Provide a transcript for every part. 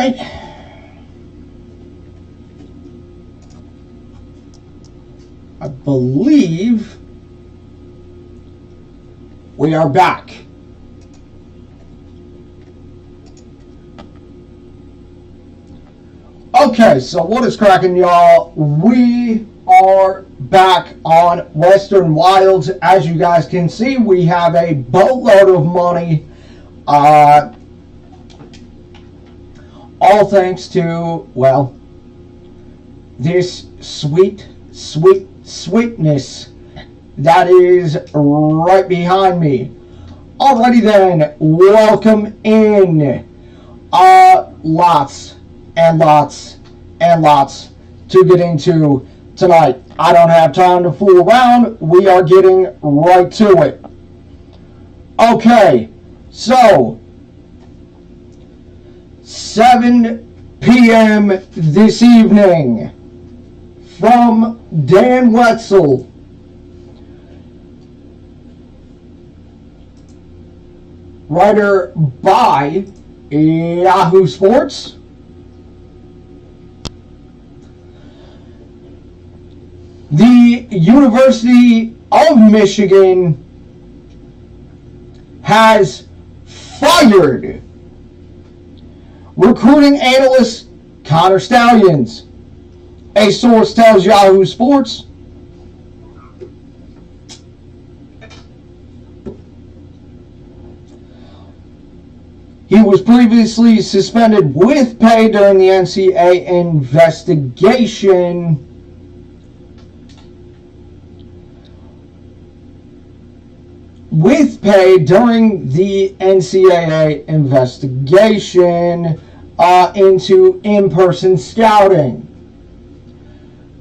right. I believe we are back. Okay, so what is cracking, y'all? We are back on Western Wilds. As you guys can see, we have a boatload of money. All thanks to, well, this sweetness that is right behind me. Alrighty then, welcome in. Lots and lots and lots to get into tonight. I don't have time to fool around. We are getting right to it. Okay, so 7 p.m. this evening from Dan Wetzel. Writer by Yahoo Sports. The University of Michigan has fired recruiting analyst Connor Stalions. A source tells Yahoo Sports. He was previously suspended with pay during the NCAA investigation. With pay during the NCAA investigation into in-person scouting.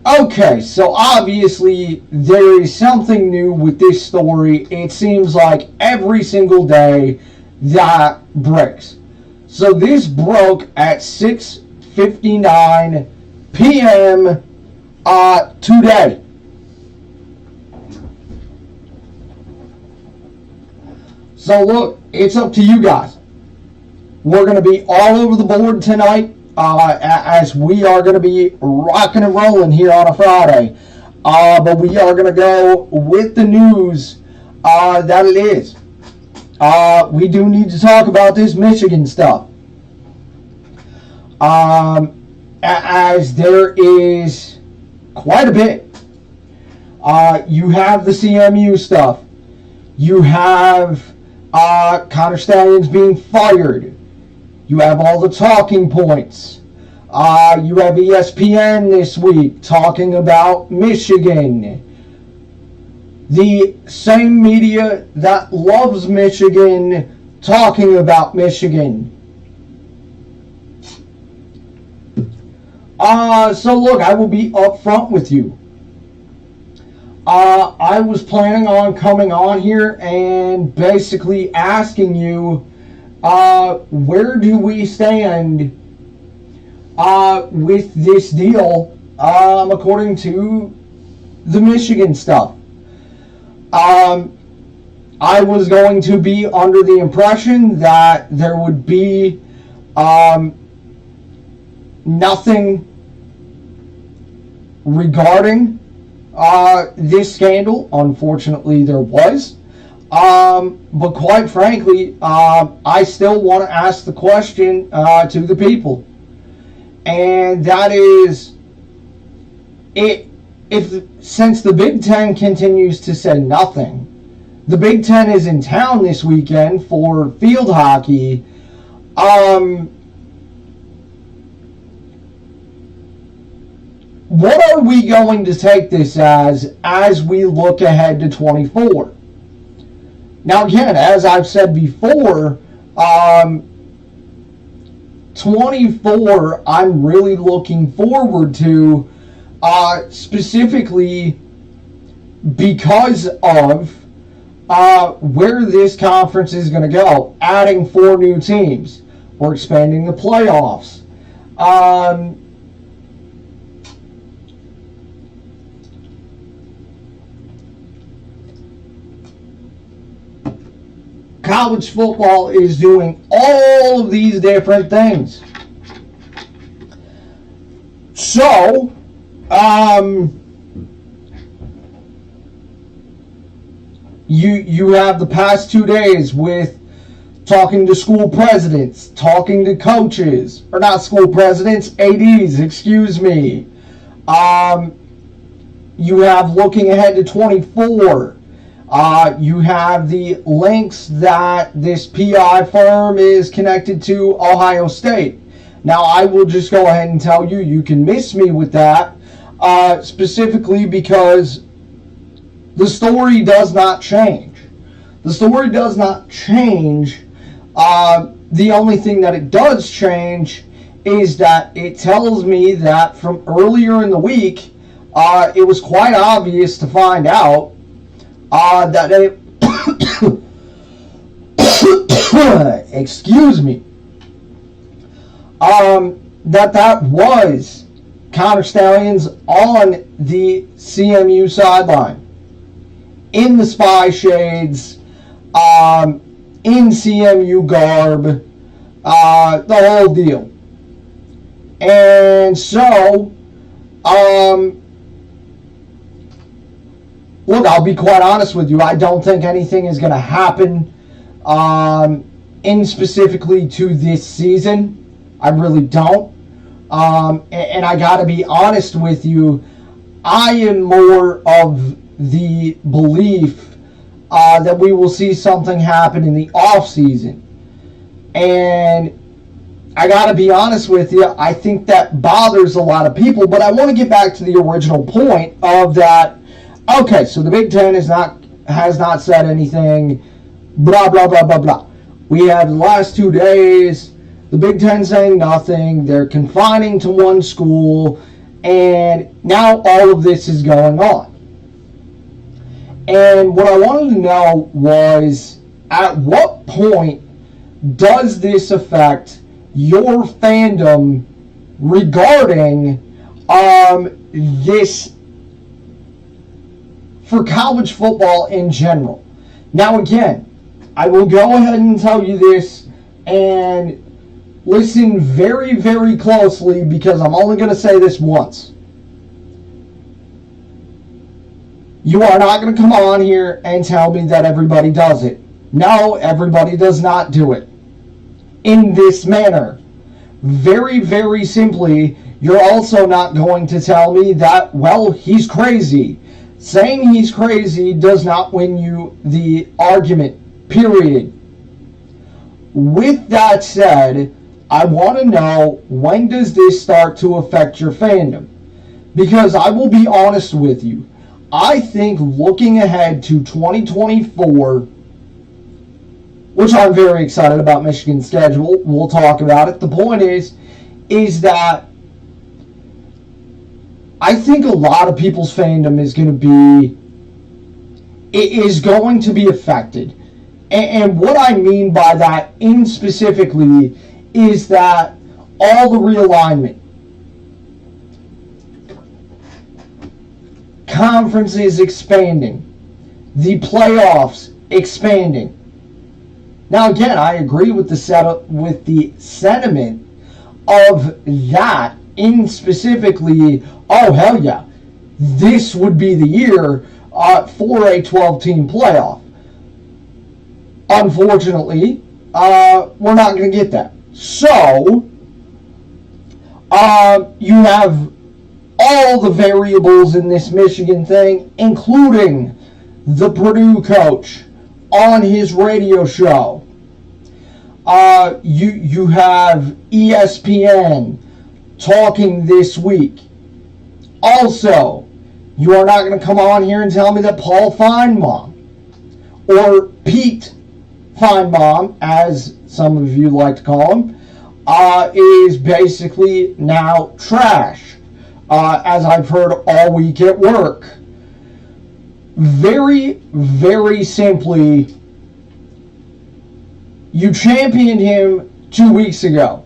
Okay, so obviously there is something new with this story. It seems like every single day that breaks. So this broke at 6:59 p.m. Today. So look, it's up to you guys. We're going to be all over the board tonight as we are going to be rocking and rolling here on a Friday. But we are going to go with the news that it is. We do need to talk about this Michigan stuff. As there is quite a bit. You have the CMU stuff. You have Connor Stalions being fired. You have all the talking points. You have ESPN this week talking about Michigan. The same media that loves Michigan talking about Michigan. So look, I will be upfront with you. I was planning on coming on here and basically asking you, where do we stand with this deal according to the Michigan stuff? I was going to be under the impression that there would be nothing regarding this scandal. Unfortunately, there was. But quite frankly, I still want to ask the question to the people. And that is, since the Big Ten continues to say nothing, the Big Ten is in town this weekend for field hockey. What are we going to take this as we look ahead to 24? Now again, as I've said before, 24 I'm really looking forward to, specifically because of where this conference is going to go. Adding 4 new teams. We're expanding the playoffs. College football is doing all of these different things. So, you have the past 2 days with talking to school presidents, talking to coaches, or not school presidents, ADs, excuse me. You have looking ahead to 24. You have the links that this PI firm is connected to Ohio State. Now, I will just go ahead and tell you, you can miss me with that, specifically because the story does not change. The story does not change. The only thing that it does change is that it tells me that from earlier in the week, it was quite obvious to find out that it excuse me, that was Counter Stallions on the CMU sideline, in the spy shades, in CMU garb, the whole deal. And so, look, I'll be quite honest with you. I don't think anything is going to happen in specifically to this season. I really don't. And I got to be honest with you. I am more of the belief that we will see something happen in the off season. And I got to be honest with you, I think that bothers a lot of people. But I want to get back to the original point of that. Okay, so the Big Ten has not said anything, blah, blah, blah, blah, blah. We have the last 2 days, the Big Ten saying nothing. They're confining to one school, and now all of this is going on. And what I wanted to know was, at what point does this affect your fandom regarding this for college football in general? Now again, I will go ahead and tell you this, and listen very, very closely, because I'm only going to say this once. You are not going to come on here and tell me that everybody does it. No, everybody does not do it in this manner. Very, very simply, you're also not going to tell me that, well, he's crazy. Saying he's crazy does not win you the argument, period. With that said, I want to know, when does this start to affect your fandom? Because I will be honest with you, I think looking ahead to 2024, which I'm very excited about Michigan's schedule, we'll talk about it. The point is that I think a lot of people's fandom is going to be affected. And what I mean by that in specifically is that all the realignment, conferences expanding, the playoffs expanding. Now again, I agree with the sentiment of that in specifically, oh hell yeah, this would be the year for a 12-team playoff. Unfortunately, we're not going to get that. So, you have all the variables in this Michigan thing, including the Purdue coach on his radio show. You have ESPN talking this week. Also, you are not going to come on here and tell me that Paul Feinbaum, or Pete Feinbaum, as some of you like to call him, is basically now trash, as I've heard all week at work. Very, very simply, you championed him 2 weeks ago.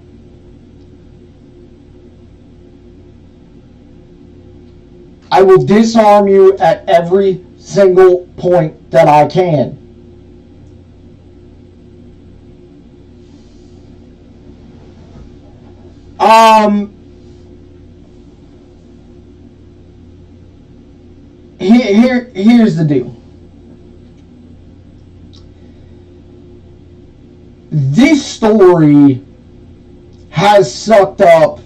I will disarm you at every single point that I can. here's the deal. This story has sucked up,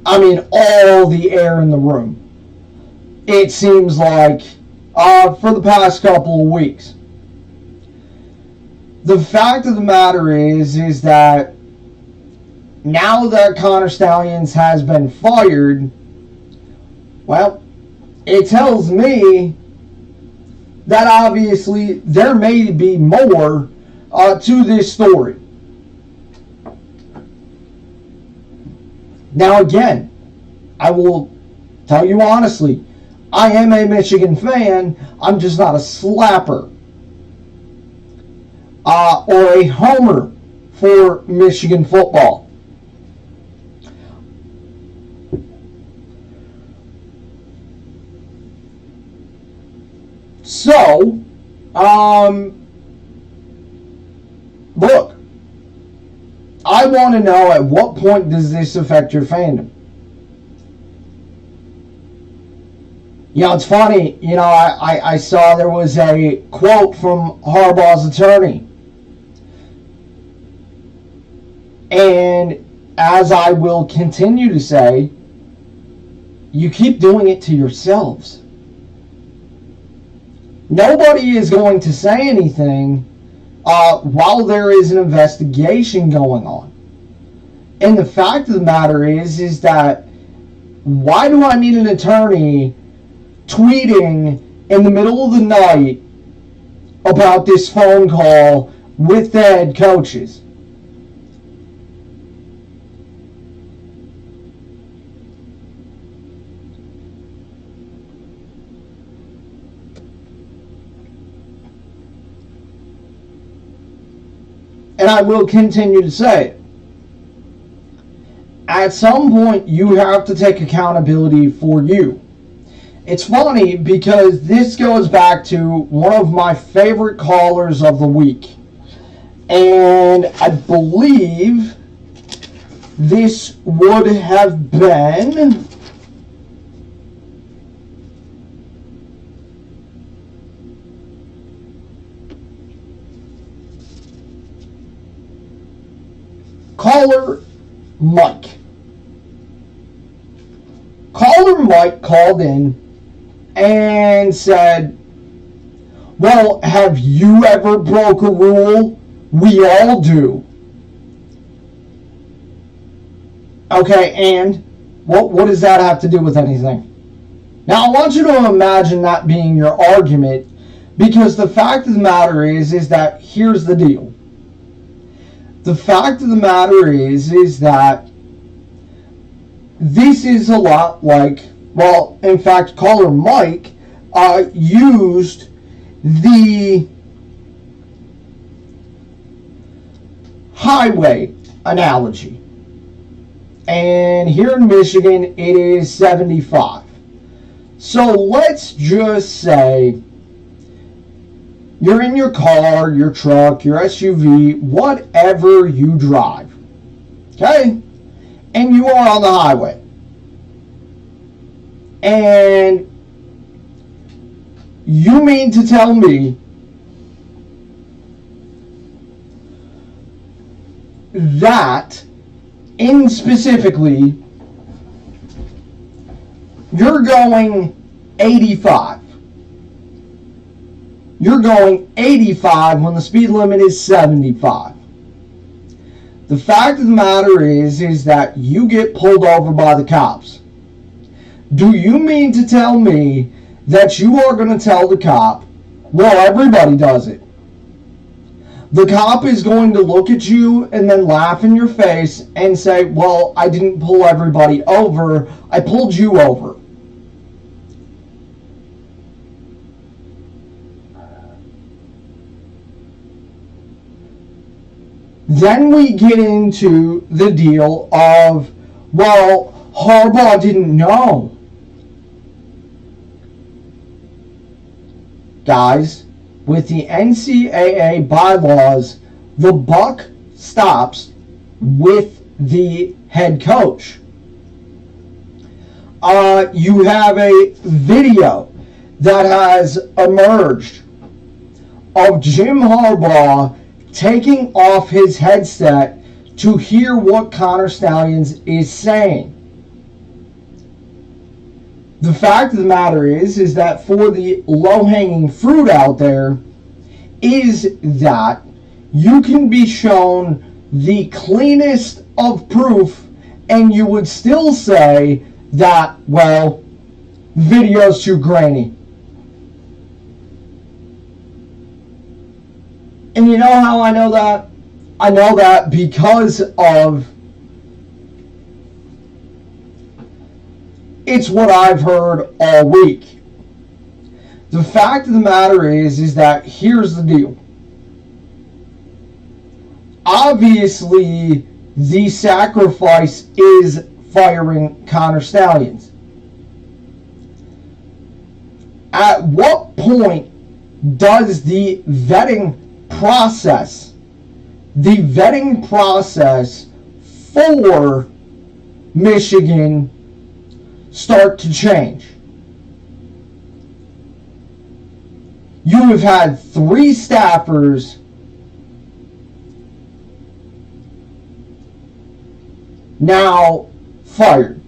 all the air in the room. It seems like for the past couple of weeks. The fact of the matter is that now that Connor Stalions has been fired, well, it tells me that obviously there may be more to this story. Now again, I will tell you honestly, I am a Michigan fan. I'm just not a slapper or a homer for Michigan football. So, look, I want to know, at what point does this affect your fandom? It's funny, I saw there was a quote from Harbaugh's attorney. And as I will continue to say, you keep doing it to yourselves. Nobody is going to say anything while there is an investigation going on. And the fact of the matter is that why do I need an attorney tweeting in the middle of the night about this phone call with the head coaches? And I will continue to say it. At some point, you have to take accountability for you. It's funny because this goes back to one of my favorite callers of the week. And I believe this would have been caller Mike. Caller Mike called in and said, well, have you ever broke a rule? We all do. Okay, and what does that have to do with anything? Now, I want you to imagine that being your argument, because the fact of the matter is that here's the deal. The fact of the matter is that this is a lot like, well, in fact, caller Mike used the highway analogy. And here in Michigan, it is 75. So let's just say you're in your car, your truck, your SUV, whatever you drive, okay? And you are on the highway. And you mean to tell me that, in specifically, you're going 85. You're going 85 when the speed limit is 75. The fact of the matter is that you get pulled over by the cops. Do you mean to tell me that you are going to tell the cop, well, everybody does it? The cop is going to look at you and then laugh in your face and say, well, I didn't pull everybody over, I pulled you over. Then we get into the deal of, well, Harbaugh didn't know. Guys, with the NCAA bylaws, the buck stops with the head coach. You have a video that has emerged of Jim Harbaugh taking off his headset to hear what Connor Stalions is saying. The fact of the matter is that for the low-hanging fruit out there is that you can be shown the cleanest of proof and you would still say that, well, video's too grainy. And you know how I know that? I know that because of it's what I've heard all week. The fact of the matter is that here's the deal. Obviously, the sacrifice is firing Connor Stalions. At what point does the vetting process for Michigan start to change? You have had 3 staffers now fired.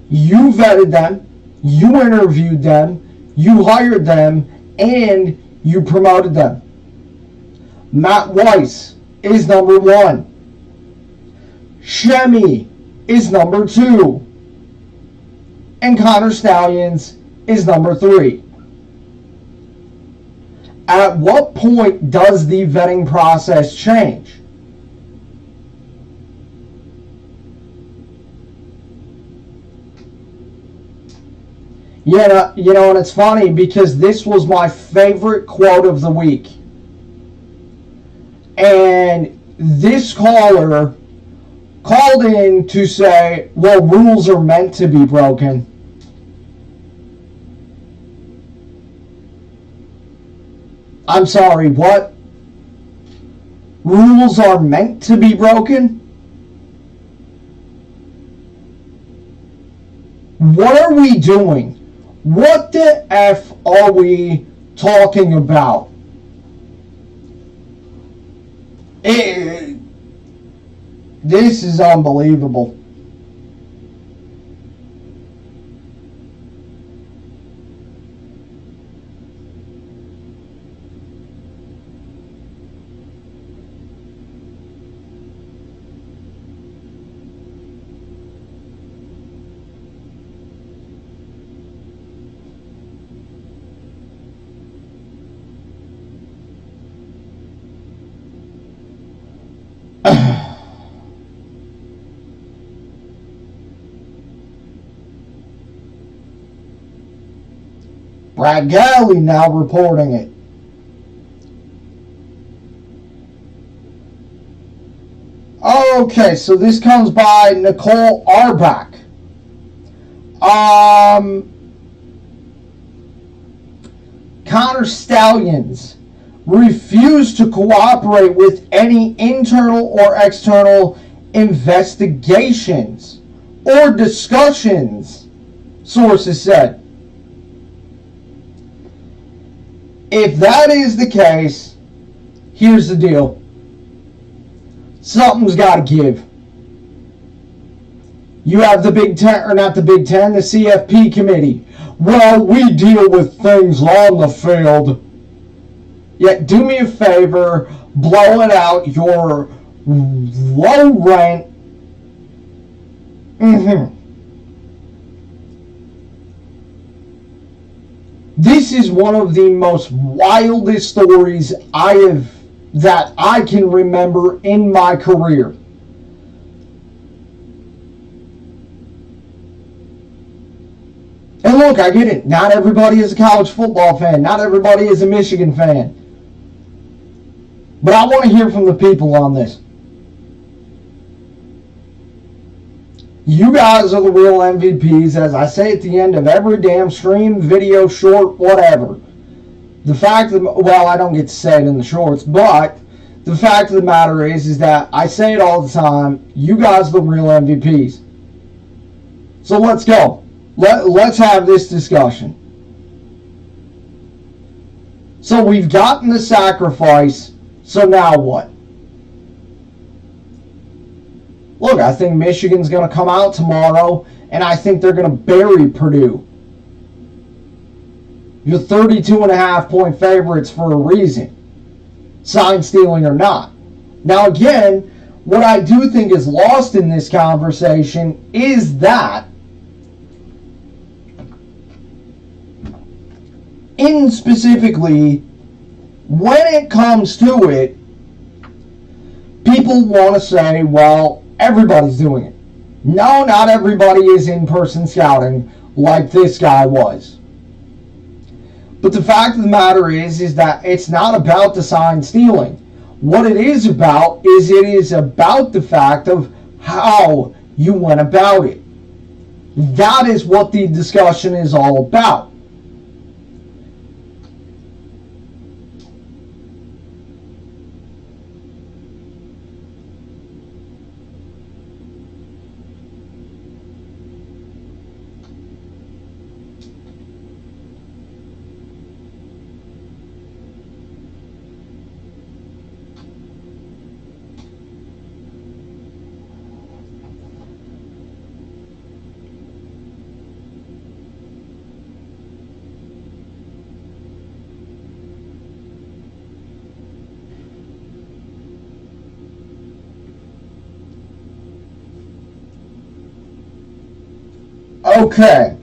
You vetted them, you interviewed them, you hired them, and you promoted them. Matt Weiss is number 1. Shemi is number 2. And Connor Stalions is number 3. At what point does the vetting process change? Yeah, you know, and it's funny because this was my favorite quote of the week. And this caller called in to say, well, rules are meant to be broken. I'm sorry, what? Rules are meant to be broken? What are we doing? What the F are we talking about? This is unbelievable. Brad Galley now reporting it. Okay, so this comes by Nicole Arbach. Connor Stalions refused to cooperate with any internal or external investigations or discussions, sources said. If that is the case, here's the deal. Something's got to give. You have the Big Ten, or not the Big Ten, the CFP committee. Well, we deal with things on the field. Yet, do me a favor, blow it out your low rent. This is one of the most wildest stories that I can remember in my career. And look, I get it. Not everybody is a college football fan. Not everybody is a Michigan fan. But I want to hear from the people on this. You guys are the real MVPs, as I say at the end of every damn stream, video, short, whatever. The fact of, well, I don't get to say it in the shorts, but the fact of the matter is that I say it all the time, you guys are the real MVPs. So let's go. let's have this discussion. So we've gotten the sacrifice, so now what? Look, I think Michigan's going to come out tomorrow, and I think they're going to bury Purdue. You're 32.5-point favorites for a reason, sign stealing or not. Now again, what I do think is lost in this conversation is that in specifically, when it comes to it, people want to say, well, everybody's doing it. No, not everybody is in-person scouting like this guy was. But the fact of the matter is that it's not about the sign stealing. What it is about the fact of how you went about it. That is what the discussion is all about. Okay.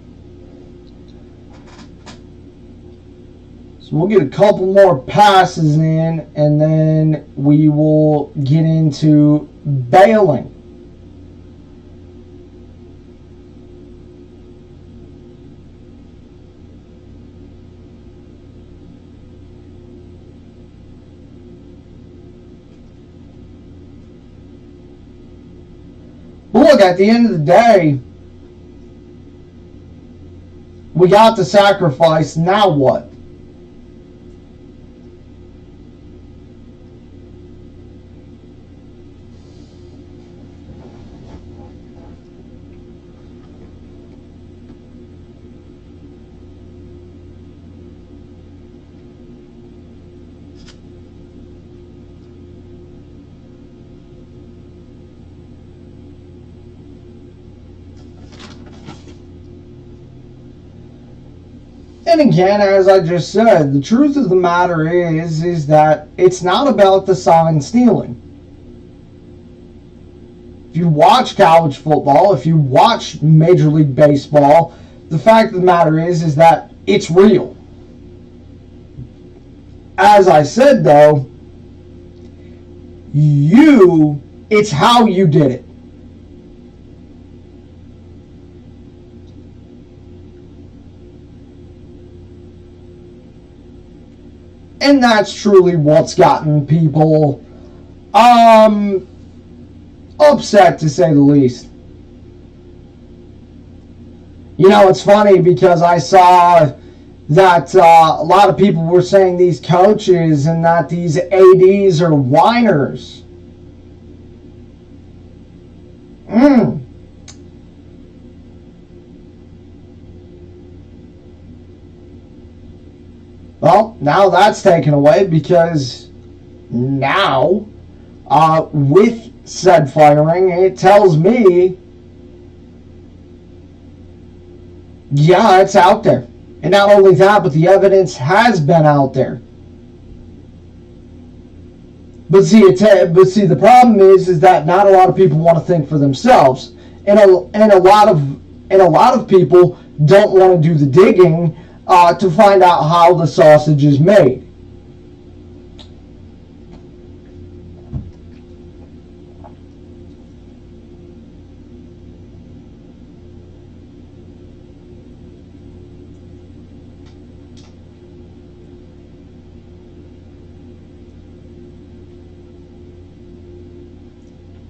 So we'll get a couple more passes in, and then we will get into bailing. But look, at the end of the day, we got the sacrifice, now what? And again, as I just said, the truth of the matter is that it's not about the sign stealing. If you watch college football, if you watch Major League Baseball, the fact of the matter is that it's real. As I said though, it's how you did it. And that's truly what's gotten people upset, to say the least. You know, it's funny because I saw that a lot of people were saying these coaches and that these ADs are whiners. Well, now that's taken away because now, with said firing, it tells me, yeah, it's out there. And not only that, but the evidence has been out there. But see, the problem is that not a lot of people want to think for themselves, and a lot of people don't want to do the digging to find out how the sausage is made.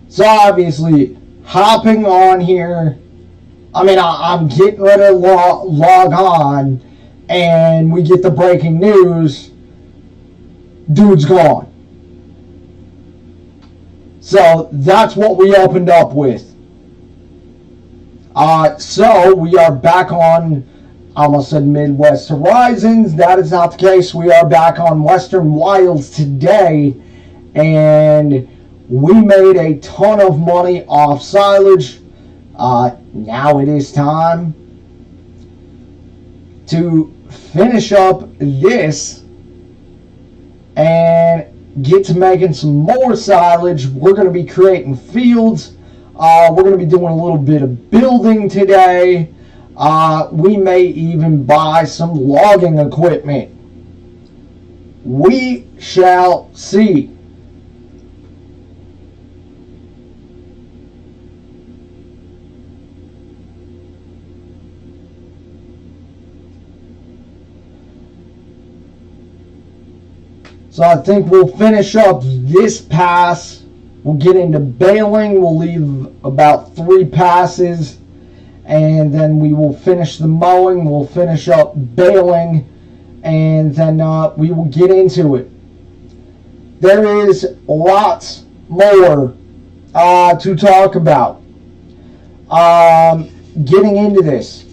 So obviously, hopping on here, I'm getting ready to log on, and we get the breaking news, dude's gone. So that's what we opened up with. So we are back on, I almost said Midwest Horizons. That is not the case. We are back on Western Wilds today, and we made a ton of money off silage. Now it is time to finish up this and get to making some more silage. We're going to be creating fields. We're going to be doing a little bit of building today. We may even buy some logging equipment. We shall see. So I think we'll finish up this pass. We'll get into baling. We'll leave about 3 passes. And then we will finish the mowing. We'll finish up baling. And then we will get into it. There is lots more to talk about. Getting into this.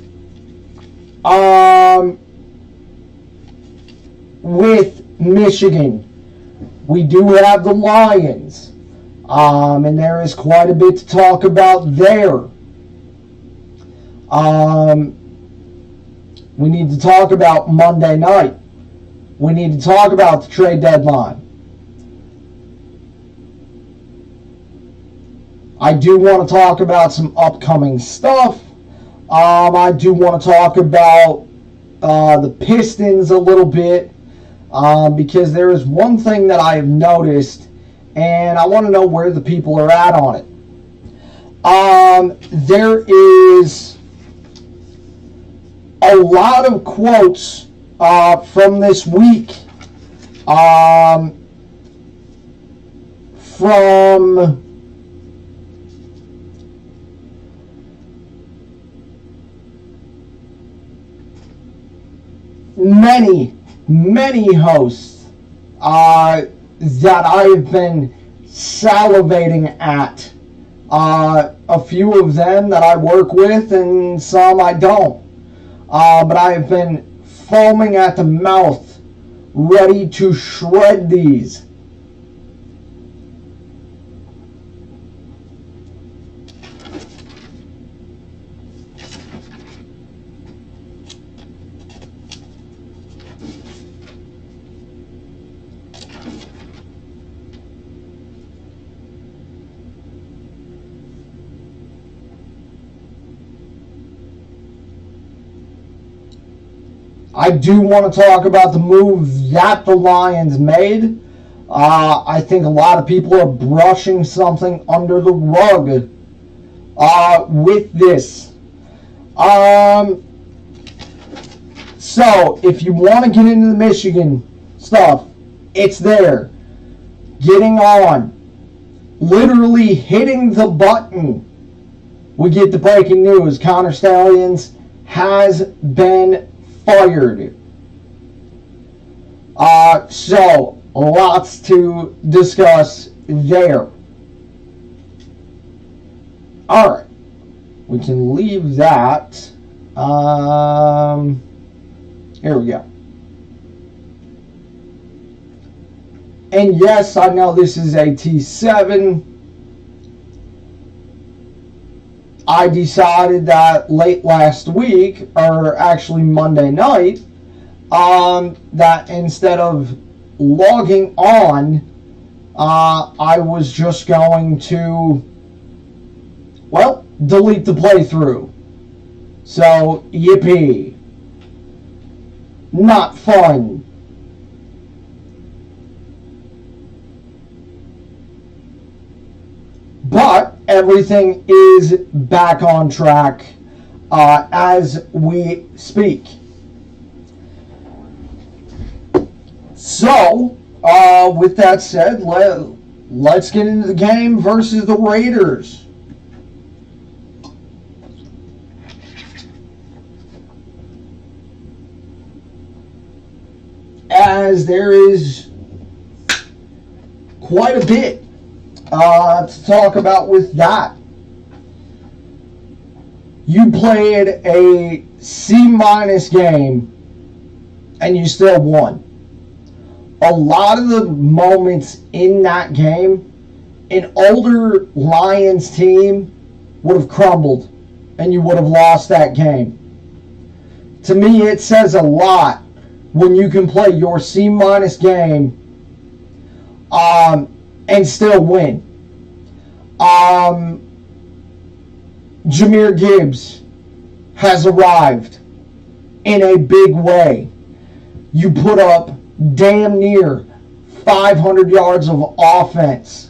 With Michigan, we do have the Lions, and there is quite a bit to talk about there. We need to talk about Monday night. We need to talk about the trade deadline. I do want to talk about some upcoming stuff. I do want to talk about the Pistons a little bit. Because there is one thing that I have noticed, and I want to know where the people are at on it. There is a lot of quotes from this week from many hosts that I have been salivating at. A few of them that I work with and some I don't. But I have been foaming at the mouth, ready to shred these. I do want to talk about the move that the Lions made. I think a lot of people are brushing something under the rug with this. So, if you want to get into the Michigan stuff, it's there. Getting on. Literally hitting the button. We get the breaking news. Connor Stalions has been fired. So, lots to discuss there. Alright. We can leave that. Here we go. And yes, I know this is a T7. I decided that late last week, or actually Monday night, that instead of logging on, I was just going to, well, delete the playthrough. So, yippee. Not fun. But everything is back on track as we speak. So, with that said, let's get into the game versus the Raiders. As there is quite a bit to talk about with that. You played a C- game and you still won. A lot of the moments in that game, an older Lions team would have crumbled and you would have lost that game. To me, it says a lot when you can play your C- game and still win. Jahmyr Gibbs has arrived in a big way. You put up damn near 500 yards of offense,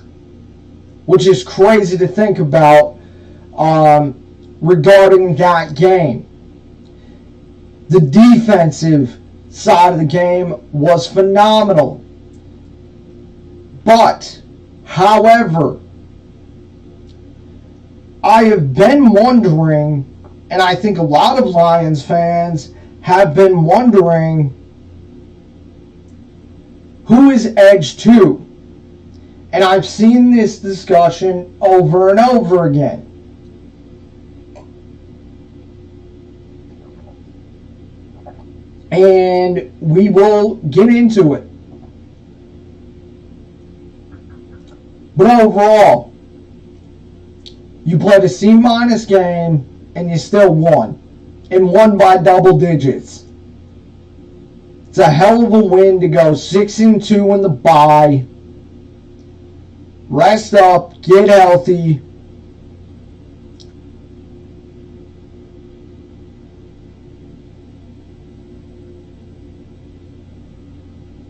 which is crazy to think about regarding that game. The defensive side of the game was phenomenal. But, however, I have been wondering, and I think a lot of Lions fans have been wondering, who is Edge 2? And I've seen this discussion over and over again. And we will get into it. But overall, you played a C- game and you still won. And won by double digits. It's a hell of a win to go 6-2 in the bye. Rest up, get healthy.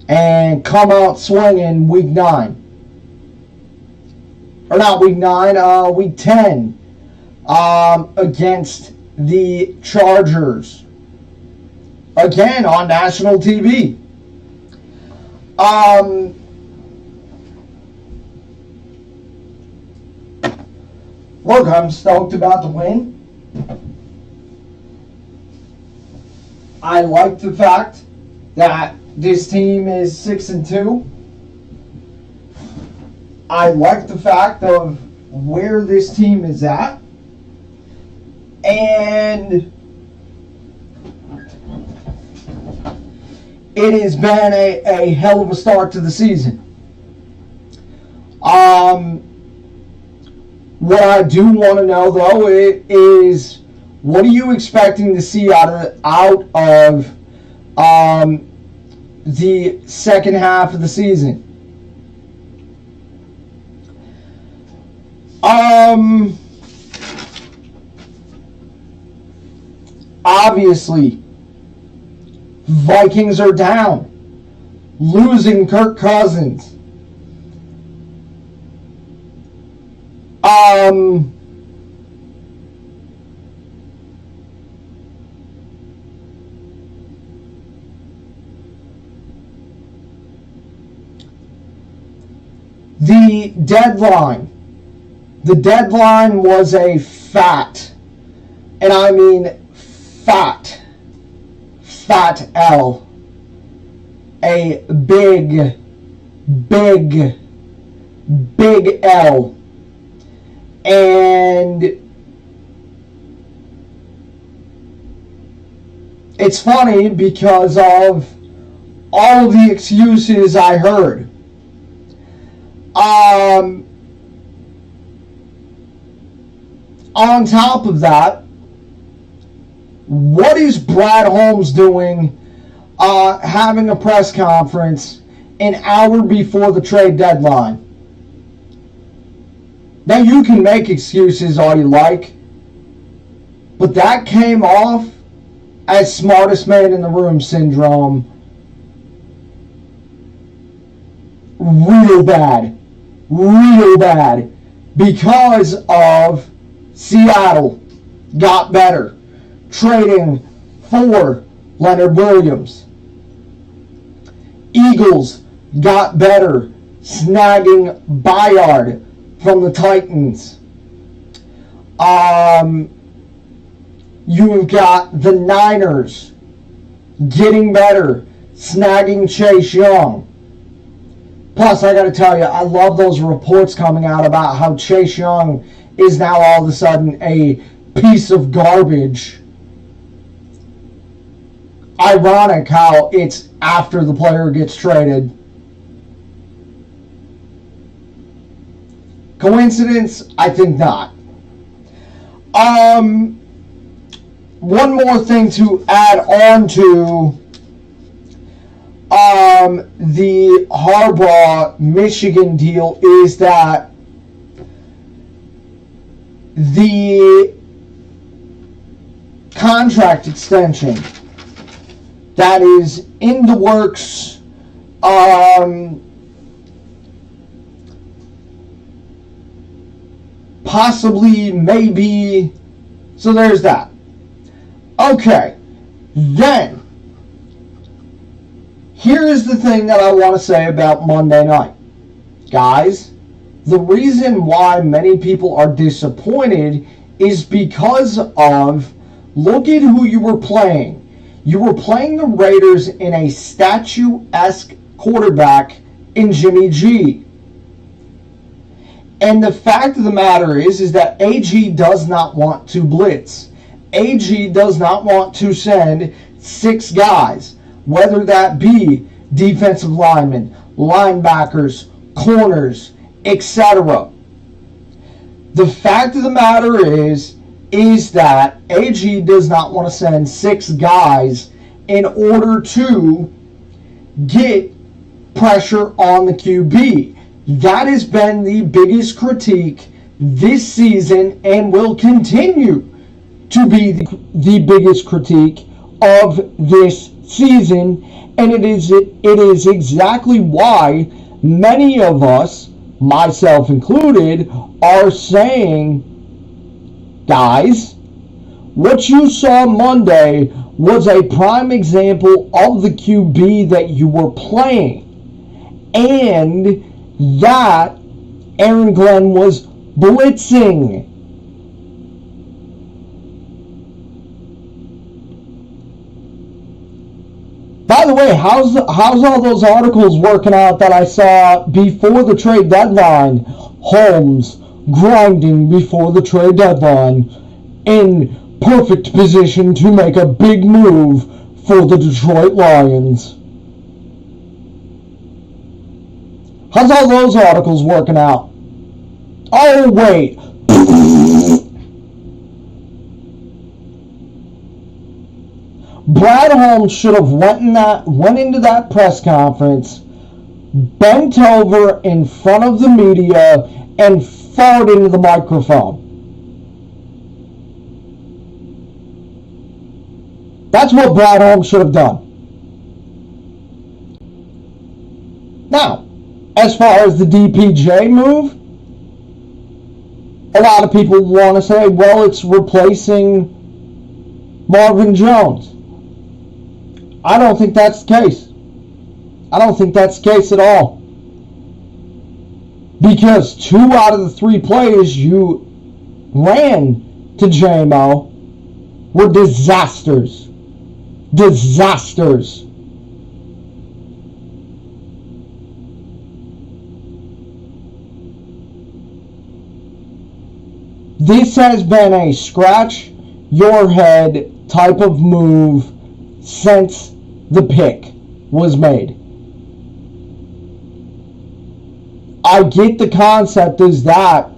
And come out swinging week 9. Or not week 9, week 10. Against the Chargers. Again, on national TV. Look, I'm stoked about the win. I like the fact that this team is 6-2. I like the fact of where this team is at. And it has been a hell of a start to the season. What I do want to know, though, is what are you expecting to see out of the second half of the season? Obviously, Vikings are down, losing Kirk Cousins. The deadline was a fat, and I mean fat L. A big L. And it's funny because of all of the excuses I heard. On top of that, what is Brad Holmes doing having a press conference an hour before the trade deadline? Now, you can make excuses all you like, but that came off as smartest man in the room syndrome real bad, because of Seattle got better, trading for Leonard Williams. Eagles got better, snagging Bayard from the Titans. You've got the Niners getting better, snagging Chase Young. Plus, I got to tell you, I love those reports coming out about how Chase Young is now all of a sudden a piece of garbage. Ironic how it's after the player gets traded. Coincidence? I think not. One more thing to add on to the Harbaugh Michigan deal is that the contract extension that is in the works possibly, maybe, so there's that. Okay, then here is the thing that I want to say about Monday night. Guys, the reason why many people are disappointed is because of, look at who you were playing. You were playing the Raiders in a statue-esque quarterback in Jimmy G. And the fact of the matter is that AG does not want to blitz. AG does not want to send 6 guys, whether that be defensive linemen, linebackers, corners, etc. The fact of the matter is that AG does not want to send 6 guys in order to get pressure on the QB. That has been the biggest critique this season and will continue to be the biggest critique of this season. And it is exactly why many of us, myself included, are saying, guys, what you saw Monday was a prime example of the QB that you were playing. And that Aaron Glenn was blitzing. By the way, how's all those articles working out that I saw before the trade deadline? Holmes grinding before the trade deadline, in perfect position to make a big move for the Detroit Lions. How's all those articles working out? Oh, wait. Brad Holmes should have went into that press conference, bent over in front of the media, and farted into the microphone. That's what Brad Holmes should have done. Now, as far as the DPJ move, a lot of people want to say, well, it's replacing Marvin Jones. I don't think that's the case. I don't think that's the case at all. Because 2 out of the 3 plays you ran to JMO were disasters. Disasters. This has been a scratch your head type of move since the pick was made. I get the concept is that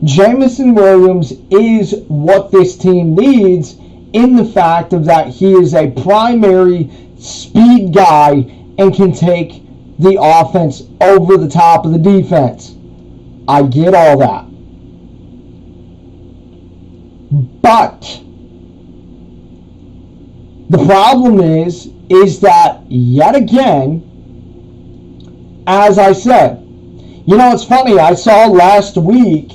Jameson Williams is what this team needs, in the fact of that he is a primary speed guy and can take the offense over the top of the defense. I get all that. But the problem is that yet again, as I said, you know, it's funny, I saw last week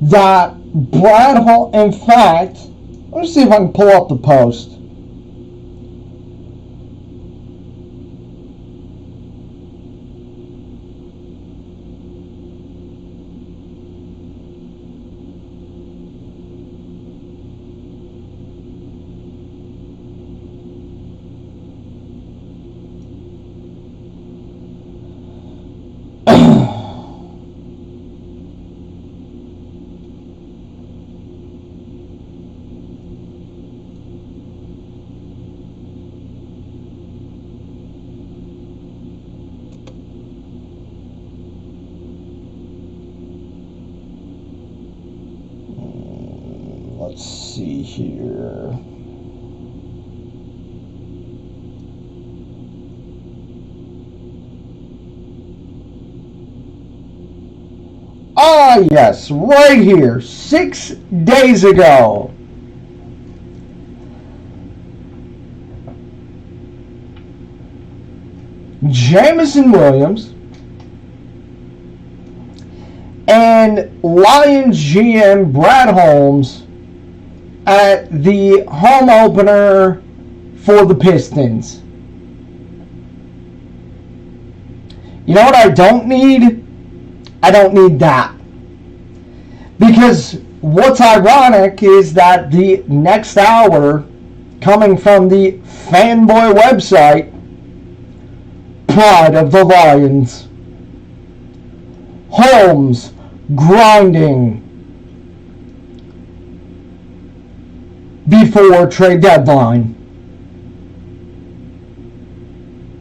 that Brad Hall, in fact, let me see if I can pull up the post. see here. Ah, yes, right here, 6 days ago. Jameson Williams and Lions GM Brad Holmes at the home opener for the Pistons. You know what I don't need? I don't need that. Because what's ironic is that the next hour, coming from the Fanboy website, Pride of the Lions, Holmes grinding before trade deadline.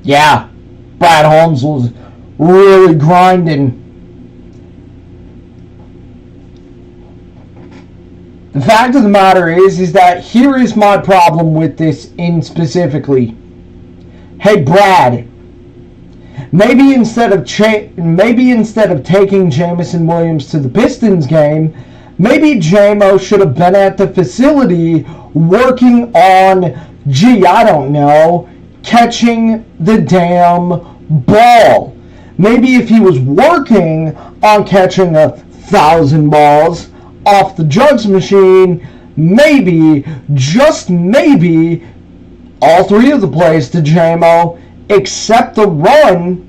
Yeah, Brad Holmes was really grinding. The fact of the matter is that here is my problem with this in specifically. Hey Brad, maybe instead of taking Jameson Williams to the Pistons game, maybe JMO should have been at the facility working on, I don't know, catching the damn ball. Maybe if he was working on catching 1,000 balls off the jugs machine, maybe, just maybe, all three of the plays to JMO, except the run,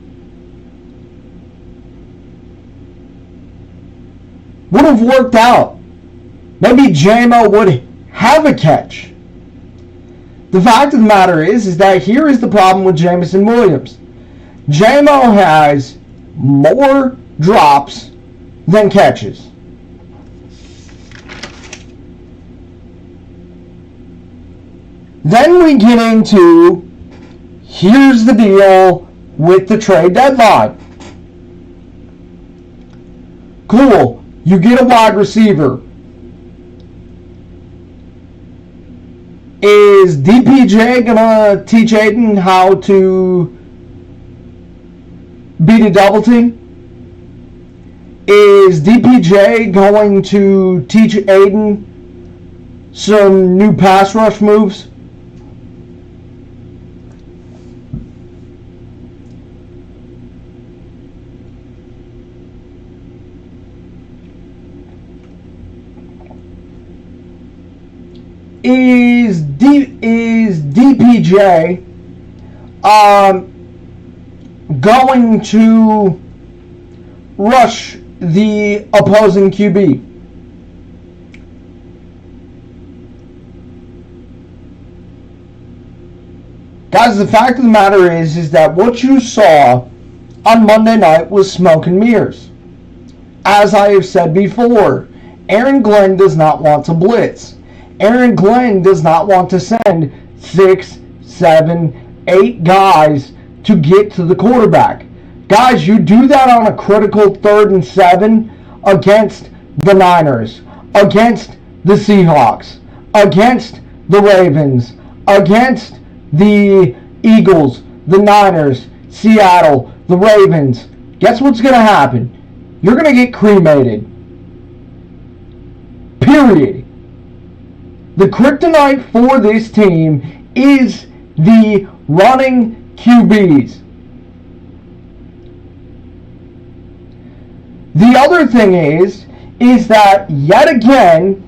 would have worked out. Maybe JMO would have a catch. The fact of the matter is that here is the problem with Jameson Williams. JMO has more drops than catches. Then we get into, here's the deal with the trade deadline. Cool, you get a wide receiver. Is DPJ gonna teach Aiden how to beat a double team? Is DPJ going to teach Aiden some new pass rush moves? Is DPJ going to rush the opposing QB? Guys, the fact of the matter is that what you saw on Monday night was smoke and mirrors. As I have said before, Aaron Glenn does not want to blitz. Aaron Glenn does not want to send 6, 7, 8 guys to get to the quarterback. Guys, you do that on a critical 3rd and 7 against the Niners, against the Seahawks, against the Ravens, against the Eagles, the Niners, Seattle, the Ravens. Guess what's going to happen? You're going to get cremated. Period. The kryptonite for this team is the running QBs. The other thing is that yet again,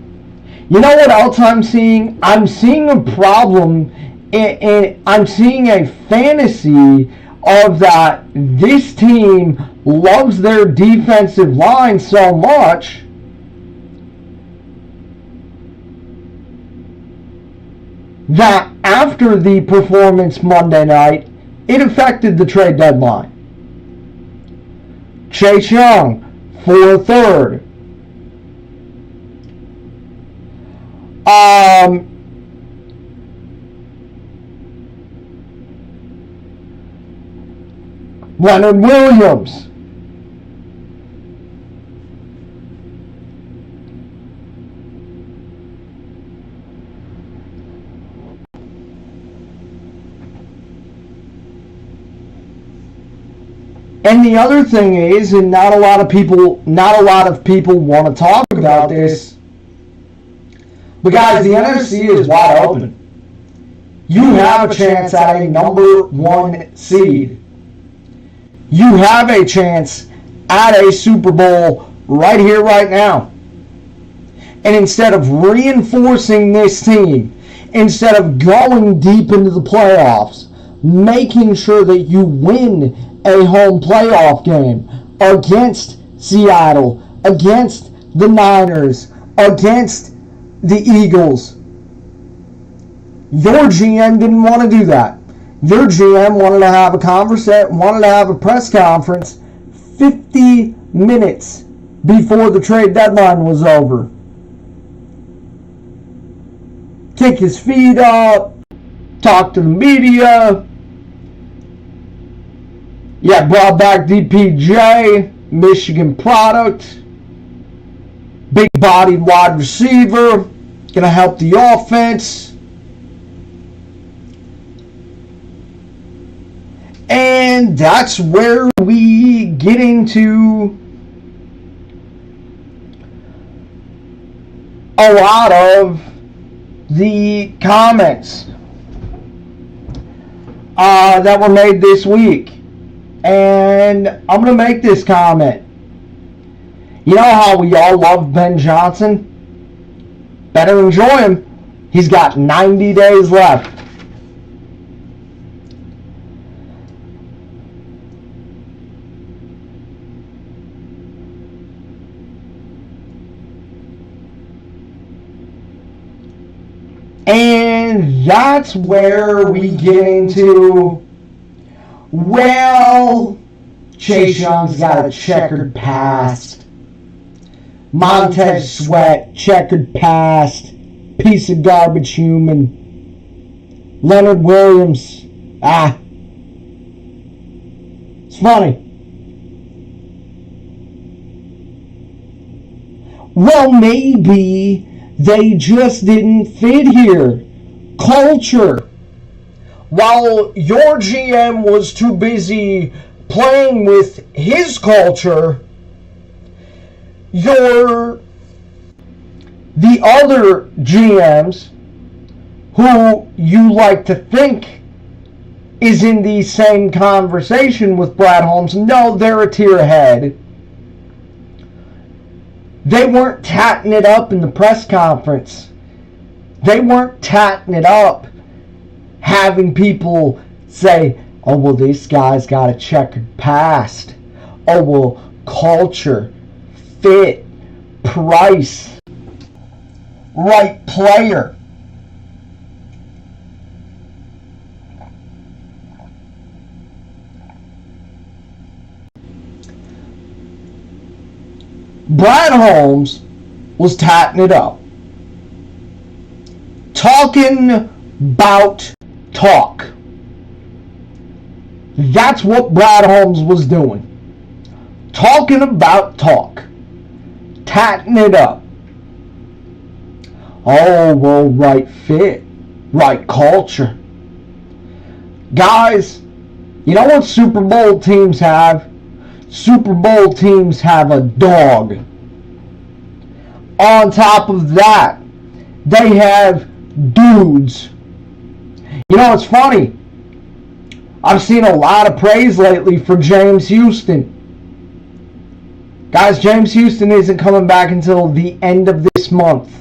you know what else I'm seeing? I'm seeing a problem, I'm seeing a fantasy of that this team loves their defensive line so much that after the performance Monday night, it affected the trade deadline. Chase Young for a 3rd. Leonard Williams. And the other thing is, and not a lot of people want to talk about this, but guys, the NFC is wide open. You have a chance at a number 1 seed. You have a chance at a Super Bowl right here, right now. And instead of reinforcing this team, instead of going deep into the playoffs, making sure that you win a home playoff game against Seattle, against the Niners, against the Eagles, your GM didn't want to do that. Your GM wanted to have a press conference 50 minutes before the trade deadline was over. Kick his feet up, talk to the media. Yeah, brought back DPJ, Michigan product, big bodied wide receiver, gonna help the offense. And that's where we get into a lot of the comments that were made this week. And I'm going to make this comment. You know how we all love Ben Johnson? Better enjoy him. He's got 90 days left. And that's where we get into, well, Chase Young's got a checkered past. Montez Sweat, checkered past. Piece of garbage human. Leonard Williams, it's funny. Well, maybe they just didn't fit here. Culture. While your GM was too busy playing with his culture, the other GMs who you like to think is in the same conversation with Brad Holmes, no, they're a tier ahead. They weren't tatting it up in the press conference. They weren't tatting it up, having people say, oh, well, this guy's got a checkered past. Oh, well, culture, fit, price, right player. Brad Holmes was tatting it up. Talking BOUT talk. That's what Brad Holmes was doing. Talking about talk. Tatting it up. Oh, well, right fit. Right culture. Guys, you know what Super Bowl teams have? Super Bowl teams have a dog. On top of that, they have dudes. You know, it's funny. I've seen a lot of praise lately for James Houston. Guys, James Houston isn't coming back until the end of this month.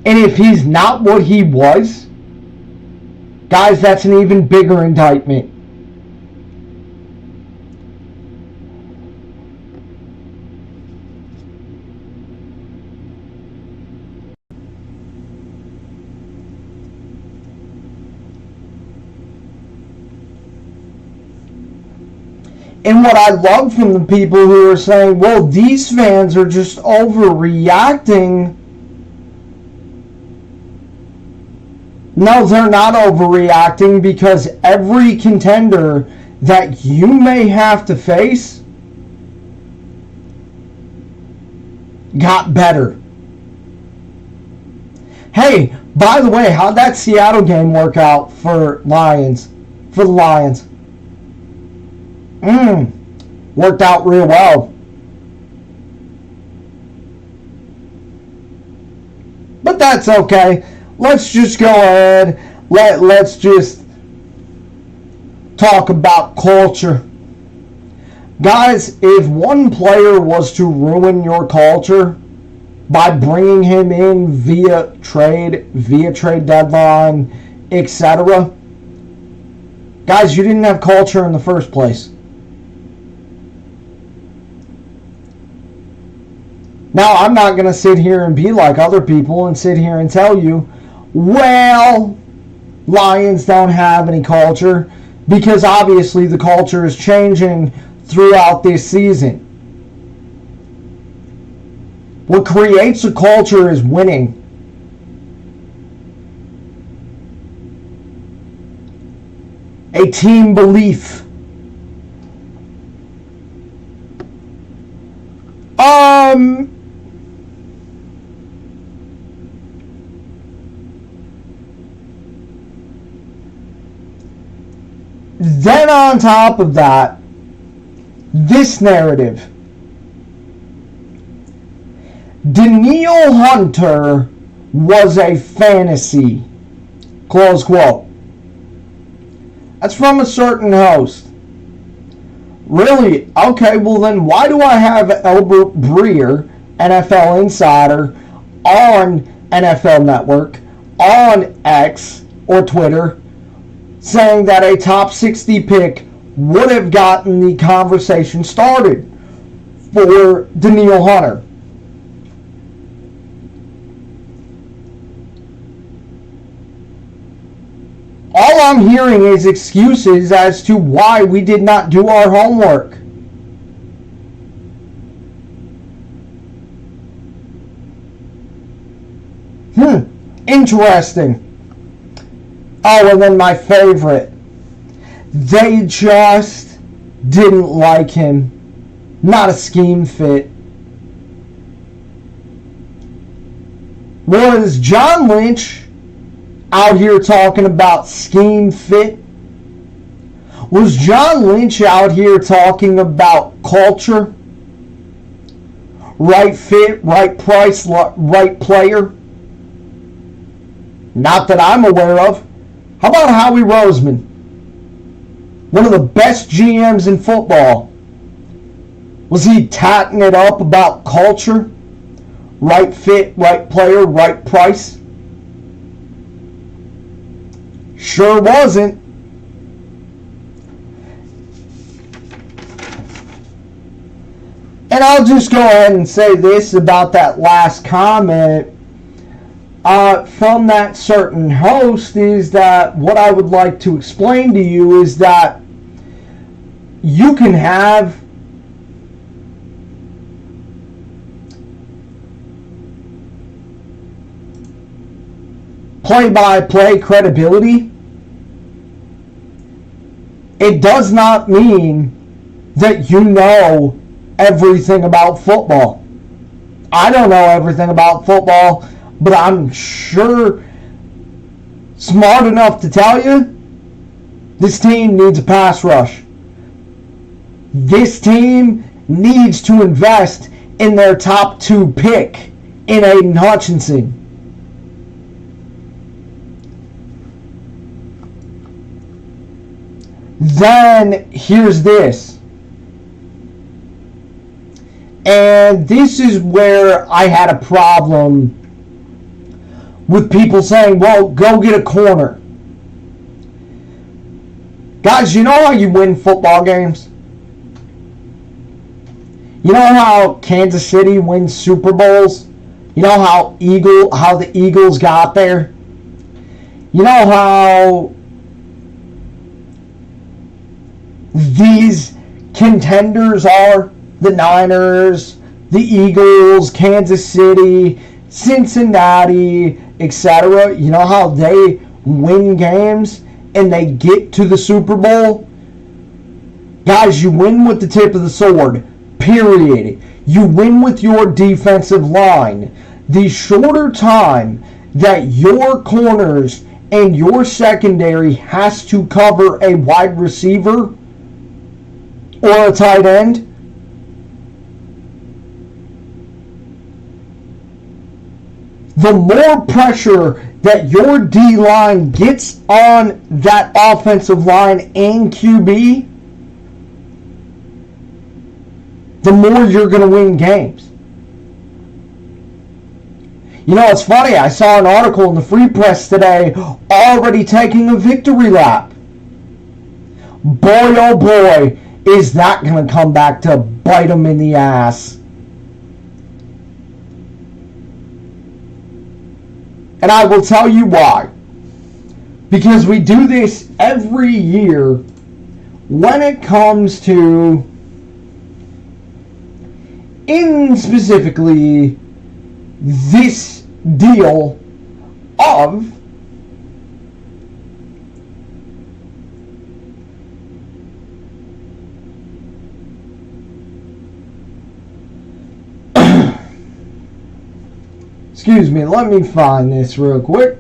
And if he's not what he was, guys, that's an even bigger indictment. And what I love from the people who are saying, well, these fans are just overreacting. No, they're not overreacting, because every contender that you may have to face got better. Hey, by the way, how'd that Seattle game work out for Lions? For the Lions? Worked out real well. But that's okay. Let's just go ahead. Let's just talk about culture. Guys, if one player was to ruin your culture by bringing him in via trade deadline, etc., guys, you didn't have culture in the first place. Now, I'm not going to sit here and be like other people and sit here and tell you, well, Lions don't have any culture, because obviously the culture is changing throughout this season. What creates a culture is winning. A team belief. Then on top of that, this narrative. Danielle Hunter was a fantasy. Close quote. That's from a certain host. Really? Okay, well then why do I have Albert Breer, NFL Insider, on NFL Network, on X or Twitter, saying that a top 60 pick would have gotten the conversation started for Danielle Hunter? All I'm hearing is excuses as to why we did not do our homework. Interesting. Oh, and then my favorite. They just didn't like him. Not a scheme fit. Was John Lynch out here talking about scheme fit? Was John Lynch out here talking about culture? Right fit, right price, right player? Not that I'm aware of. How about Howie Roseman? One of the best GMs in football. Was he tatting it up about culture? Right fit, right player, right price? Sure wasn't. And I'll just go ahead and say this about that last comment from that certain host, is that what I would like to explain to you is that you can have play-by-play credibility. It does not mean that you know everything about football. I don't know everything about football, but I'm sure smart enough to tell you this team needs a pass rush. This team needs to invest in their top 2 pick in Aiden Hutchinson. Then here's this. And this is where I had a problem with people saying, well, go get a corner. Guys, you know how you win football games? You know how Kansas City wins Super Bowls? You know how the Eagles got there? You know how these contenders are? The Niners, the Eagles, Kansas City, Cincinnati, etc. You know how they win games and they get to the Super Bowl? Guys, you win with the tip of the sword. Period. You win with your defensive line. The shorter time that your corners and your secondary has to cover a wide receiver or a tight end, the more pressure that your D-line gets on that offensive line and QB, the more you're going to win games. You know, it's funny, I saw an article in the Free Press today already taking a victory lap. Boy, oh boy, is that going to come back to bite them in the ass. And I will tell you why. Because we do this every year when it comes to, in specifically, this deal of excuse me, let me find this real quick.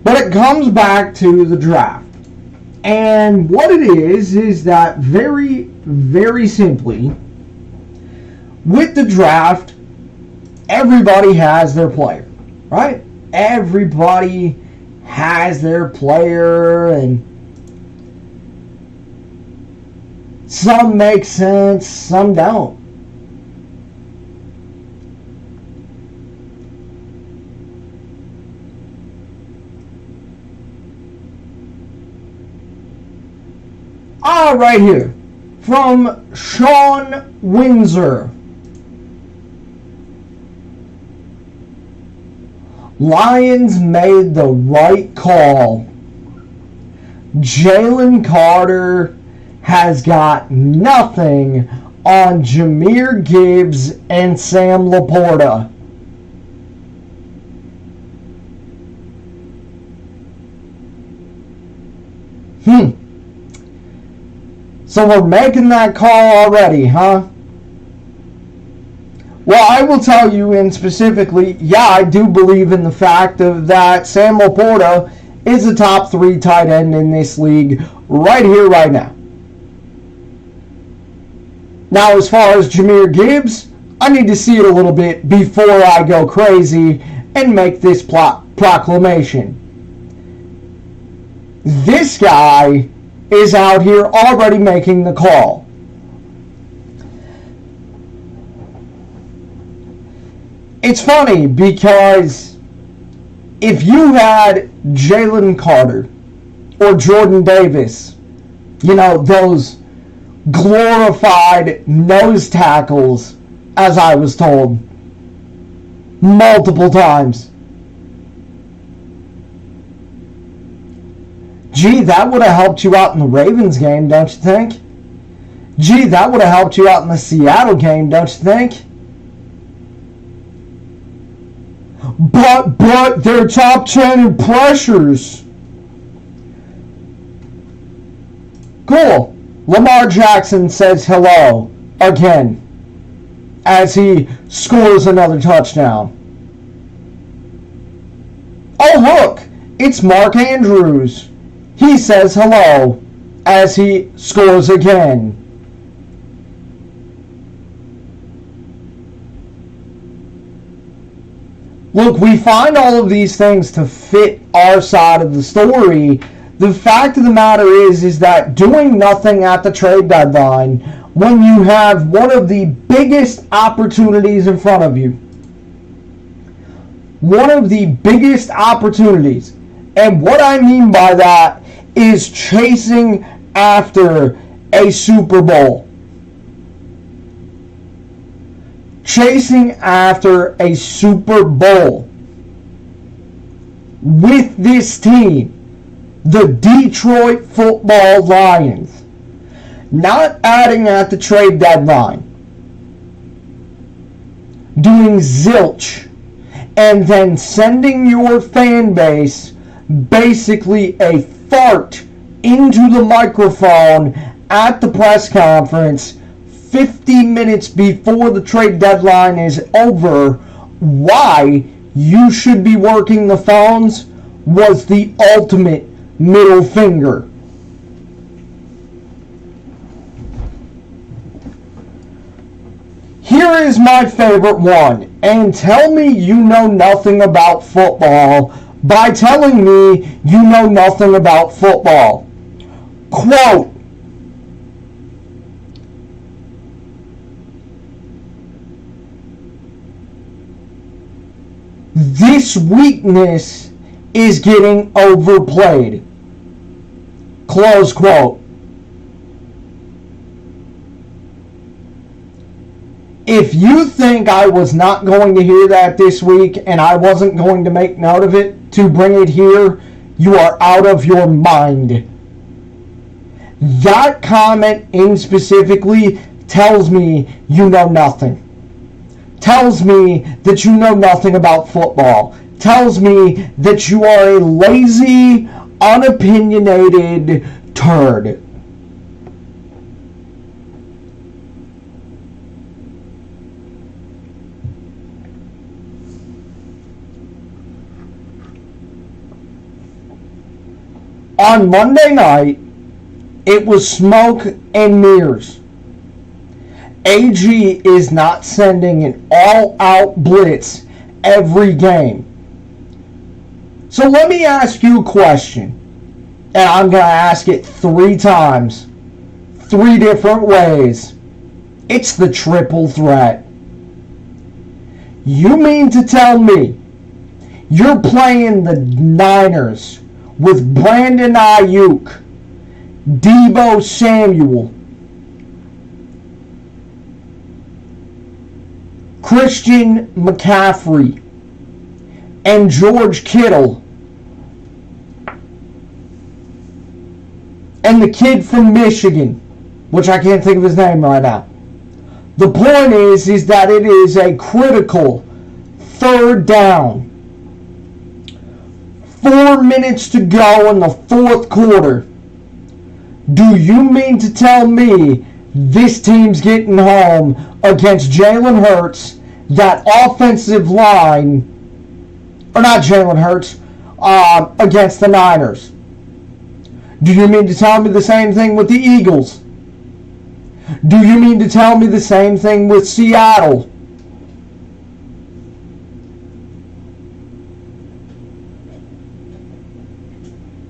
But it comes back to the draft. And what it is that very, very simply, with the draft, everybody has their player, right? Everybody has their player, and some make sense, some don't. Right here from Sean Windsor. Lions made the right call. Jalen Carter has got nothing on Jahmyr Gibbs and Sam Laporta. So we're making that call already, huh? Well, I will tell you in specifically, yeah, I do believe in the fact of that Sam Laporta is a top 3 tight end in this league right here, right now. Now, as far as Jahmyr Gibbs, I need to see it a little bit before I go crazy and make this proclamation. This guy is out here already making the call. It's funny because if you had Jalen Carter or Jordan Davis, you know, those glorified nose tackles, as I was told multiple times, gee, that would have helped you out in the Ravens game, don't you think? Gee, that would have helped you out in the Seattle game, don't you think? But they're top 10 in pressures. Cool. Lamar Jackson says hello again as he scores another touchdown. Oh, look, it's Mark Andrews. He says hello as he scores again. Look, we find all of these things to fit our side of the story. The fact of the matter is that doing nothing at the trade deadline when you have one of the biggest opportunities in front of you. One of the biggest opportunities. And what I mean by that is chasing after a Super Bowl. Chasing after a Super Bowl with this team, the Detroit Football Lions. Not adding at the trade deadline. Doing zilch and then sending your fan base basically a fart into the microphone at the press conference 50 minutes before the trade deadline is over, why you should be working the phones was the ultimate middle finger. Here is my favorite one, and tell me you know nothing about football by telling me you know nothing about football. Quote, "This weakness is getting overplayed." Close quote. If you think I was not going to hear that this week and I wasn't going to make note of it to bring it here, you are out of your mind. That comment in specifically tells me you know nothing. Tells me that you know nothing about football. Tells me that you are a lazy, unopinionated turd. On Monday night, it was smoke and mirrors. AG is not sending an all-out blitz every game. So let me ask you a question, and I'm going to ask it 3 times, 3 different ways. It's the triple threat. You mean to tell me you're playing the Niners with Brandon Ayuk, Deebo Samuel, Christian McCaffrey, and George Kittle, and the kid from Michigan, which I can't think of his name right now. The point is that it is a critical 3rd down. 4 minutes to go in the 4th quarter. Do you mean to tell me this team's getting home against Jalen Hurts, that offensive line, or not Jalen Hurts, against the Niners? Do you mean to tell me the same thing with the Eagles? Do you mean to tell me the same thing with Seattle?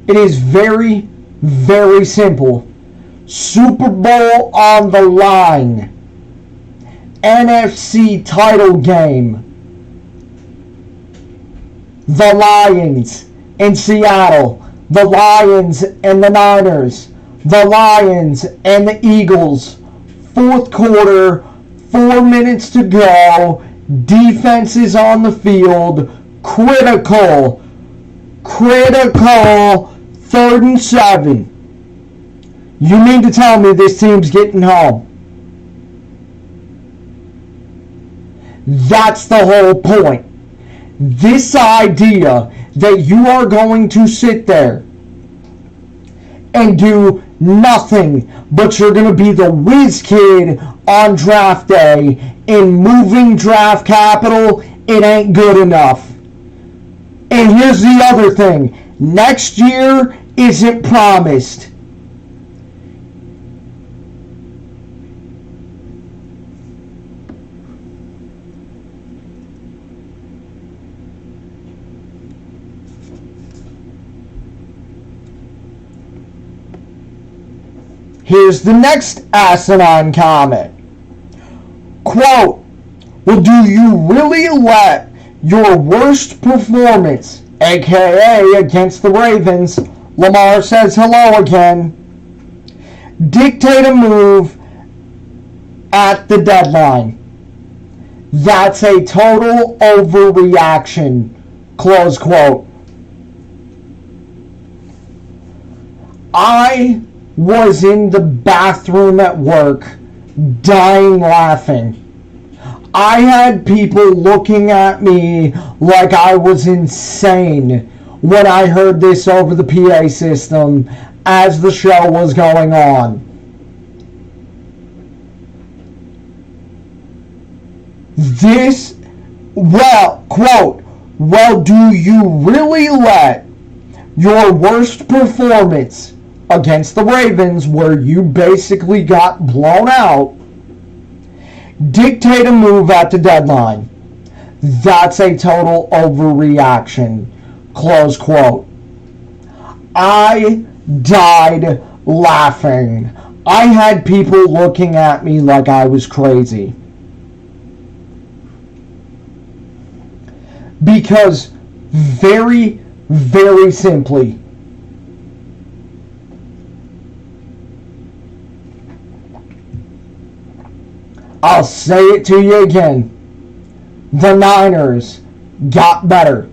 It is very, very simple. Super Bowl on the line. NFC title game. The Lions in Seattle. The Lions and the Niners. The Lions and the Eagles. 4th quarter, 4 minutes to go. Defense is on the field. Critical 3rd and 7. You mean to tell me this team's getting home? That's the whole point. This idea that you are going to sit there and do nothing but you're going to be the whiz kid on draft day in moving draft capital, it ain't good enough. And here's the other thing. Next year isn't promised. Here's the next asinine comment. Quote, "Well, do you really let your worst performance, aka against the Ravens, Lamar says hello again, dictate a move at the deadline? That's a total overreaction." Close quote. I was in the bathroom at work, dying laughing. I had people looking at me like I was insane when I heard this over the PA system as the show was going on. This, well, quote, well, do you really let your worst performance against the Ravens, where you basically got blown out, dictate a move at the deadline? That's a total overreaction, close quote. I died laughing. I had people looking at me like I was crazy. Because very, very simply, I'll say it to you again, the Niners got better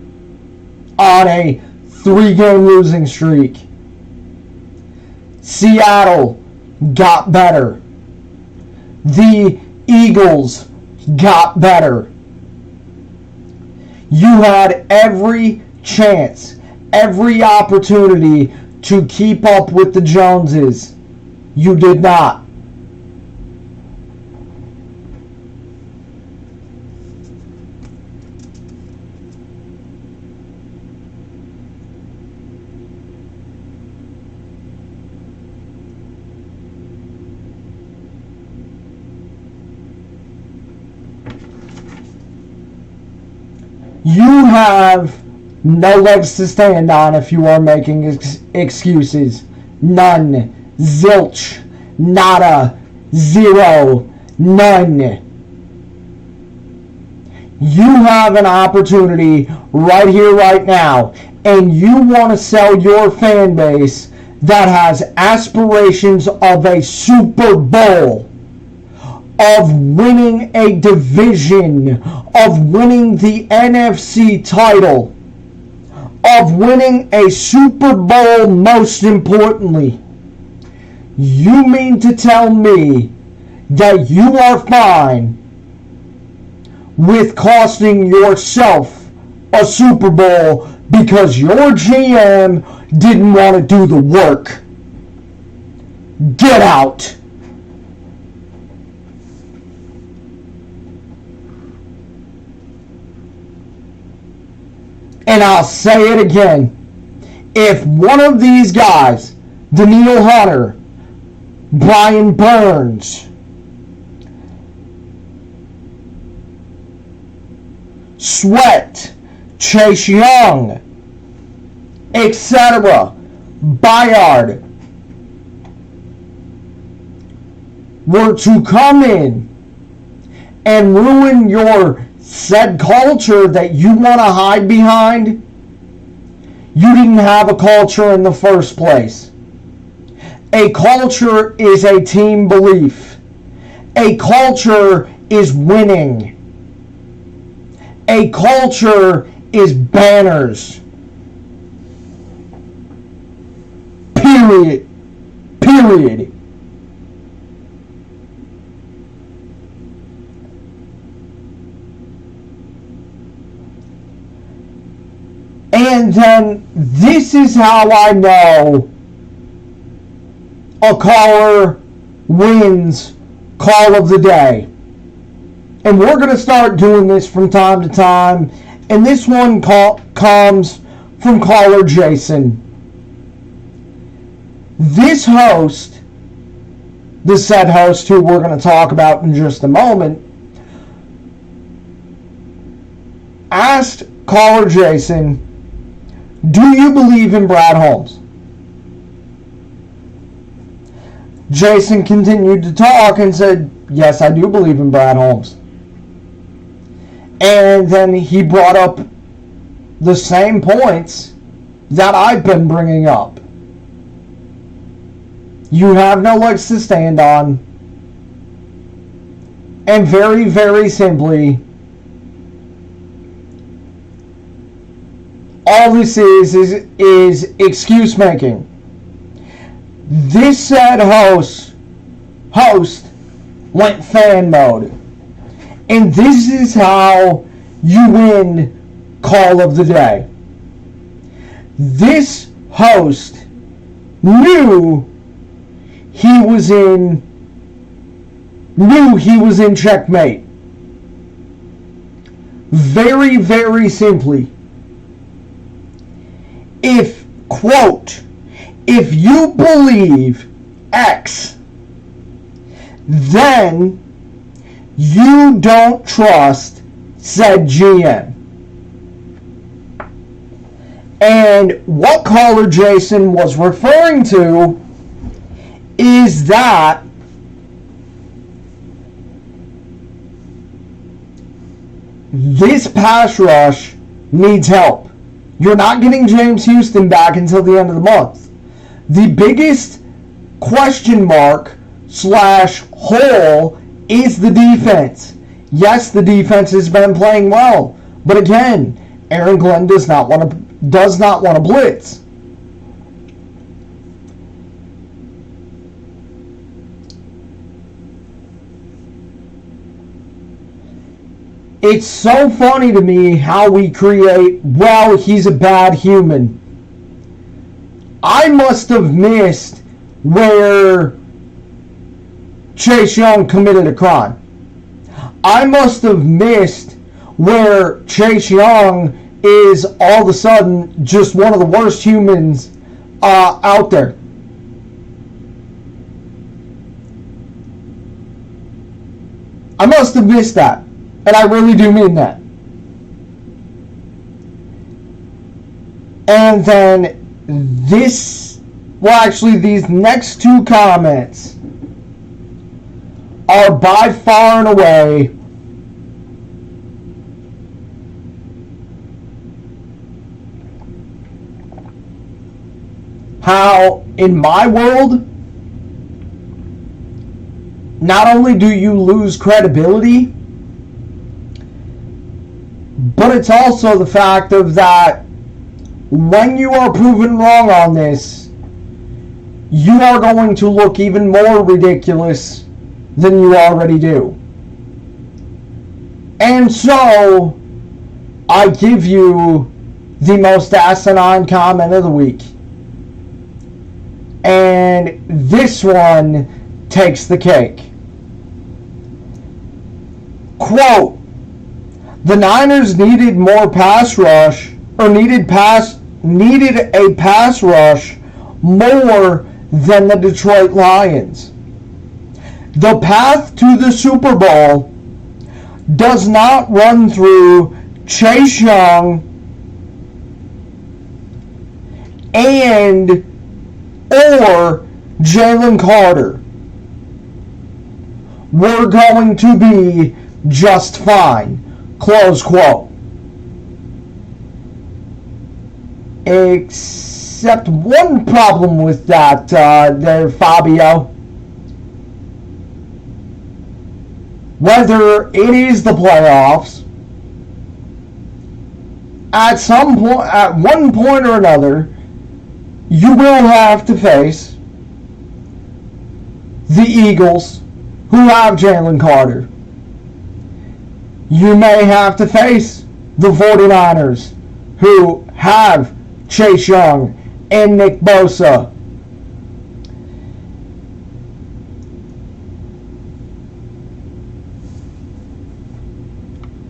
on a 3-game losing streak. Seattle got better. The Eagles got better. You had every chance, every opportunity to keep up with the Joneses. You did not. You have no legs to stand on if you are making excuses. None. Zilch. Nada. Zero. None. You have an opportunity right here, right now, and you want to sell your fan base that has aspirations of a Super Bowl, of winning a division, of winning the NFC title, of winning a Super Bowl, most importantly. You mean to tell me that you are fine with costing yourself a Super Bowl because your GM didn't want to do the work? Get out. And I'll say it again. If one of these guys, Daniil Hunter, Brian Burns, Sweat, Chase Young, etc., Bayard, were to come in and ruin your said culture that you want to hide behind, you didn't have a culture in the first place. A culture is a team belief. A culture is winning. A culture is banners. Period. Period. And then this is how I know a caller wins call of the day. And we're going to start doing this from time to time. And this one comes from caller Jason. This host, the said host who we're going to talk about in just a moment, asked caller Jason, do you believe in Brad Holmes? Jason continued to talk and said, yes, I do believe in Brad Holmes. And then he brought up the same points that I've been bringing up. You have no legs to stand on. And very, very simply, all this is excuse making. This said host went fan mode. And this is how you win Call of the Day. This host knew he was in checkmate. Very, very simply. If, quote, if you believe X, then you don't trust said GM. And what caller Jason was referring to is that this pass rush needs help. You're not getting James Houston back until the end of the month. The biggest question mark / hole is the defense. Yes, the defense has been playing well, but again, Aaron Glenn does not want to blitz. It's so funny to me how we create, well, he's a bad human. I must have missed where Chase Young committed a crime. I must have missed where Chase Young is all of a sudden just one of the worst humans out there. I must have missed that. And I really do mean that. And then these next two comments are by far and away how, in my world, not only do you lose credibility, but it's also the fact of that when you are proven wrong on this, you are going to look even more ridiculous than you already do. And so, I give you the most asinine comment of the week. And this one takes the cake. Quote, the Niners needed more pass rush, or needed a pass rush more than the Detroit Lions. The path to the Super Bowl does not run through Chase Young and or Jalen Carter. We're going to be just fine. Close quote. Except one problem with that there, Fabio. Whether it is the playoffs, at one point or another, you will have to face the Eagles, who have Jalen Carter. You may have to face the 49ers, who have Chase Young and Nick Bosa.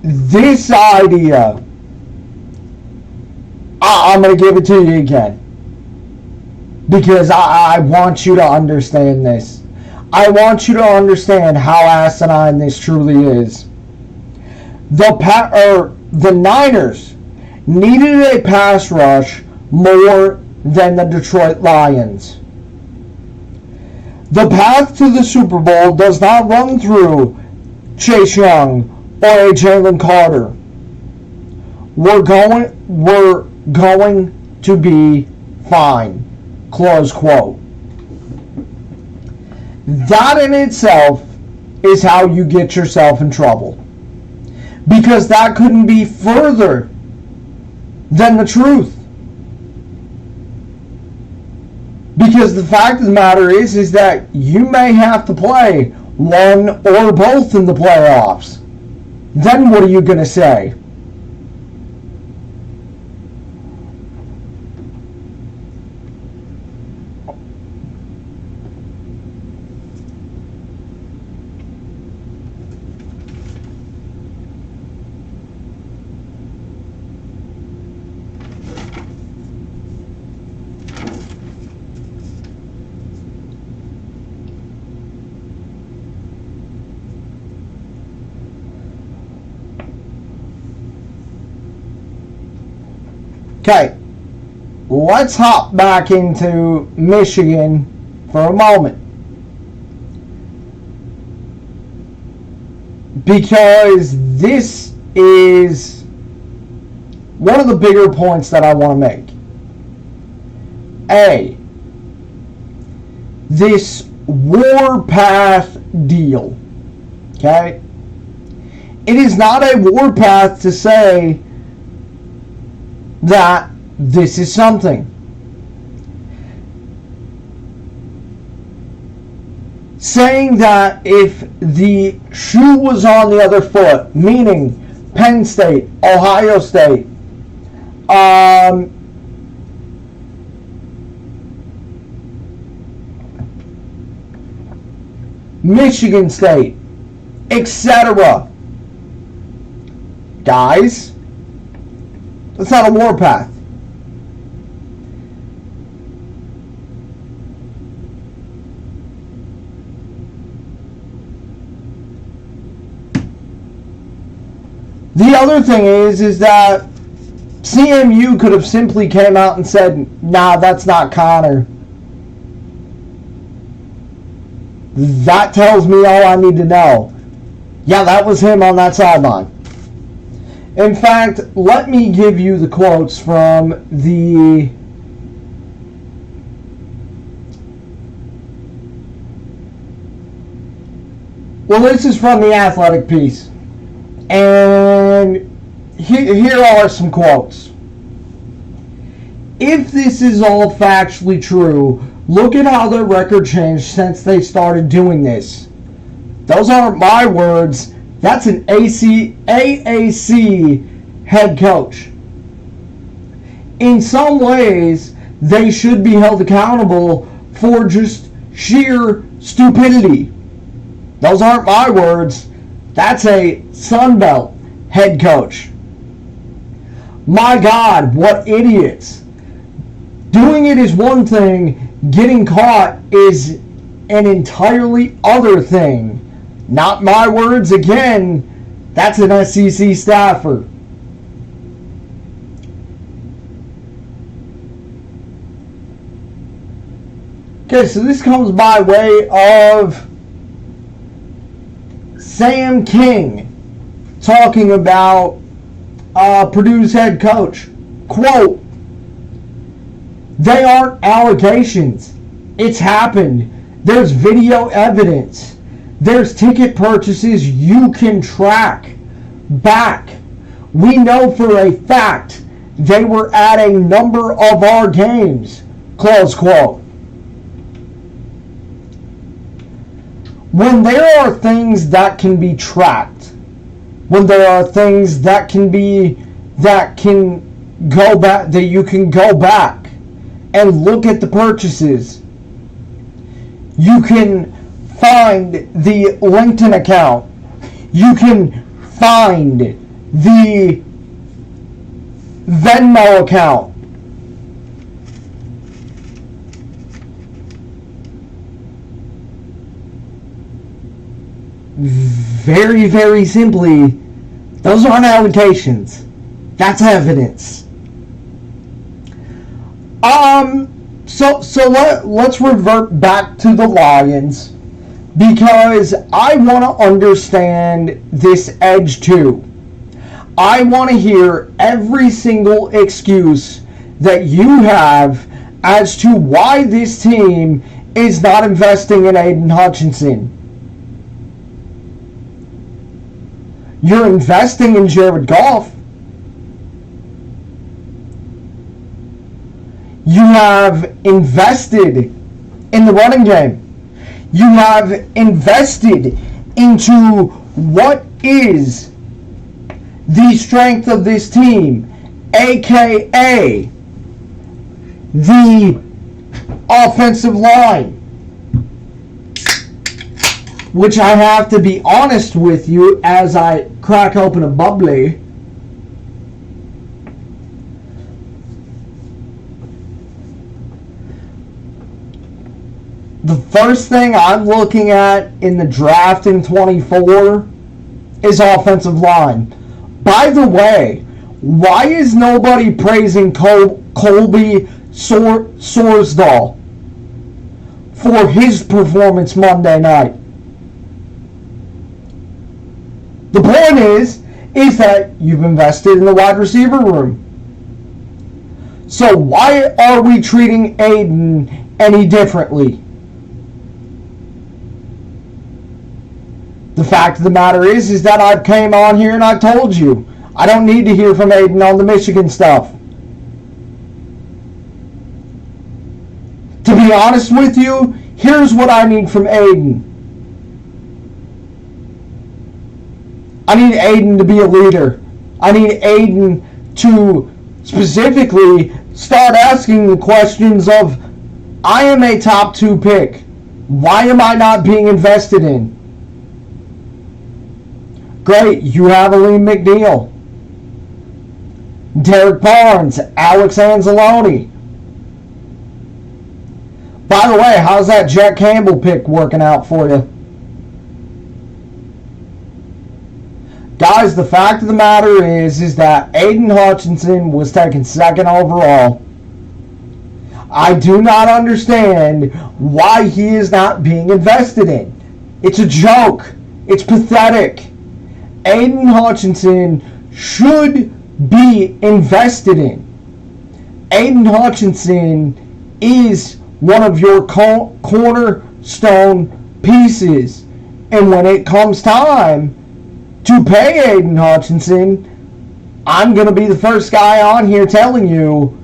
This idea, I'm going to give it to you again, because I want you to understand this. I want you to understand how asinine this truly is. The Niners needed a pass rush more than the Detroit Lions. The path to the Super Bowl does not run through Chase Young or a Jalen Carter. We're going to be fine. Close quote. That in itself is how you get yourself in trouble. Because that couldn't be further than the truth. Because the fact of the matter is that you may have to play one or both in the playoffs. then what are you going to say? Okay, let's hop back into Michigan for a moment. Because this is one of the bigger points that I want to make. A, this warpath deal. Okay? It is not a warpath to say that this is something. Saying that if the shoe was on the other foot, meaning Penn State, Ohio State, Michigan State, etc. Guys, that's not a warpath. The other thing is that CMU could have simply came out and said, nah, that's not Connor. That tells me all I need to know. Yeah, that was him on that sideline. In fact, let me give you the quotes from the this is from the Athletic piece. And here are some quotes. If this is all factually true, look at how their record changed since they started doing this. Those aren't my words. That's an AAC head coach. In some ways, they should be held accountable for just sheer stupidity. Those aren't my words. That's a Sun Belt head coach. My God, what idiots. Doing it is one thing. Getting caught is an entirely other thing. Not my words again. That's an SEC staffer. Okay, so this comes by way of Sam King talking about Purdue's head coach. Quote, they aren't allegations. It's happened. There's video evidence. There's ticket purchases you can track back. We know for a fact they were at a number of our games. Close quote. When there are things that can be tracked, when there are things that can go back, that you can go back and look at the purchases, you can find the LinkedIn account, you can find the Venmo account. Very, very simply, those aren't allegations. That's evidence. So let's revert back to the Lions, because I want to understand this edge too. I want to hear every single excuse that you have as to why this team is not investing in Aiden Hutchinson. You're investing in Jared Goff. You have invested in the running game. You have invested into what is the strength of this team, aka the offensive line, which I have to be honest with you as I crack open a bubbly. The first thing I'm looking at in the draft in 24 is offensive line. By the way, why is nobody praising Colby Sorsdahl for his performance Monday night? The point is that you've invested in the wide receiver room. So why are we treating Aiden any differently? The fact of the matter is that I came on here and I told you I don't need to hear from Aiden on the Michigan stuff. To be honest with you, here's what I need from Aiden. I need Aiden to be a leader. I need Aiden to specifically start asking the questions of, I am a top 2 pick. Why am I not being invested in? Great, you have Aleem McNeil, Derek Barnes, Alex Anzalone. By the way, how's that Jack Campbell pick working out for you? Guys, the fact of the matter is that Aiden Hutchinson was taken 2nd overall. I do not understand why he is not being invested in. It's a joke. It's pathetic. Aiden Hutchinson should be invested in. Aiden Hutchinson is one of your cornerstone pieces. And when it comes time to pay Aiden Hutchinson, I'm going to be the first guy on here telling you,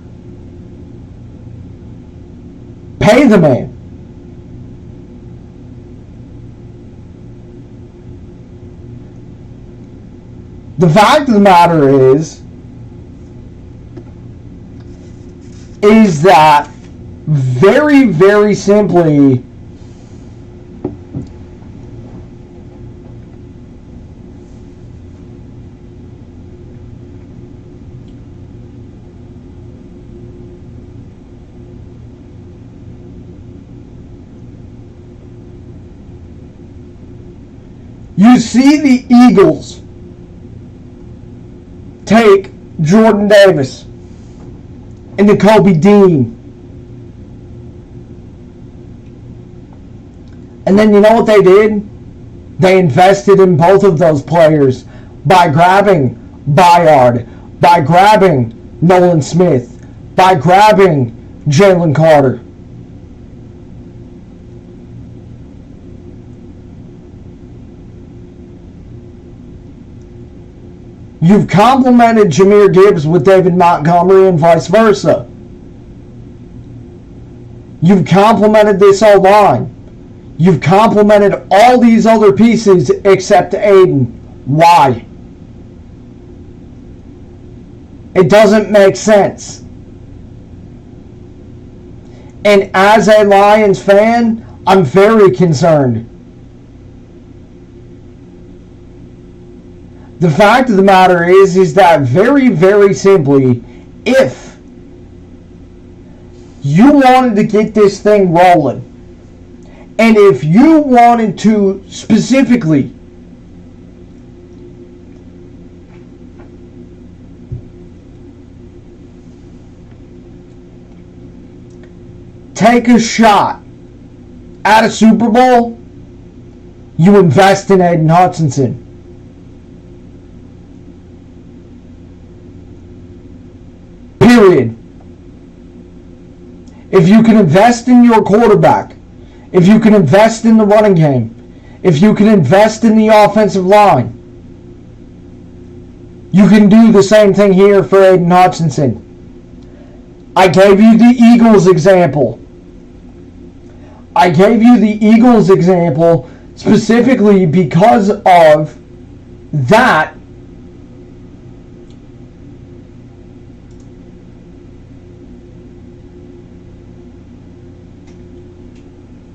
pay the man. The fact of the matter is that very, very simply, you see the Eagles take Jordan Davis and Nakobe Dean. And then you know what they did? They invested in both of those players by grabbing Bayard, by grabbing Nolan Smith, by grabbing Jalen Carter. You've complimented Jahmyr Gibbs with David Montgomery and vice versa. You've complimented this O-line. You've complimented all these other pieces except Aiden. Why? It doesn't make sense. And as a Lions fan, I'm very concerned. The fact of the matter is that very, very simply, if you wanted to get this thing rolling, and if you wanted to specifically take a shot at a Super Bowl, you invest in Aiden Hutchinson. Period. If you can invest in your quarterback, if you can invest in the running game, if you can invest in the offensive line, you can do the same thing here for Aiden Hutchinson. I gave you the Eagles example. I gave you the Eagles example specifically because of that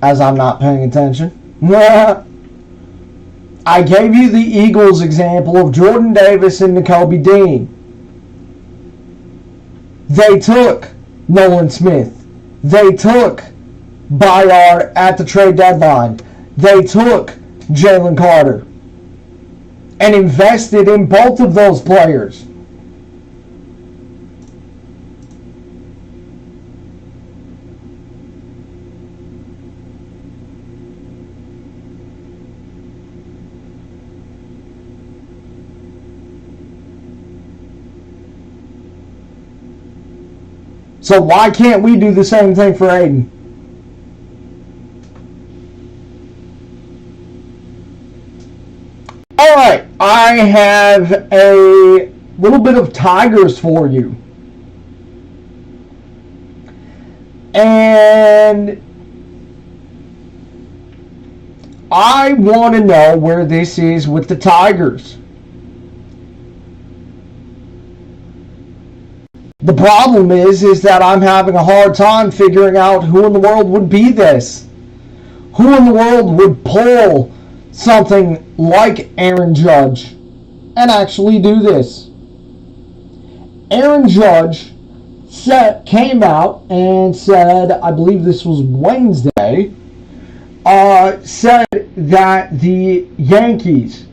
as I'm not paying attention. I gave you the Eagles example of Jordan Davis and Nakobe Dean. They took Nolan Smith. They took Bayard at the trade deadline. They took Jalen Carter and invested in both of those players. So why can't we do the same thing for Aiden? Alright, I have a little bit of Tigers for you. And I want to know where this is with the Tigers. The problem is that I'm having a hard time figuring out who in the world would be this. Who in the world would pull something like Aaron Judge and actually do this? Aaron Judge came out and said, I believe this was Wednesday, said that the Yankees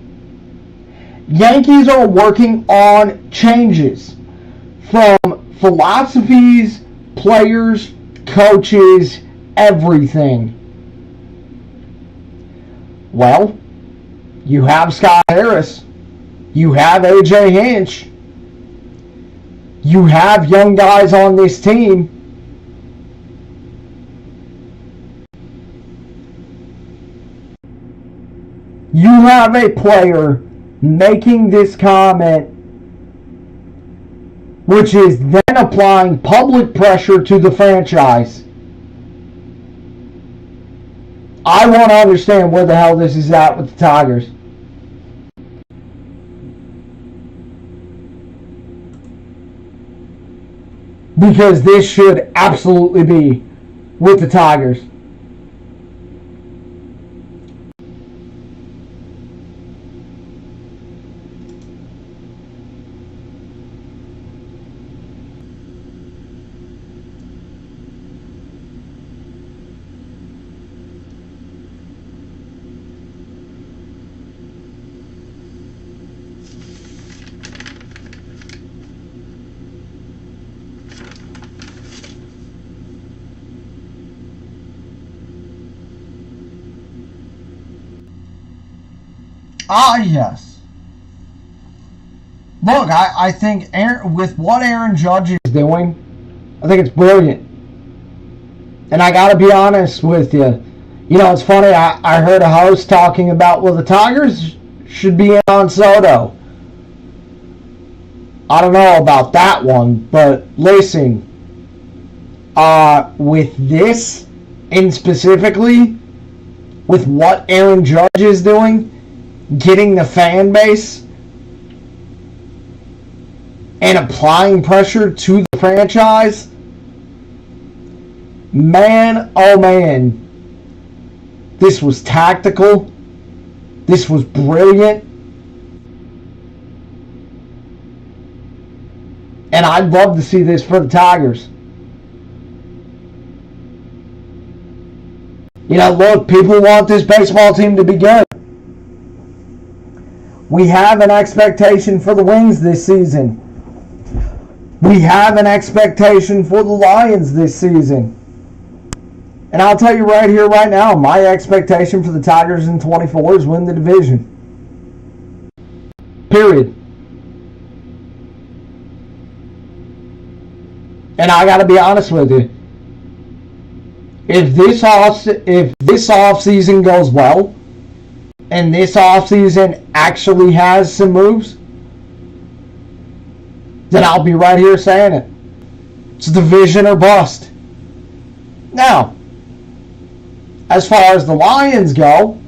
are working on changes from philosophies, players, coaches, everything. Well, you have Scott Harris, you have AJ Hinch, you have young guys on this team. You have a player making this comment, which is then applying public pressure to the franchise. I want to understand where the hell this is at with the Tigers. Because this should absolutely be with the Tigers. Yes. Look, I think with what Aaron Judge is doing, I think it's brilliant. And I got to be honest with you. You know, it's funny, I heard a host talking about, well, the Tigers should be in on Soto. I don't know about that one, but listen, with this, and specifically, with what Aaron Judge is doing, getting the fan base and applying pressure to the franchise, man, oh man, this was tactical, this was brilliant, and I'd love to see this for the Tigers. You know, look, people want this baseball team to be good. We have an expectation for the Wings this season. We have an expectation for the Lions this season. And I'll tell you right here, right now, my expectation for the Tigers in 24 is win the division. Period. And I got to be honest with you. If this offseason goes well, and this offseason actually has some moves, then I'll be right here saying it. It's division or bust. Now, as far as the Lions go,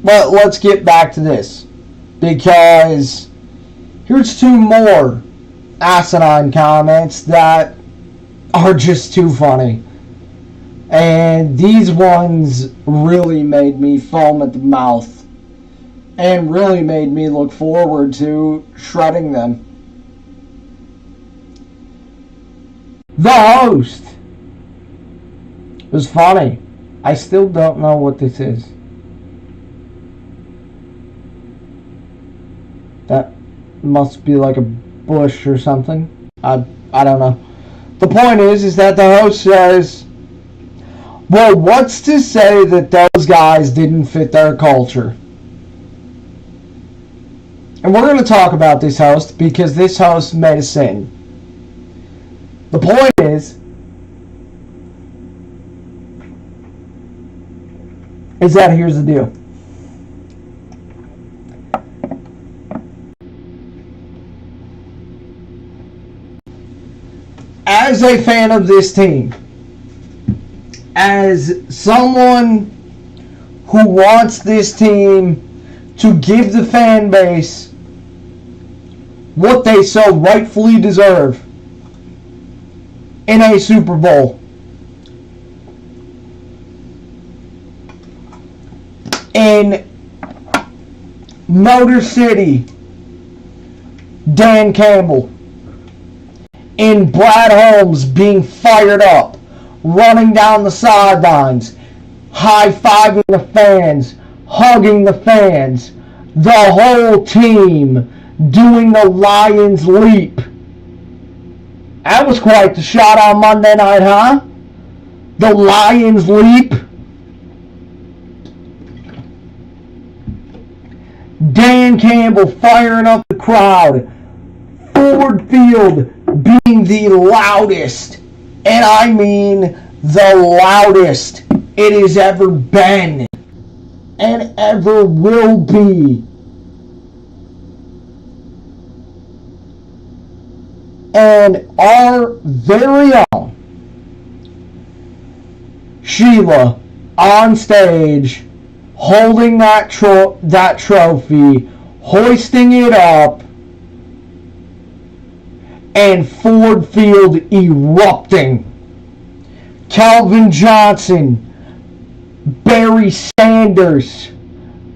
well, let's get back to this. because here's two more asinine comments that are just too funny. And these ones really made me foam at the mouth and really made me look forward to shredding them. The host was funny. I still don't know what this is. That must be like a bush or something. I don't know. The point is that the host says, well, what's to say that those guys didn't fit their culture? And we're going to talk about this host because this host made a sin. The point is that here's the deal. As a fan of this team, as someone who wants this team to give the fan base what they so rightfully deserve in a Super Bowl, in Motor City, Dan Campbell, in Brad Holmes being fired up, running down the sidelines, high-fiving the fans, hugging the fans, the whole team doing the Lions leap. That was quite the shot on Monday night, huh? The Lions leap. Dan Campbell firing up the crowd. Ford Field being the loudest, and I mean the loudest it has ever been and ever will be. And our very own Sheila on stage holding that trophy, hoisting it up, and Ford Field erupting. Calvin Johnson, Barry Sanders,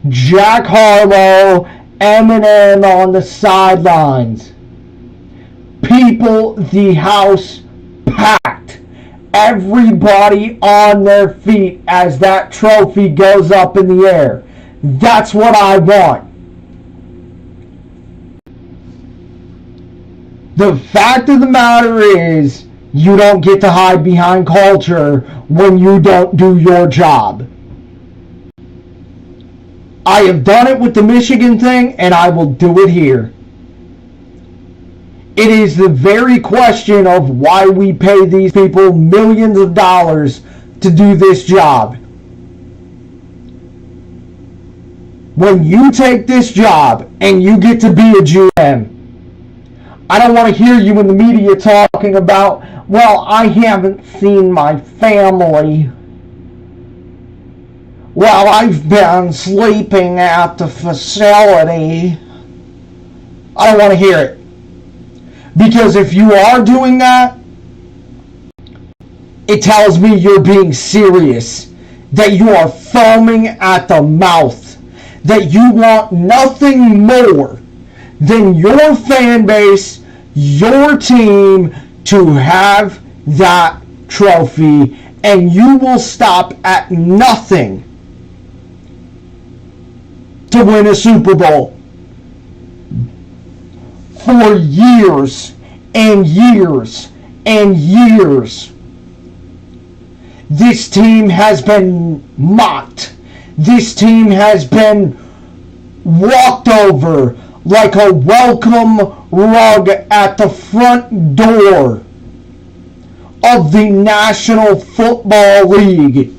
Jack Harlow, Eminem on the sidelines. People, the house packed. Everybody on their feet as that trophy goes up in the air. That's what I want. The fact of the matter is, you don't get to hide behind culture when you don't do your job. I have done it with the Michigan thing, and I will do it here. It is the very question of why we pay these people millions of dollars to do this job. When you take this job and you get to be a GM, I don't want to hear you in the media talking about, well, I haven't seen my family. Well, I've been sleeping at the facility. I don't want to hear it. Because if you are doing that, it tells me you're being serious. That you are foaming at the mouth. That you want nothing more than your fan base, your team, to have that trophy, and you will stop at nothing to win a Super Bowl. For years and years and years, this team has been mocked. This team has been walked over like a welcome rug at the front door of the National Football League.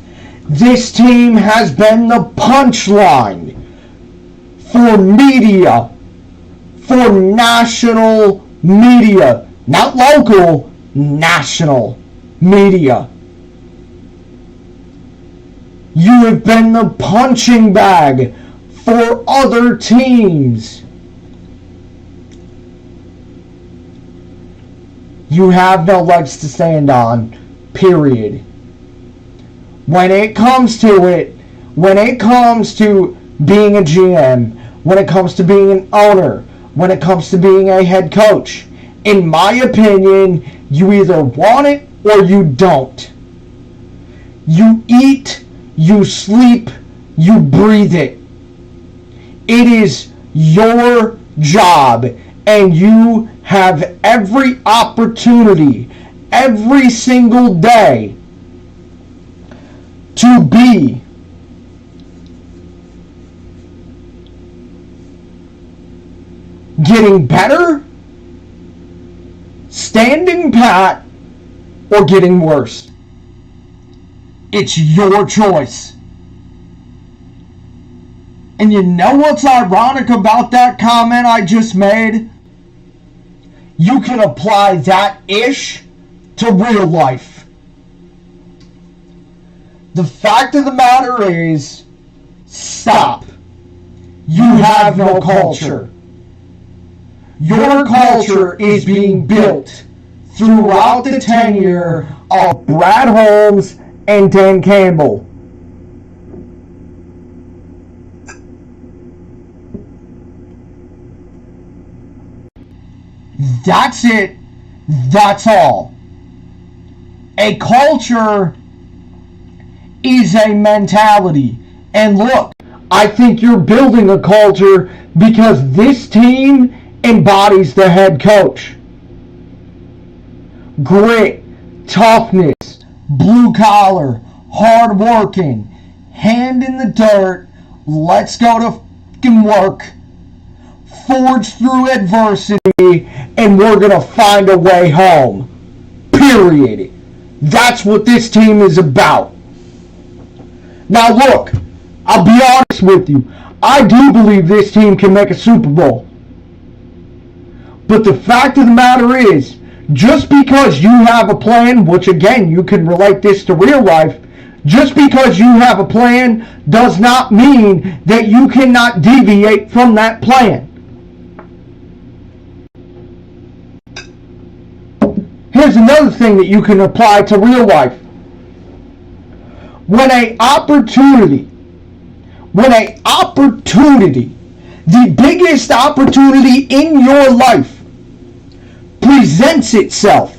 This team has been the punchline for media, for national media, not local, national media. You have been the punching bag for other teams. You have no legs to stand on, period. When it comes to it, when it comes to being a GM, when it comes to being an owner, when it comes to being a head coach, in my opinion, you either want it or you don't. You eat, you sleep, you breathe it. It is your job, and you have every opportunity, every single day, to be getting better, standing pat, or getting worse. It's your choice. And you know what's ironic about that comment I just made? You can apply that ish to real life. The fact of the matter is, stop. You have no culture. Your culture is being built throughout the tenure of Brad Holmes and Dan Campbell. That's it. That's all. A culture is a mentality. And look, I think you're building a culture because this team embodies the head coach. Grit, toughness, blue collar, hard working, hand in the dirt, let's go to fucking work, forge through adversity, and we're going to find a way home. Period. That's what this team is about. Now look, I'll be honest with you. I do believe this team can make a Super Bowl. But the fact of the matter is, just because you have a plan, which again, you can relate this to real life, just because you have a plan does not mean that you cannot deviate from that plan. Here's another thing that you can apply to real life. When an opportunity, the biggest opportunity in your life presents itself,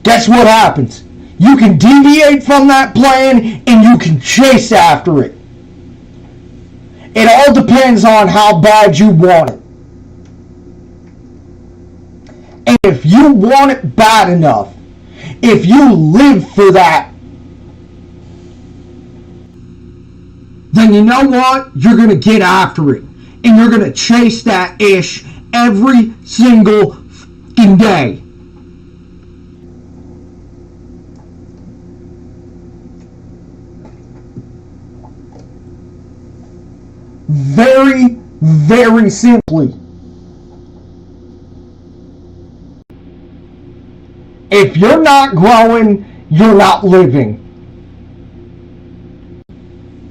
guess what happens? You can deviate from that plan and you can chase after it. It all depends on how bad you want it. And if you want it bad enough, if you live for that, then you know what? You're going to get after it. And you're going to chase that ish every single fucking day. Very, very simply. If you're not growing, you're not living.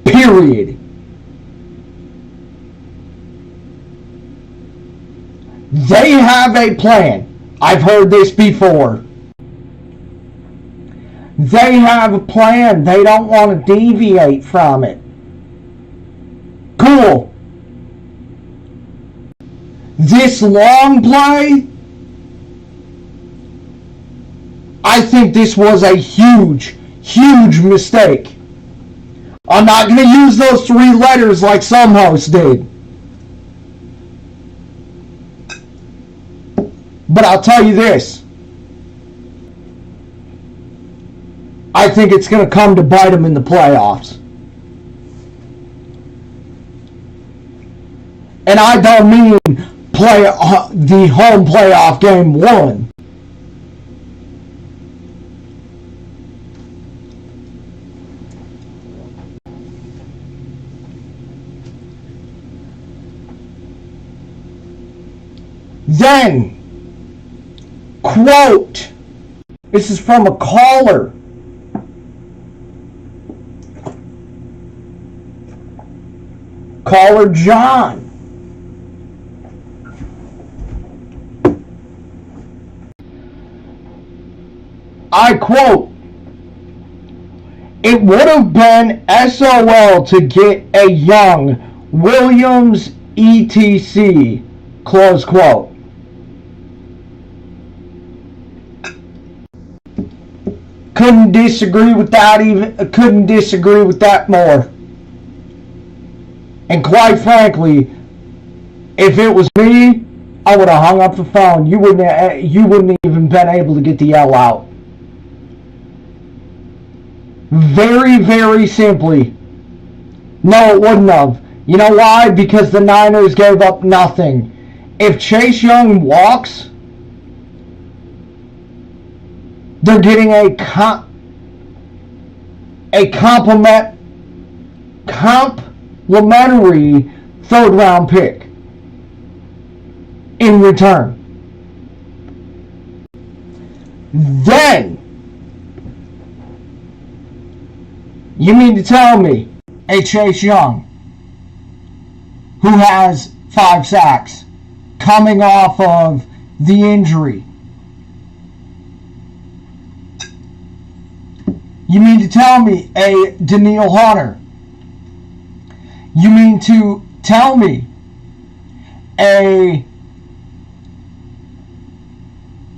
Period. They have a plan. I've heard this before. They have a plan. They don't want to deviate from it. Cool. This long play, I think this was a huge, huge mistake. I'm not going to use those 3 letters like some hosts did. But I'll tell you this. I think it's going to come to bite them in the playoffs. And I don't mean the home playoff game 1. Then, quote, this is from a caller. Caller John. I quote, "It would have been SOL to get a young Williams etc." Close quote. Couldn't disagree with that more. And quite frankly, if it was me, I would have hung up the phone. You wouldn't even been able to get the L out. Very, very simply. No, it wouldn't have. You know why? Because the Niners gave up nothing. If Chase Young walks, they're getting a complimentary third round pick in return. Then, you mean to tell me a Chase Young, who has 5 sacks, coming off of the injury, you mean to tell me a Danielle Hunter, you mean to tell me a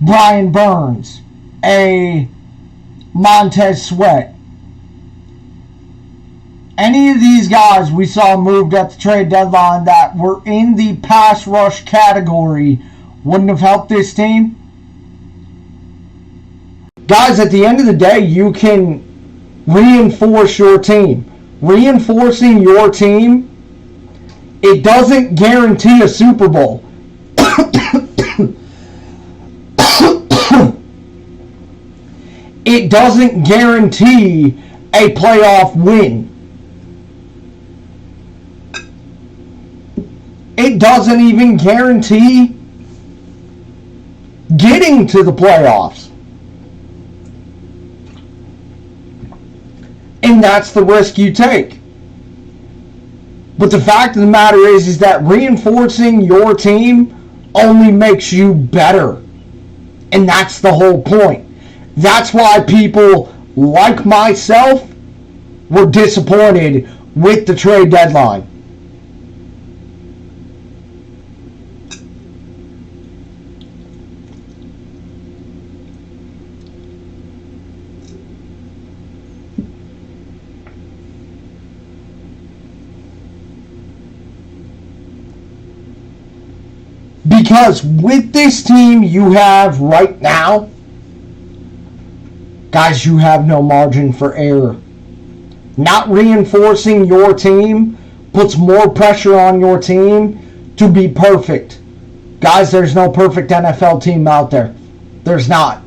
Brian Burns, a Montez Sweat, any of these guys we saw moved at the trade deadline that were in the pass rush category wouldn't have helped this team? Guys, at the end of the day, you can reinforce your team. Reinforcing your team, it doesn't guarantee a Super Bowl. It doesn't guarantee a playoff win. It doesn't even guarantee getting to the playoffs. And that's the risk you take. But the fact of the matter is that reinforcing your team only makes you better. And that's the whole point. That's why people like myself were disappointed with the trade deadline. Because with this team you have right now, guys, you have no margin for error. Not reinforcing your team puts more pressure on your team to be perfect. Guys, there's no perfect NFL team out there. There's not.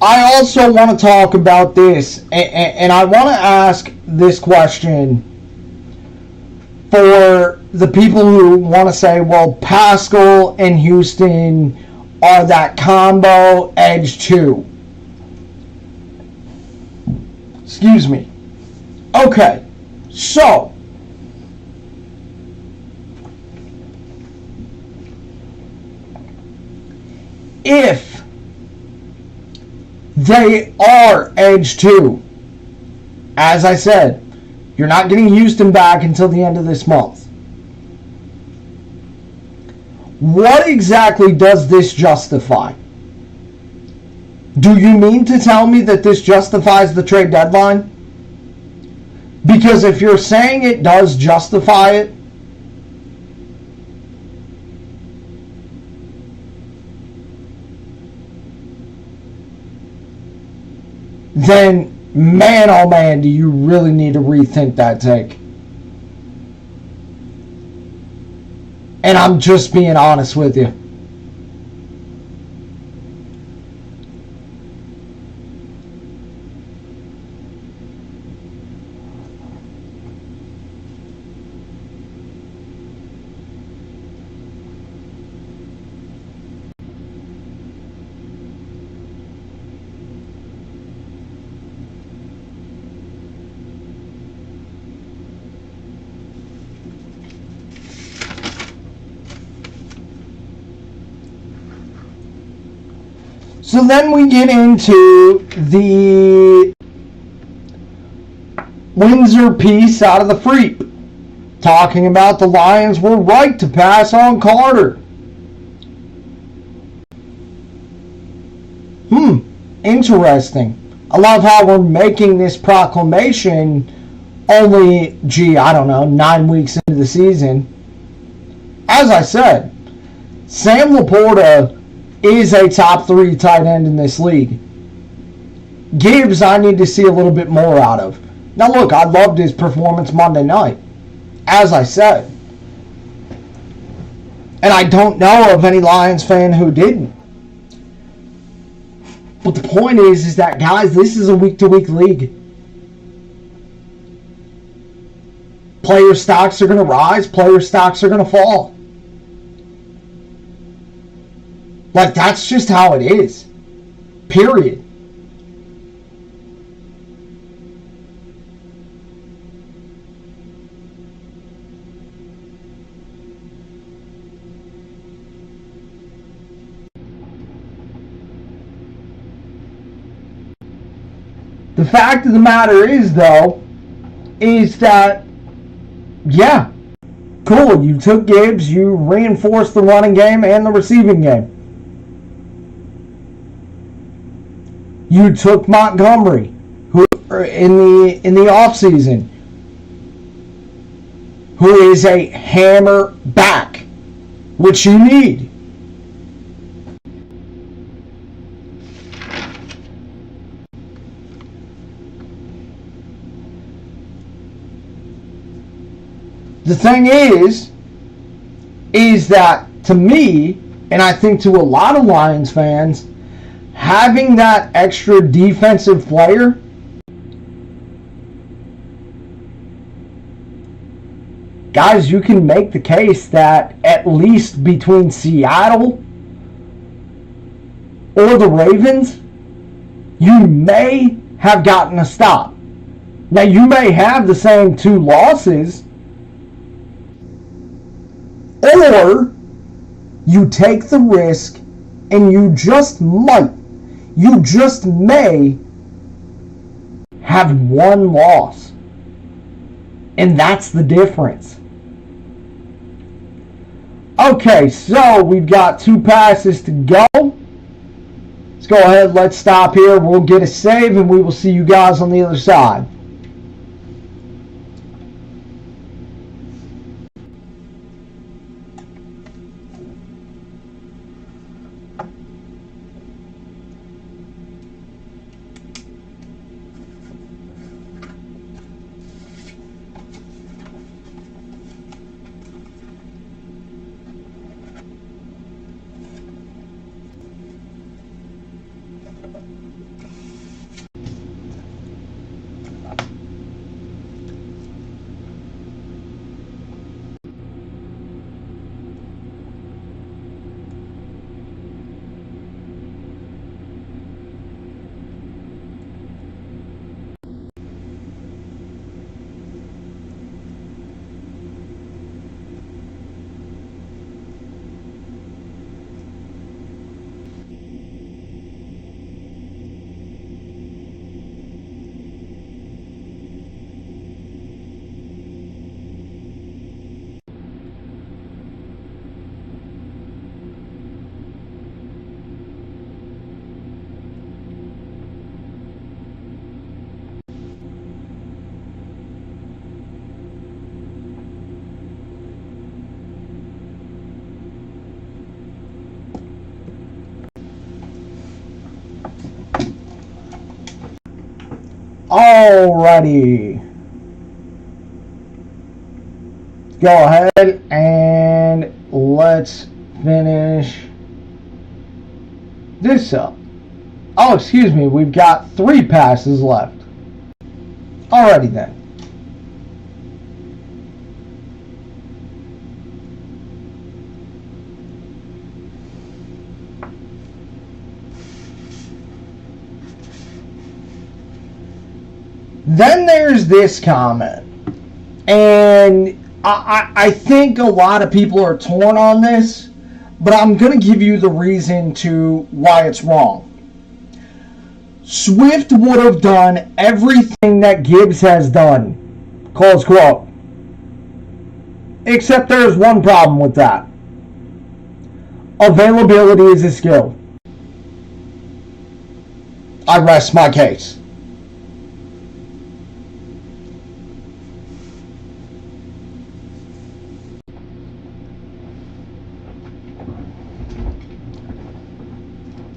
I also want to talk about this, and I want to ask this question for the people who want to say, well, Pascal and Houston are that combo edge 2. Excuse me. Okay, so if they are edge 2, as I said, you're not getting Houston back until the end of this month. What exactly does this justify? Do you mean to tell me that this justifies the trade deadline? Because if you're saying it does justify it, then, man, oh man, do you really need to rethink that take. And I'm just being honest with you. So then we get into the Windsor piece out of the Freep, talking about the Lions were right to pass on Carter. Interesting. I love how we're making this proclamation only, I don't know, 9 weeks into the season. As I said, Sam Laporta is a top 3 tight end in this league. Gibbs, I need to see a little bit more out of. Now look, I loved his performance Monday night, as I said. And I don't know of any Lions fan who didn't. But the point is that, guys, this is a week-to-week league. Player stocks are going to rise. Player stocks are going to fall. Like, that's just how it is. Period. The fact of the matter is, though, is that, yeah, cool, you took Gibbs, you reinforced the running game and the receiving game. You took Montgomery, who in the offseason, who is a hammer back, which you need. The thing is that to me, and I think to a lot of Lions fans, having that extra defensive player guys, you can make the case that at least between Seattle or the Ravens, you may have gotten a stop. Now, you may have the same 2 losses, or you take the risk and you just may have 1 loss. And that's the difference. Okay, so we've got 2 passes to go. Let's go ahead, let's stop here. We'll get a save and we will see you guys on the other side. Alrighty. Go ahead and let's finish this up. Oh, excuse me, we've got 3 passes left. Alrighty then. Then there's this comment, and I think a lot of people are torn on this, but I'm going to give you the reason to why it's wrong. Swift would have done everything that Gibbs has done, close quote. Except there's one problem with that. Availability is a skill. I rest my case.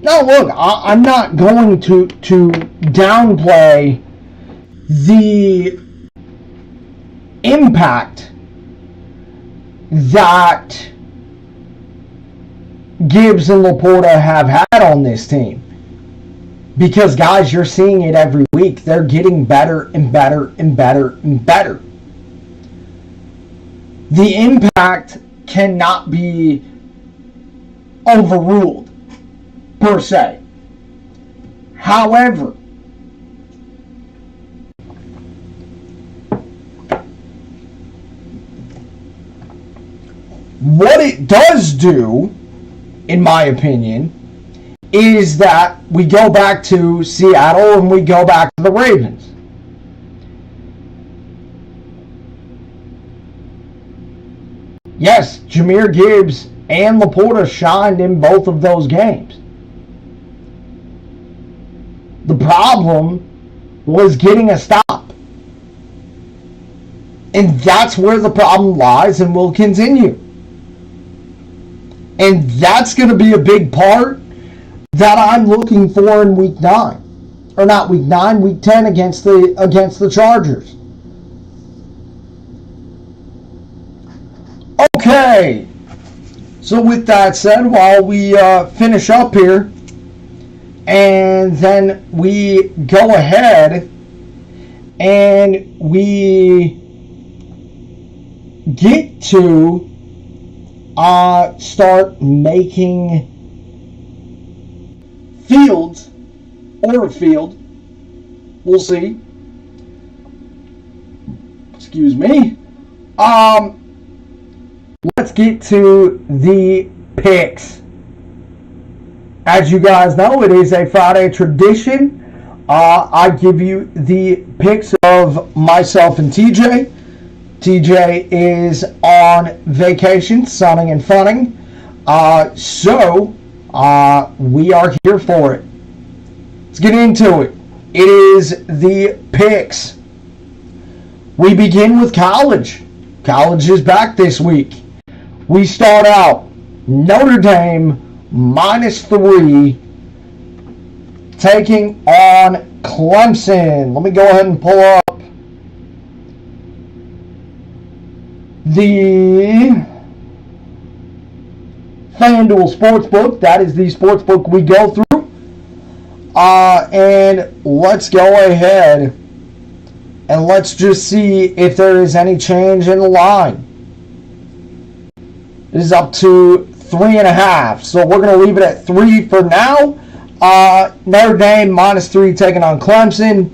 Now look, I'm not going to downplay the impact that Gibbs and Laporta have had on this team. Because, guys, you're seeing it every week. They're getting better and better and better and better. The impact cannot be overruled, per se. However, what it does do, in my opinion, is that we go back to Seattle and we go back to the Ravens. Yes, Jahmyr Gibbs and Laporta shined in both of those games. The problem was getting a stop. And that's where the problem lies and will continue. And that's going to be a big part that I'm looking for in week 9. Or not week 9, week 10 against the Chargers. Okay. So with that said, while we finish up here, and then we go ahead and we get to start making fields or a field. We'll see. Excuse me. Let's get to the picks. As you guys know, it is a Friday tradition. I give you the picks of myself and TJ. TJ is on vacation, sunning and funning. So we are here for it. Let's get into it. It is the picks. We begin with college. College is back this week. We start out Notre Dame -3 taking on Clemson. Let me go ahead and pull up the FanDuel Sportsbook. That is the sportsbook we go through. And let's go ahead and let's just see if there is any change in the line. It is up to 3.5. So we're going to leave it at 3 for now. Notre Dame -3 taking on Clemson.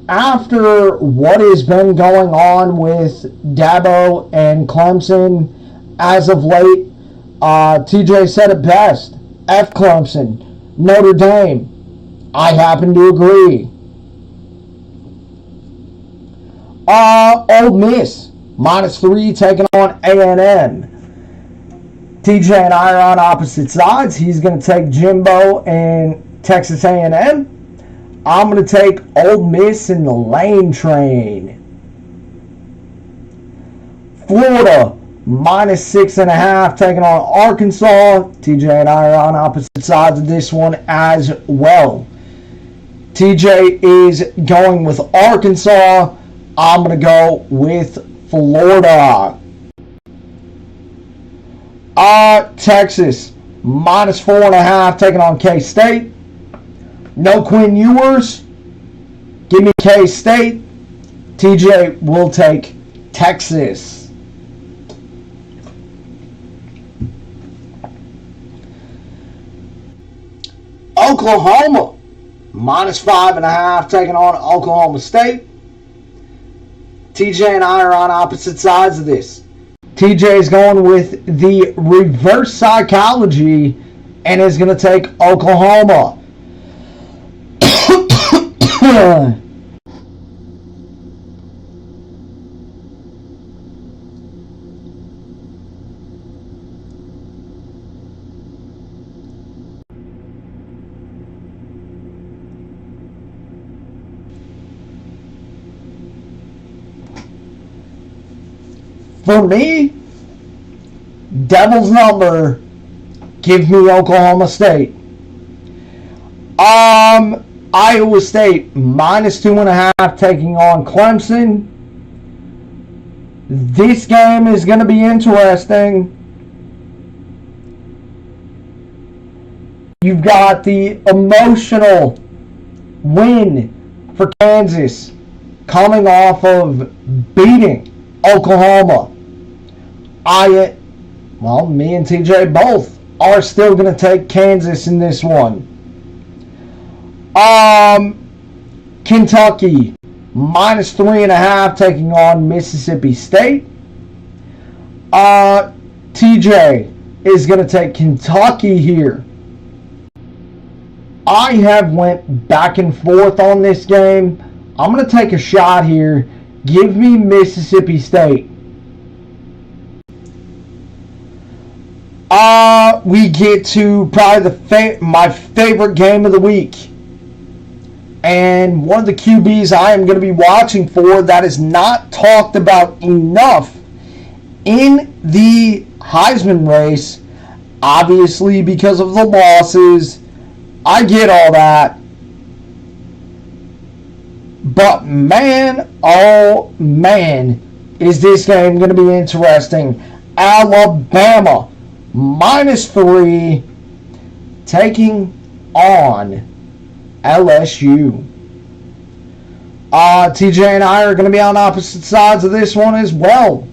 After what has been going on with Dabo and Clemson as of late, TJ said it best. F Clemson, Notre Dame. I happen to agree. Ole Miss -3 taking on A&M. TJ and I are on opposite sides. He's going to take Jimbo and Texas A&M. I'm going to take Ole Miss in the Lane Train. Florida -6.5 taking on Arkansas. TJ and I are on opposite sides of this one as well. TJ is going with Arkansas. I'm going to go with Florida. Texas -4.5 taking on K-State. No Quinn Ewers. Give me K-State. TJ will take Texas. Oklahoma -5.5 taking on Oklahoma State. TJ and I are on opposite sides of this. TJ is going with the reverse psychology and is going to take Oklahoma. For me, Devil's number, give me Oklahoma State. Iowa State -2.5 taking on Clemson. This game is going to be interesting. You've got the emotional win for Kansas coming off of beating Oklahoma. Me and TJ both are still going to take Kansas in this one. Kentucky -3.5 taking on Mississippi State. TJ is going to take Kentucky here. I have went back and forth on this game. I'm going to take a shot here. Give me Mississippi State. We get to probably my favorite game of the week. And one of the QBs I am going to be watching for that is not talked about enough in the Heisman race, obviously because of the losses. I get all that. But man, oh man, is this game going to be interesting. Alabama -3 taking on LSU. TJ and I are going to be on opposite sides of this one as well.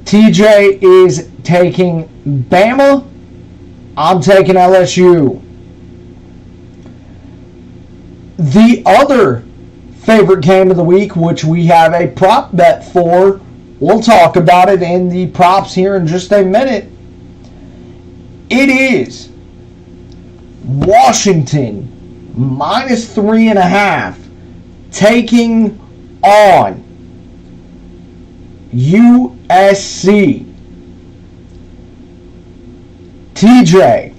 TJ is taking Bama. I'm taking LSU. The other favorite game of the week, which we have a prop bet for, we'll talk about it in the props here in just a minute. It is Washington -3.5 taking on USC. TJ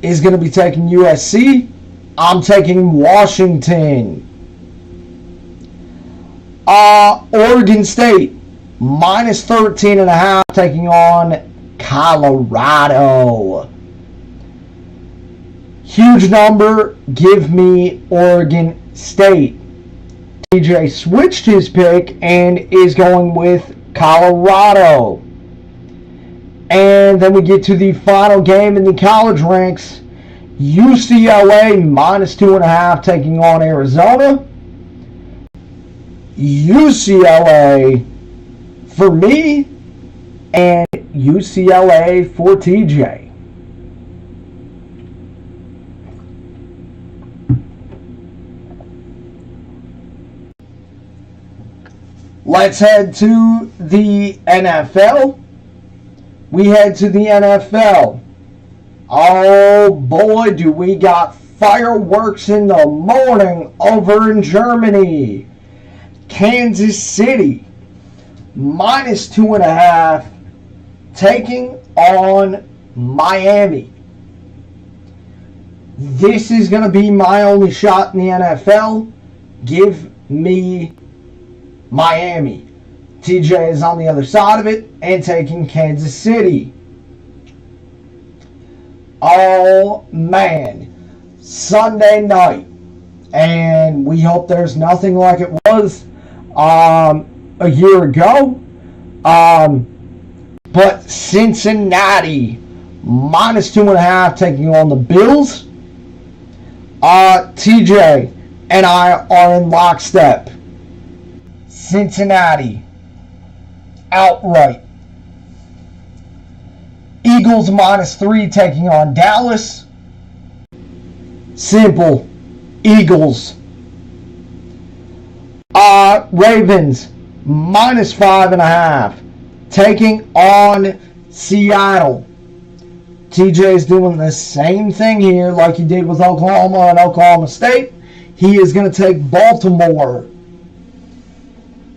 is going to be taking USC. I'm taking Washington. Oregon State -13.5 taking on Colorado. Huge number. Give me Oregon State. TJ switched his pick and is going with Colorado. And then we get to the final game in the college ranks. UCLA -2.5 taking on Arizona. UCLA for me and UCLA for TJ. Let's head to the NFL. We head to the NFL. Oh boy, do we got fireworks in the morning over in Germany. Kansas City -2.5 taking on Miami. This is going to be my only shot in the NFL. Give me Miami. TJ is on the other side of it and taking Kansas City. Oh man, Sunday night, and we hope there's nothing like it was a year ago. But Cincinnati -2.5 taking on the Bills. TJ and I are in lockstep. Cincinnati outright. Eagles -3 taking on Dallas. Simple. Eagles. Ravens -5.5 taking on Seattle. TJ is doing the same thing here like he did with Oklahoma and Oklahoma State. He is going to take Baltimore.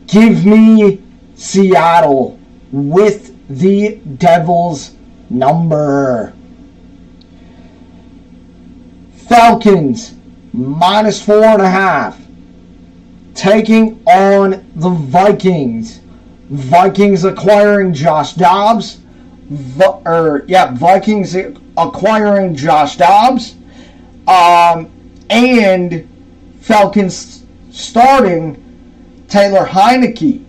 Give me Seattle with the Devils number. Falcons -4.5. Taking on the Vikings. Vikings acquiring Josh Dobbs. Vikings acquiring Josh Dobbs. And Falcons starting Taylor Heineke.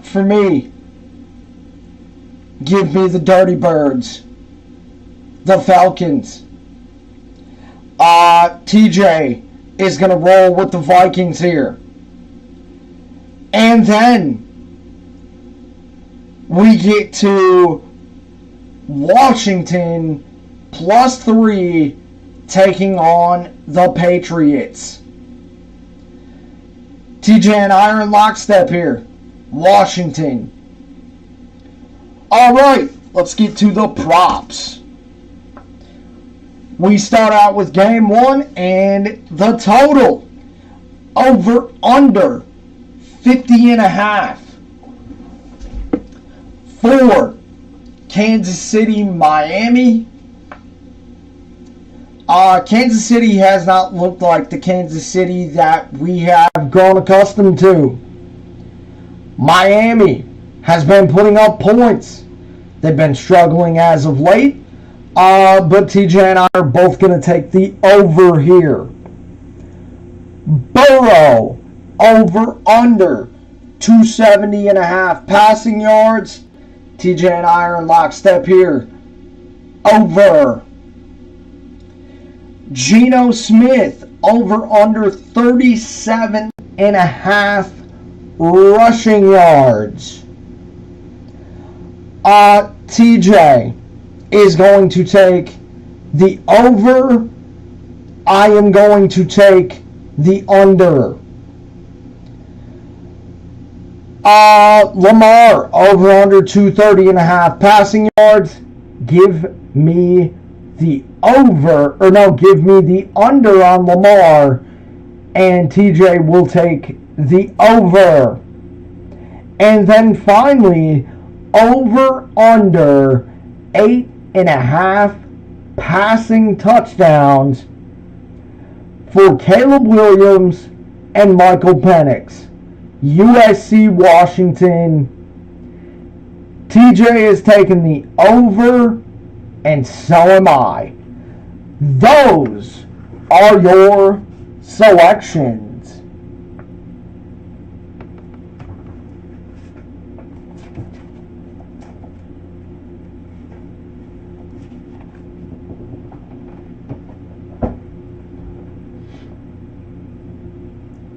For me, give me the Dirty Birds. The Falcons. TJ is going to roll with the Vikings here. And then we get to Washington +3 taking on the Patriots. TJ and I are in lockstep here. Washington. Alright, let's get to the props. We start out with game 1 and the total. Over under 50.5. For Kansas City, Miami. Kansas City has not looked like the Kansas City that we have grown accustomed to. Miami has been putting up points. They've been struggling as of late. But TJ and I are both going to take the over here. Burrow, over under 270.5 passing yards. TJ and I are in lockstep here. Over. Geno Smith, over under 37.5 rushing yards. TJ is going to take the over. I am going to take the under. Lamar, over under 230.5 passing yards. Give me the over, give me the under on Lamar, and TJ will take the over. And then finally, over under 8.5 passing touchdowns for Caleb Williams and Michael Penix. USC Washington. TJ is taking the over, and so am I. Those are your selections.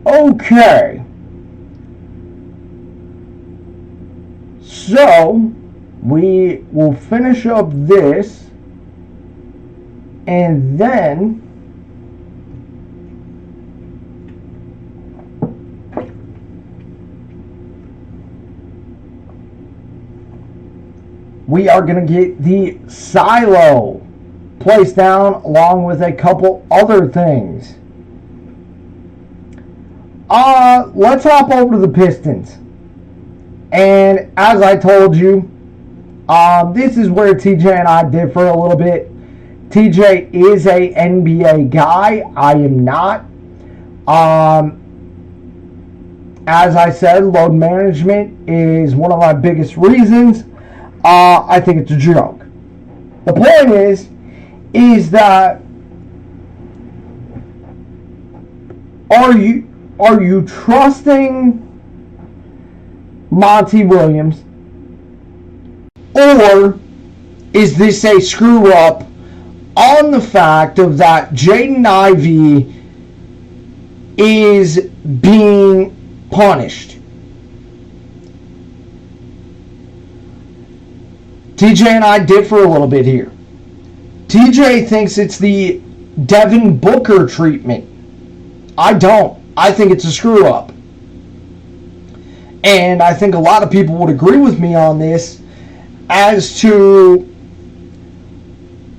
Okay. So, we will finish up this, and then we are going to get the silo placed down along with a couple other things. Let's hop over to the Pistons. And as I told you, this is where TJ and I differ a little bit. TJ is a NBA guy. I am not. As I said, load management is one of my biggest reasons. I think it's a joke. The point is that are you trusting Monty Williams, or is this a screw up on the fact of that Jaden Ivey is being punished? TJ and I differ a little bit here. TJ thinks it's the Devin Booker treatment. I don't. I think it's a screw up. And I think a lot of people would agree with me on this as to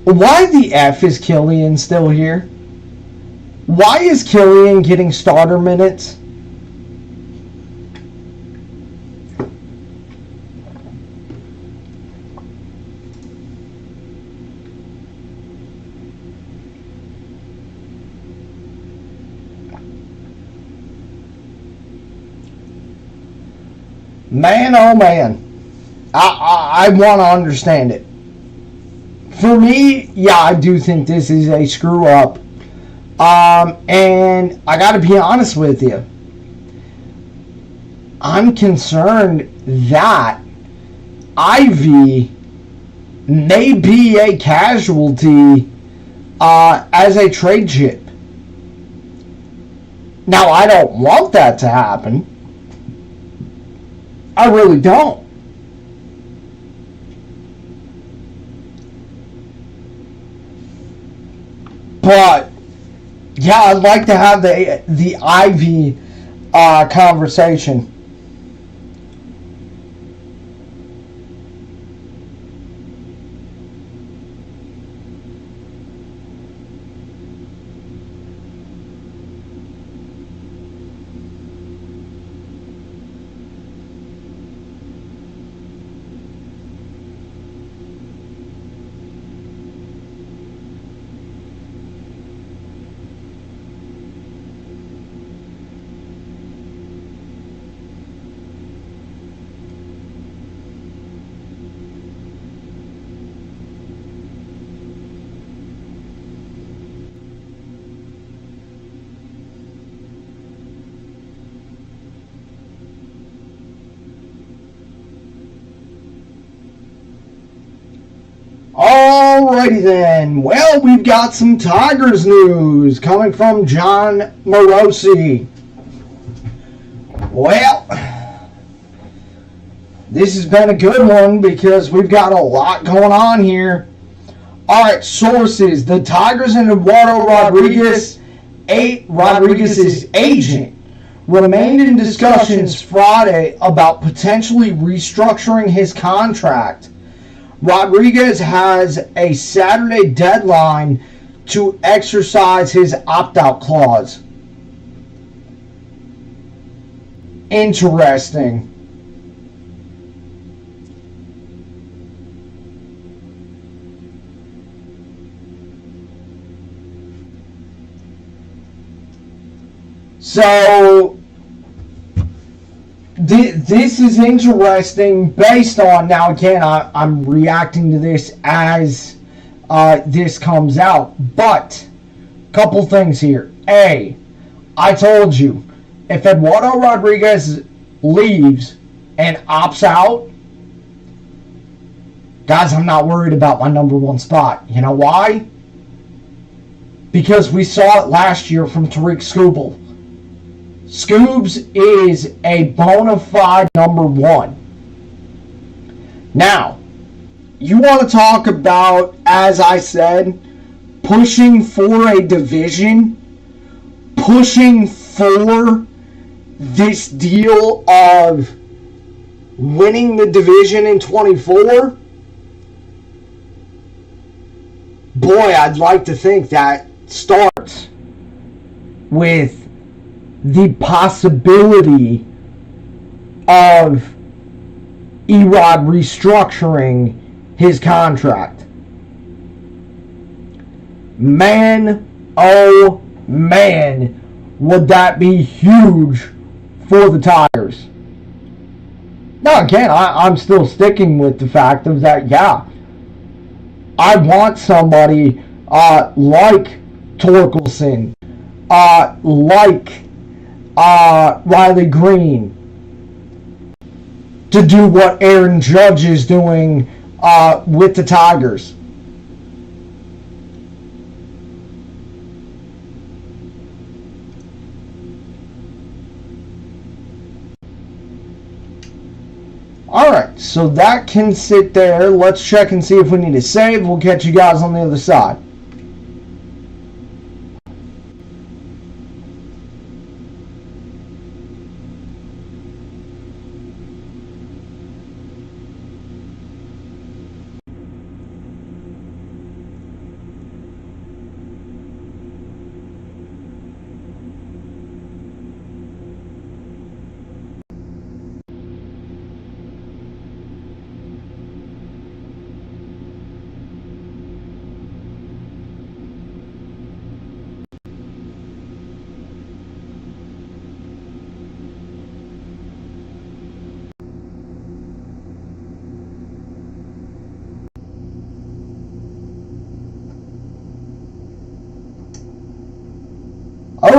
why the F is Killian still here? Why is Killian getting starter minutes? Man, oh man. I want to understand it. For me, yeah, I do think this is a screw up. And I got to be honest with you. I'm concerned that Ivy may be a casualty as a trade chip. Now, I don't want that to happen. I really don't. But yeah, I'd like to have the Ivy conversation. Alrighty then. Well, we've got some Tigers news coming from John Morosi. Well, this has been a good one because we've got a lot going on here. Alright, sources. The Tigers and Eduardo Rodriguez's agent remained in discussions Friday about potentially restructuring his contract. Rodriguez has a Saturday deadline to exercise his opt-out clause. Interesting. So this is interesting based on, now again, I'm reacting to this as this comes out, but couple things here. A, I told you, if Eduardo Rodriguez leaves and opts out, guys, I'm not worried about my number one spot. You know why? Because we saw it last year from Tariq Skubal. Scoobs is a bona fide number one. Now, you want to talk about, as I said, pushing for a division, pushing for this deal of winning the division in 24? Boy, I'd like to think that starts with the possibility of Erod restructuring his contract. Man, oh man, would that be huge for the Tigers. Now again, I'm still sticking with the fact of that, yeah, I want somebody like Torkelson, like Riley Green, to do what Aaron Judge is doing with the Tigers. Alright, so that can sit there. Let's check and see if we need to save. We'll catch you guys on the other side.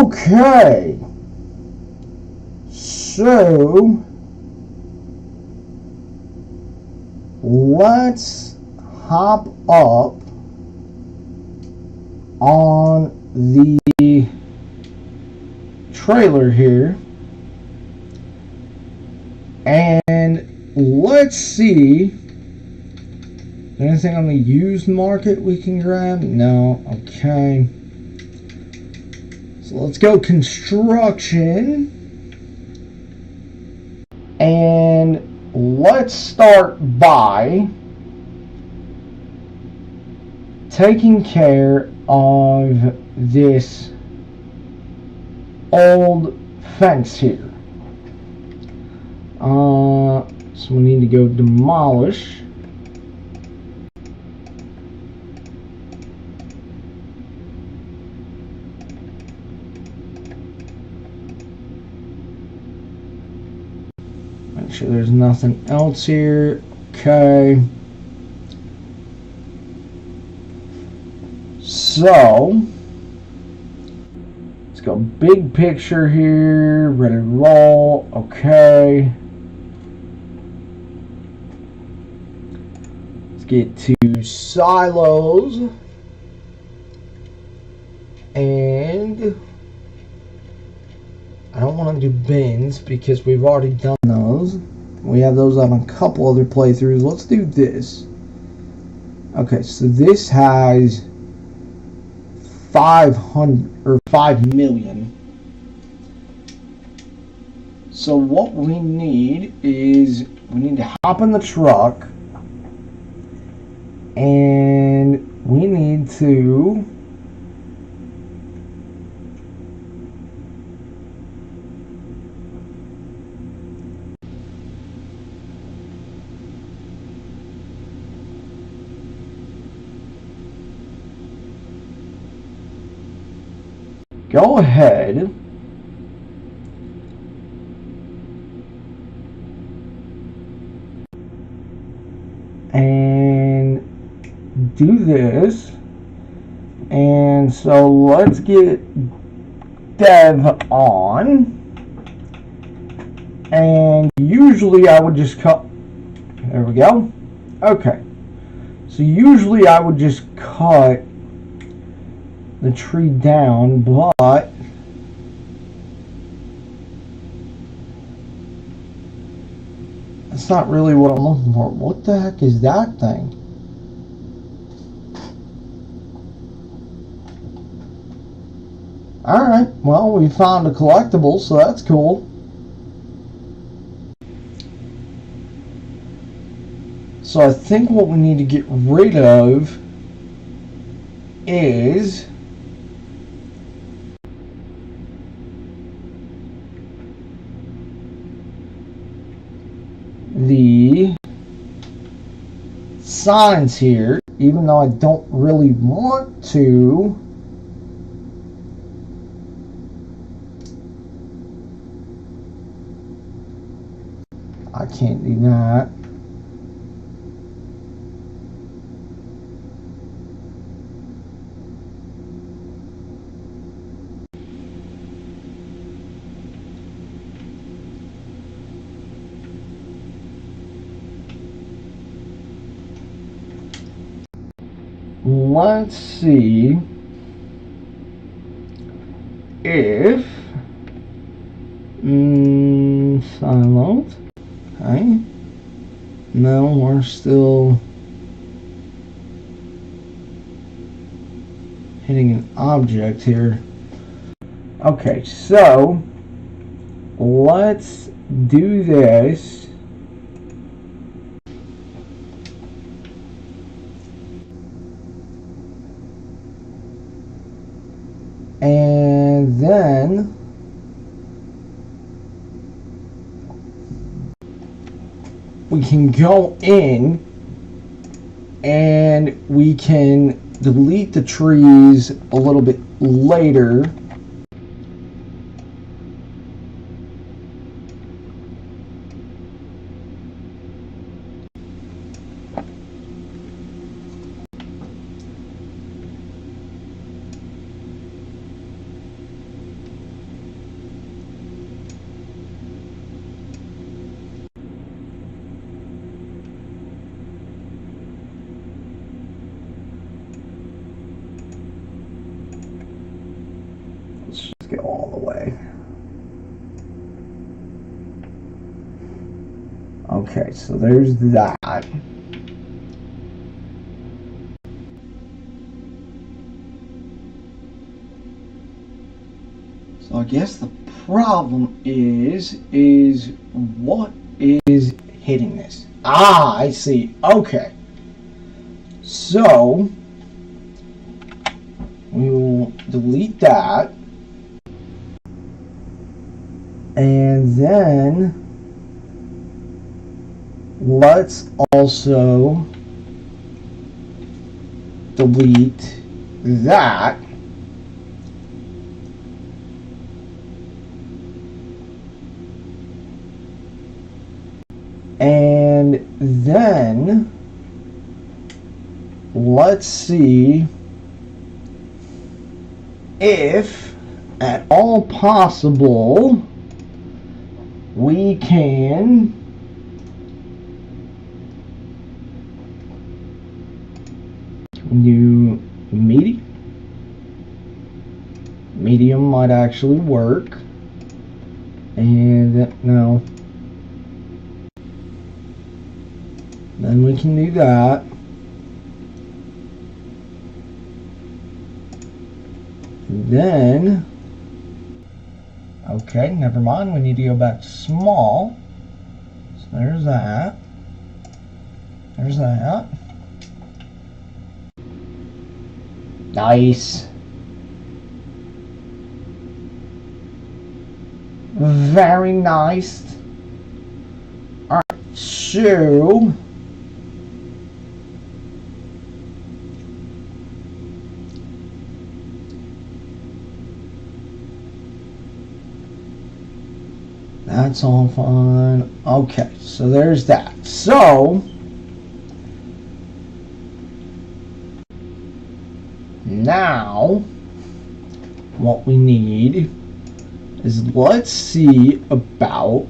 Okay. So let's hop up on the trailer here and let's see. Anything on the used market we can grab? No. Okay. So let's go construction. And let's start by taking care of this old fence here. So we need to go demolish. Make sure there's nothing else here. Okay. So let's go big picture here. Ready to roll. Okay. Let's get to silos. And I don't want to do bins because we've already done those. We have those on a couple other playthroughs. Let's do this. Okay, so this has 500 or 5 million. So what we need is we need to hop in the truck and we need to go ahead and do this. And so let's get dev on. And usually I would just cut. There we go. Okay. So usually I would just cut the tree down, but that's not really what I'm looking for. What the heck is that thing? Alright, well, we found a collectible, so that's cool. So I think what we need to get rid of is the signs here, even though I don't really want to. I can't do that. Let's see if silent. Okay. No, we're still hitting an object here. Okay, so let's do this. And then we can go in and we can delete the trees a little bit later. Okay, so there's that. So I guess the problem is what is hitting this? Ah, I see. Okay. So we will delete that. And then let's also delete that. And then let's see if at all possible we can do medium might actually work. And no, then we can do that. Then, okay, never mind. We need to go back to small. So there's that. There's that. Nice. Very nice. Alright, so that's all fine. Okay, so there's that. So now what we need is, let's see about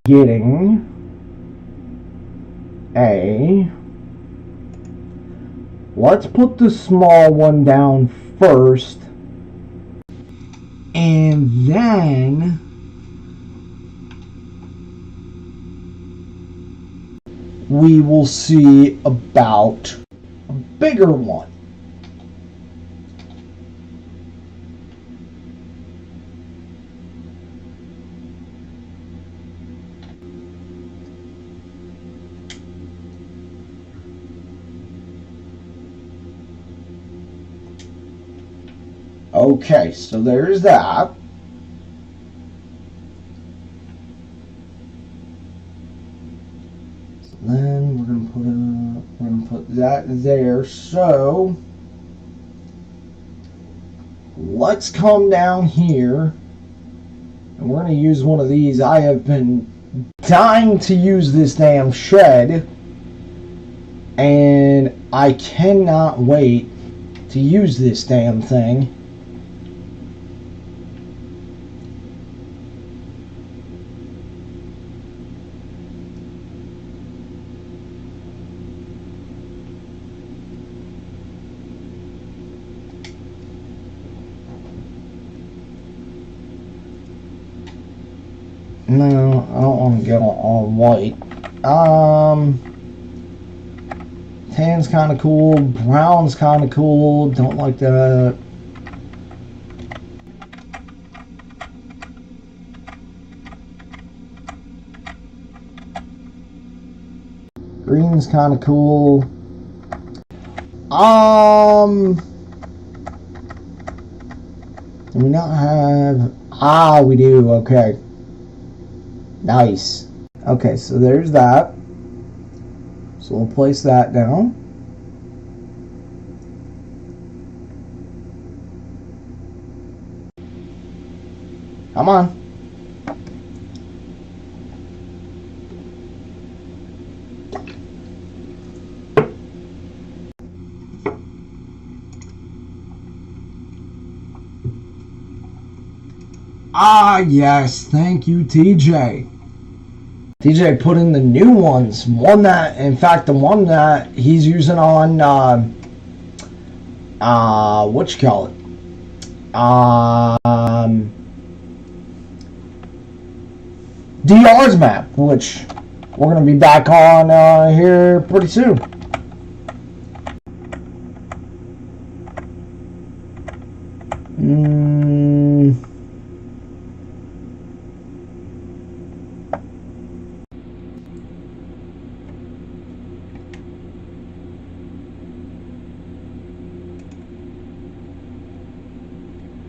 getting let's put the small one down first, and then we will see about a bigger one. Okay, so there's that. So then we're gonna put that there. So let's come down here, and we're gonna use one of these. I have been dying to use this damn shed, and I cannot wait to use this damn thing. No, I don't want to get on white. Tan's kind of cool. Brown's kind of cool. Don't like that. Green's kind of cool. Do we not have... Ah, we do. Okay. Nice. Okay, so there's that. So we'll place that down. Come on. Ah, yes. Thank you, TJ. TJ put in the new ones. One that, in fact, the one that he's using on, what you call it? DR's map, which we're going to be back on here pretty soon.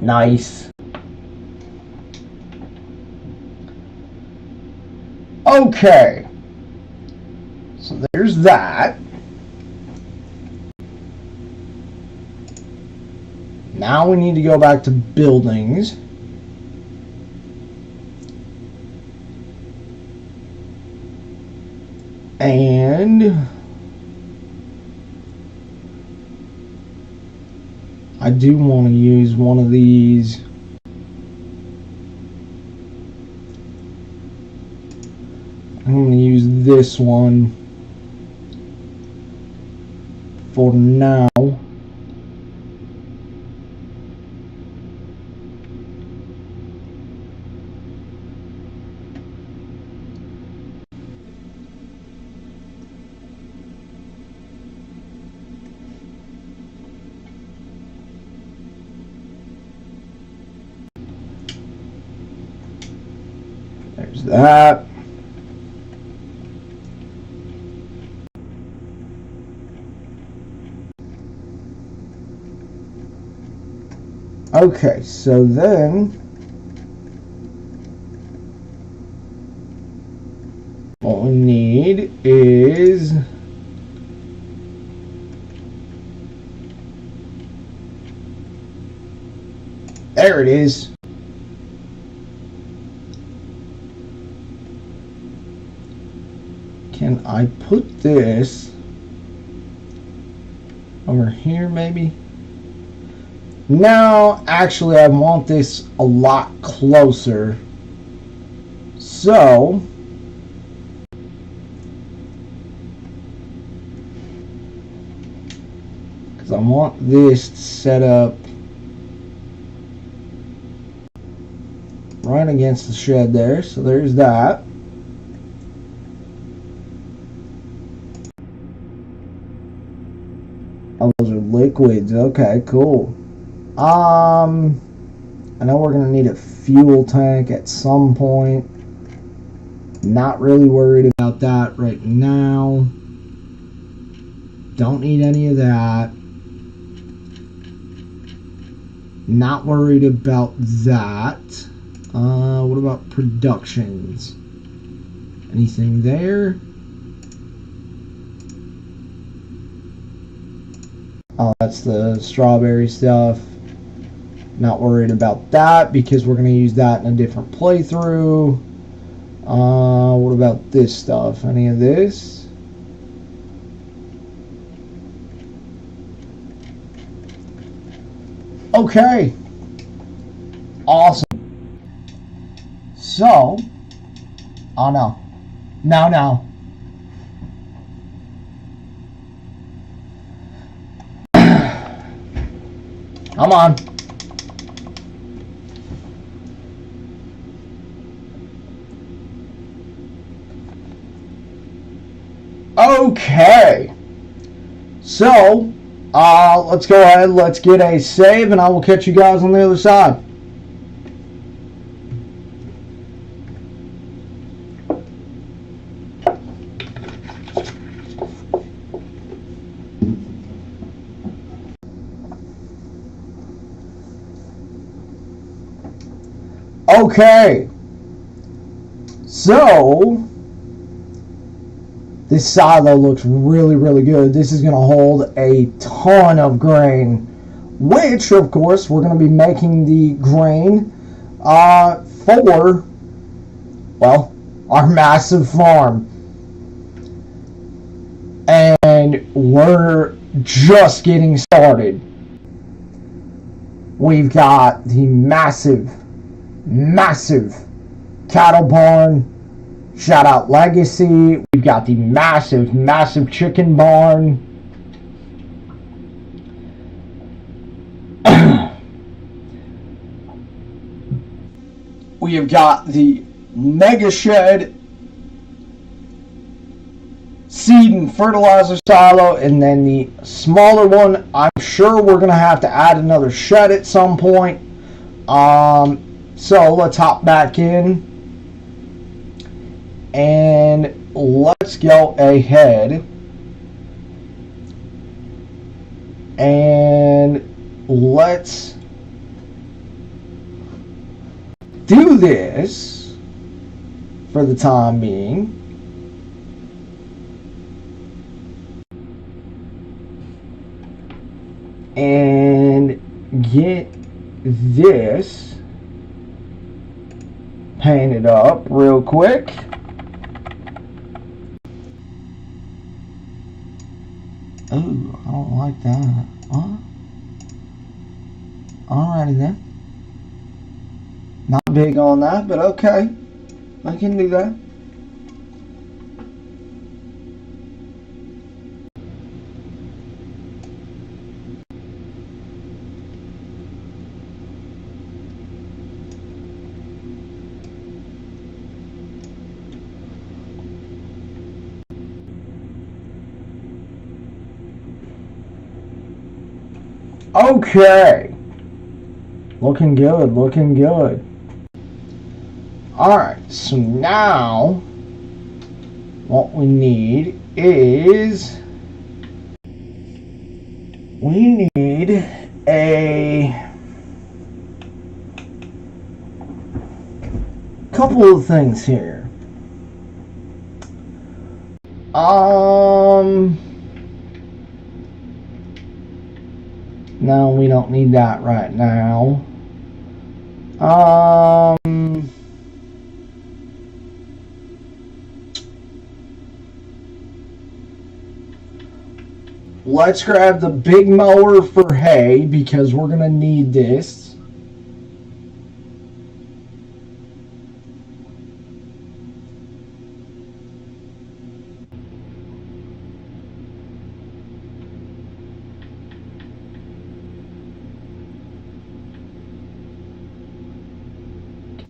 Nice. Okay. So there's that. Now we need to go back to buildings. And I do want to use one of these. I'm going to use this one for now. There's that. Okay, so then what we need is there it is. Can I put this over here maybe? No, actually I want this a lot closer. So because I want this set up right against the shed there. So there's that. Oh, those are liquids. Okay, cool. I know we're gonna need a fuel tank at some point. Not really worried about that right now. Don't need any of that. Not worried about that. What about productions? Anything there? Oh, that's the strawberry stuff. Not worried about that because we're going to use that in a different playthrough. What about this stuff? Any of this? Okay. Awesome. So, oh no. No. Come on. Okay. So, let's go ahead. Let's get a save, and I will catch you guys on the other side. Okay, so this silo looks really good. This is going to hold a ton of grain, which of course we're going to be making the grain for, well, our massive farm. And we're just getting started. We've got the massive cattle barn. Shout out Legacy. We've got the massive chicken barn. We have got the mega shed seed and fertilizer silo, and then the smaller one, I'm sure we're going to have to add another shed at some point. So let's hop back in and let's go ahead and let's do this for the time being. And get this painted up real quick. Oh, I don't like that. Huh? Alrighty then. Not big on that, but okay. I can do that. Okay. Looking good, looking good. Alright, so now what we need is we need a couple of things here. No, we don't need that right now. Let's grab the big mower for hay because we're gonna need this.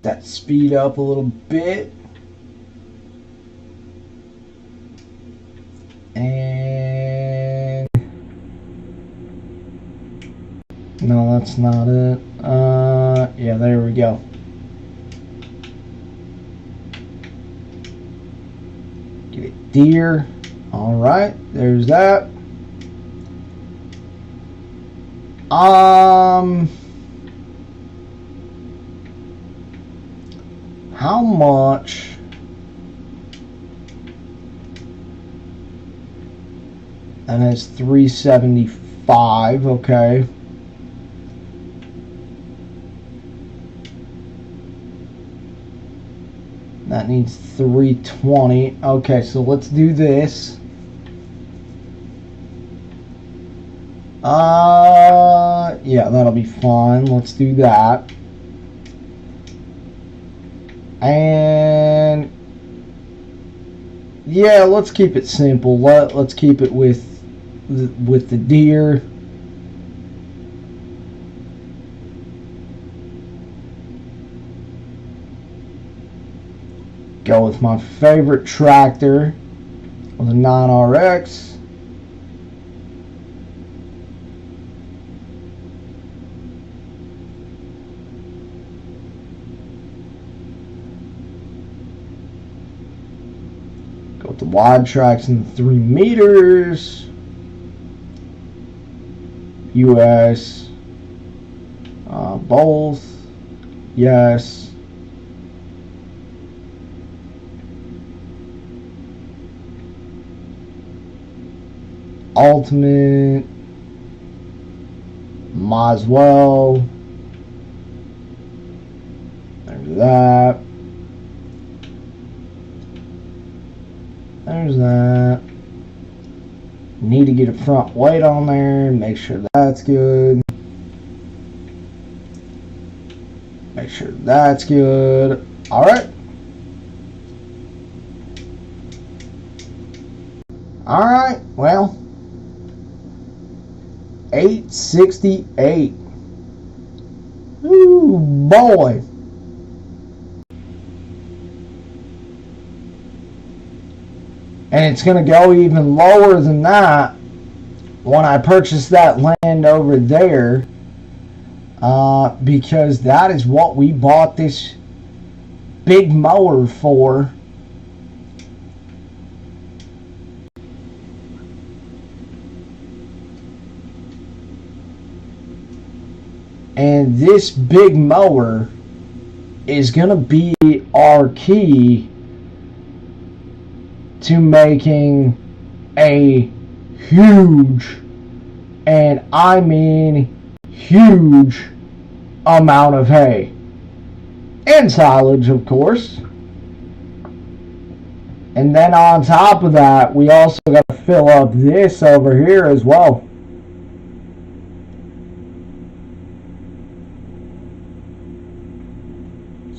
That speed up a little bit, and no, that's not it. Yeah, there we go. Get it, deer. All right, there's that. How much and it's 375, okay. That needs 320. Okay, so let's do this. Yeah, that'll be fine. Let's do that. And yeah, let's keep it simple. Let's keep it with the deer. Go with my favorite tractor with a 9RX. Go with the wide tracks in 3 meters. US. Both. Yes. Ultimate. Might as well. There's that. There's that. Need to get a front weight on there. Make sure that's good. Make sure that's good. Alright. Alright, well. 868. Ooh, boy. And it's going to go even lower than that when I purchase that land over there, because that is what we bought this big mower for. And this big mower is going to be our key to making a huge, and I mean huge, amount of hay. And silage, of course. And then on top of that, we also got to fill up this over here as well.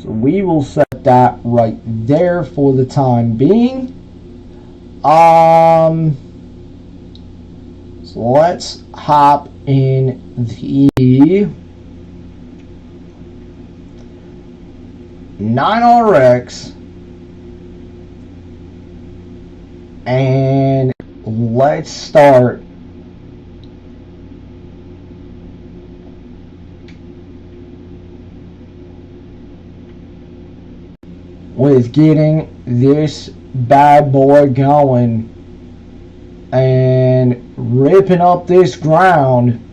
So we will set that right there for the time being. So let's hop in the 9RX and let's start with getting this bad boy going and ripping up this ground.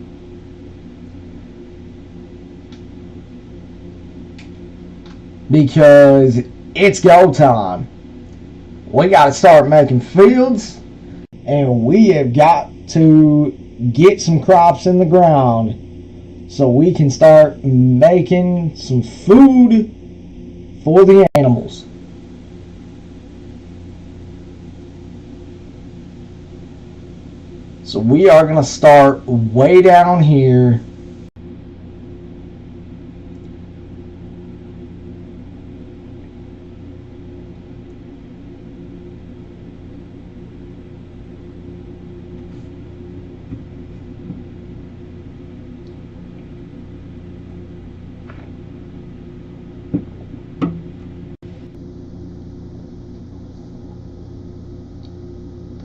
Because it's go time. We got to start making fields, and we have got to get some crops in the ground so we can start making some food for the animals. So we are going to start way down here.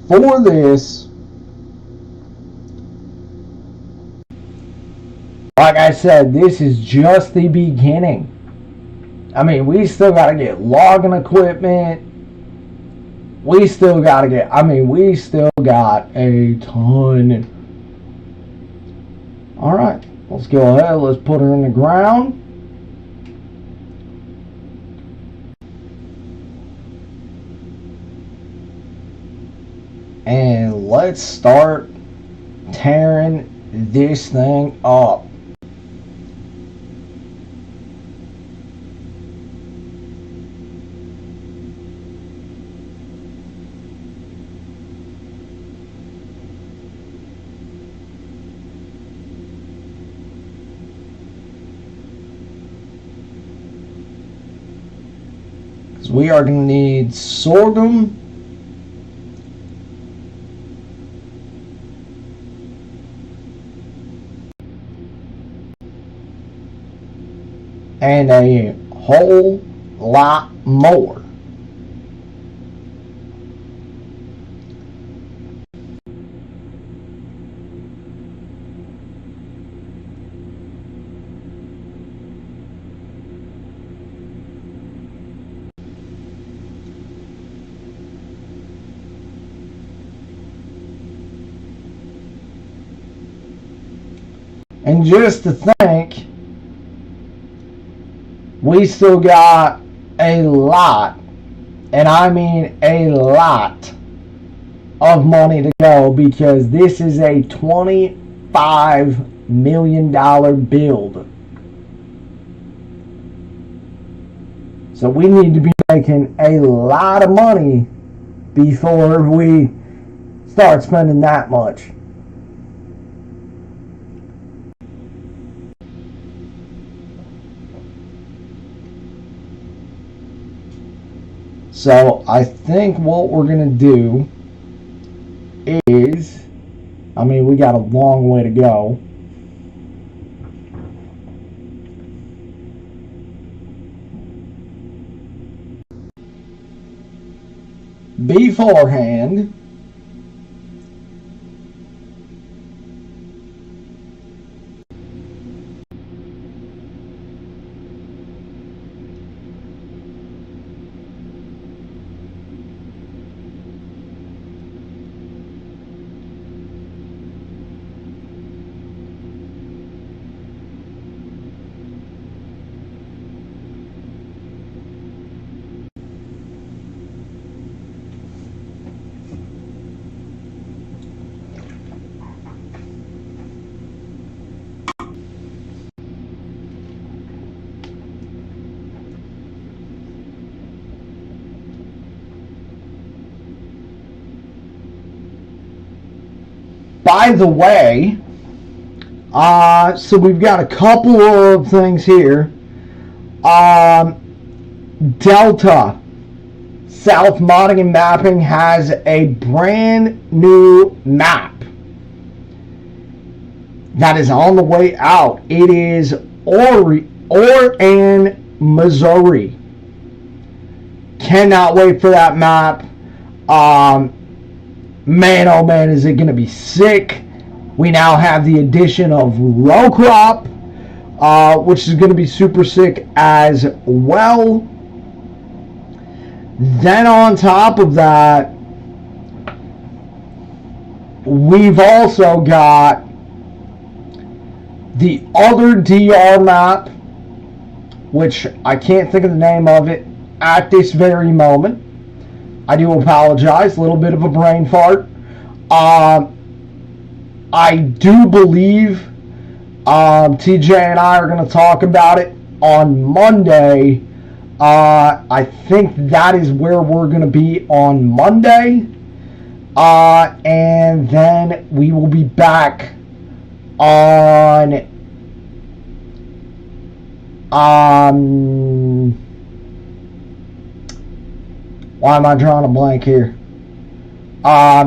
For this, like I said, this is just the beginning. I mean, we still got to get logging equipment. We still got a ton. Alright, let's go ahead. Let's put her in the ground. And let's start tearing this thing up. Because we are going to need sorghum, and a whole lot more. And just to think, we still got a lot, and I mean a lot, of money to go, because this is a $25 million build. So we need to be making a lot of money before we start spending that much. So I think what we're going to do is, I mean, we got a long way to go. beforehand. By the way, so we've got a couple of things here. Delta South Modding and Mapping has a brand new map that is on the way out. It is Oran, Missouri. Cannot wait for that map. Man, oh man, is it going to be sick. We now have the addition of row crop, which is going to be super sick as well. Then on top of that, we've also got the other DR map, which I can't think of the name of it at this very moment. I do apologize, a little bit of a brain fart. I do believe TJ and I are going to talk about it on Monday. I think that is where we're going to be on Monday. And then we will be back on why am I drawing a blank here? Why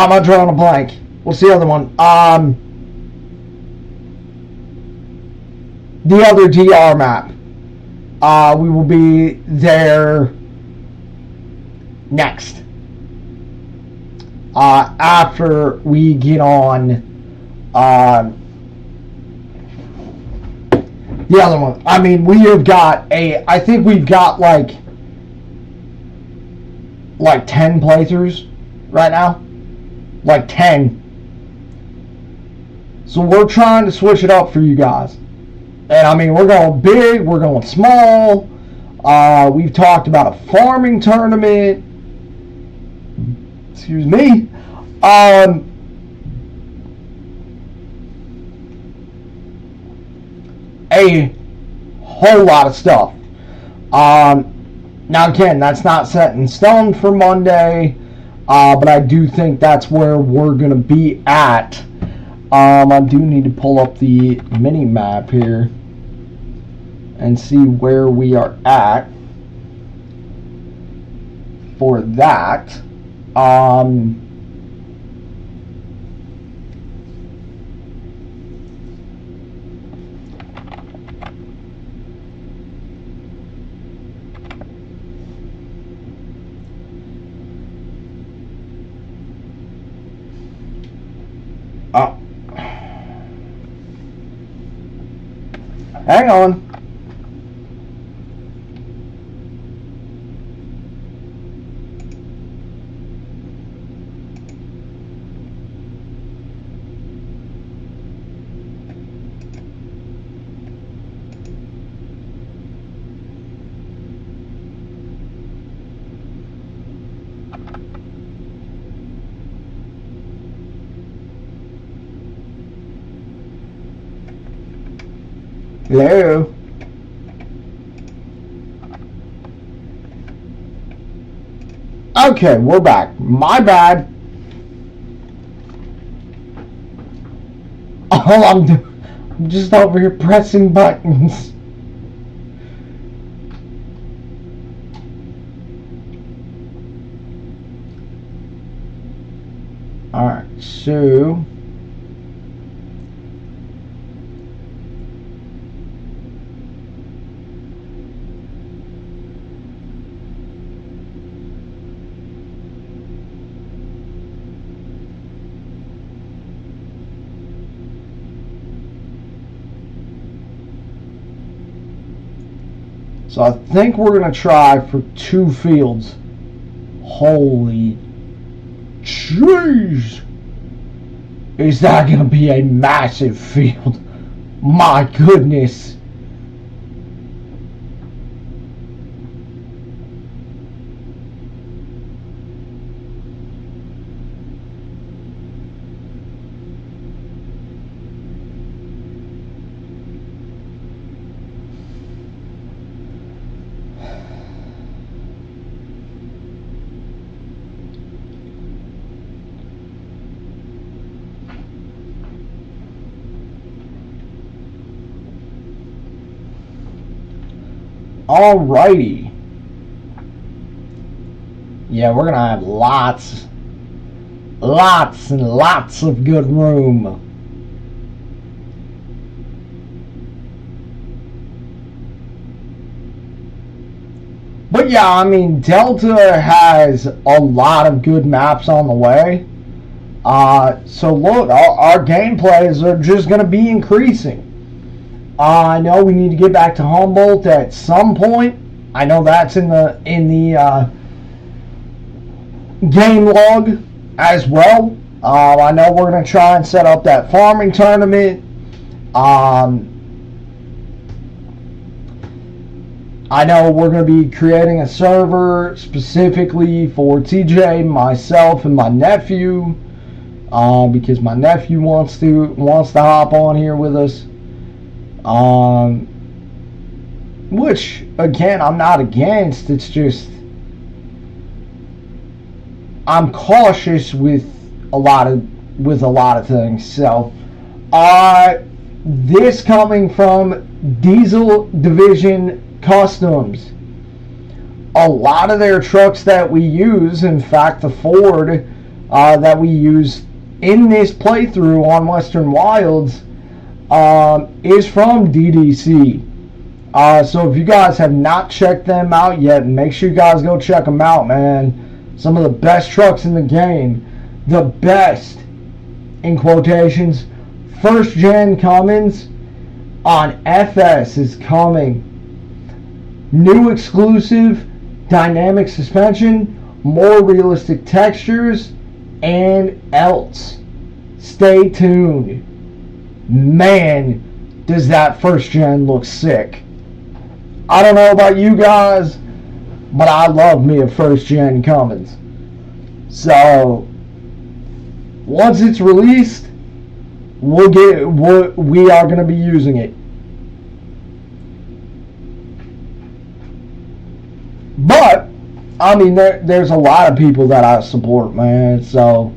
am I drawing a blank? What's the other one? The other DR map. We will be there next. After we get on the other one. I mean, we have got I think we've got like 10 playthroughs right now. Like 10. So we're trying to switch it up for you guys. And I mean, we're going big, we're going small. We've talked about a farming tournament. Excuse me. A whole lot of stuff. Now again, that's not set in stone for Monday, but I do think that's where we're going to be at. I do need to pull up the mini map here and see where we are at for that. Hang on. Hello. Okay, we're back. My bad. All I'm doing, I'm just over here pressing buttons. Alright, so So I think we're going to try for 2 fields. Holy jeez. Is that going to be a massive field? My goodness. Alrighty. Yeah, we're gonna have lots and lots of good room. But yeah, I mean, Delta has a lot of good maps on the way. So look, our gameplays are just gonna be increasing. I know we need to get back to Humboldt at some point. I know that's in the game log as well. I know we're going to try and set up that farming tournament. I know we're going to be creating a server specifically for TJ, myself, and my nephew, because my nephew wants to hop on here with us. Which again, I'm not against. It's just I'm cautious with a lot of things. So, this coming from Diesel Division Customs. A lot of their trucks that we use, in fact, the Ford that we use in this playthrough on Western Wilds, is from DDC. So if you guys have not checked them out yet, make sure you guys go check them out, man. Some of the best trucks in the game. The best, in quotations. First gen Cummins on FS is coming. New exclusive dynamic suspension, more realistic textures, and else. Stay tuned. Man, does that first gen look sick. I don't know about you guys, but I love me a first gen Cummins. So once it's released, we are going to be using it. But I mean, there's a lot of people that I support, man. So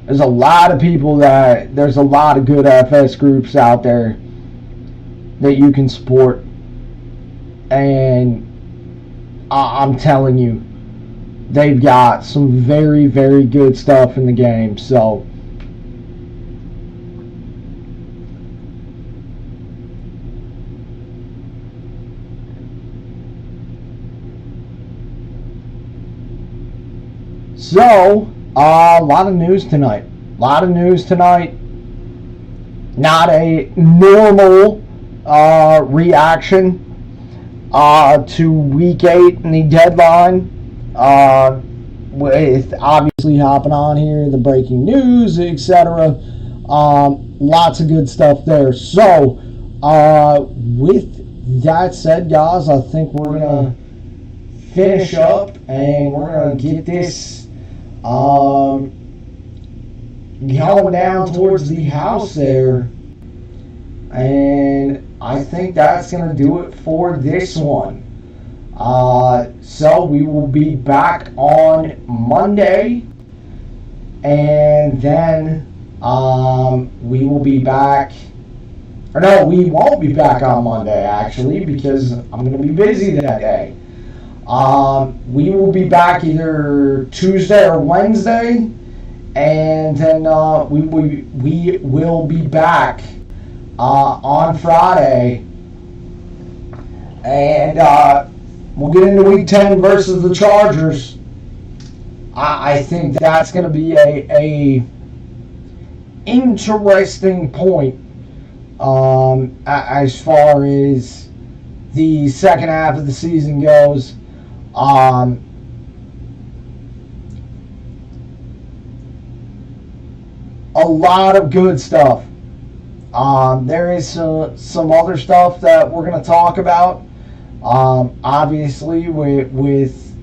there's a lot of people there's a lot of good FS groups out there that you can support. And I'm telling you, they've got some very, very good stuff in the game. So a lot of news tonight. Not a normal reaction to week 8 and the deadline. With obviously hopping on here, the breaking news, etc. Lots of good stuff there. So, with that said, guys, I think we're going to finish up and we're going to get this going down towards the house there, and I think that's going to do it for this one. So we will be back on Monday, and then we will be back, or no, we won't be back on Monday actually, because I'm going to be busy that day. We will be back either Tuesday or Wednesday, and then we will be back on Friday, and we'll get into Week 10 versus the Chargers. I think that's going to be interesting point as far as the second half of the season goes. A lot of good stuff. There is some other stuff that we're going to talk about. Obviously, with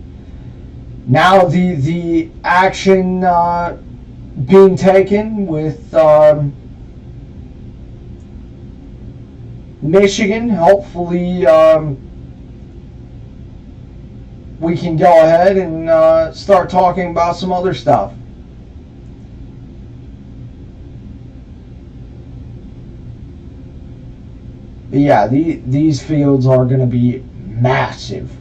now the action being taken with Michigan, hopefully we can go ahead and start talking about some other stuff. But yeah, these fields are going to be massive.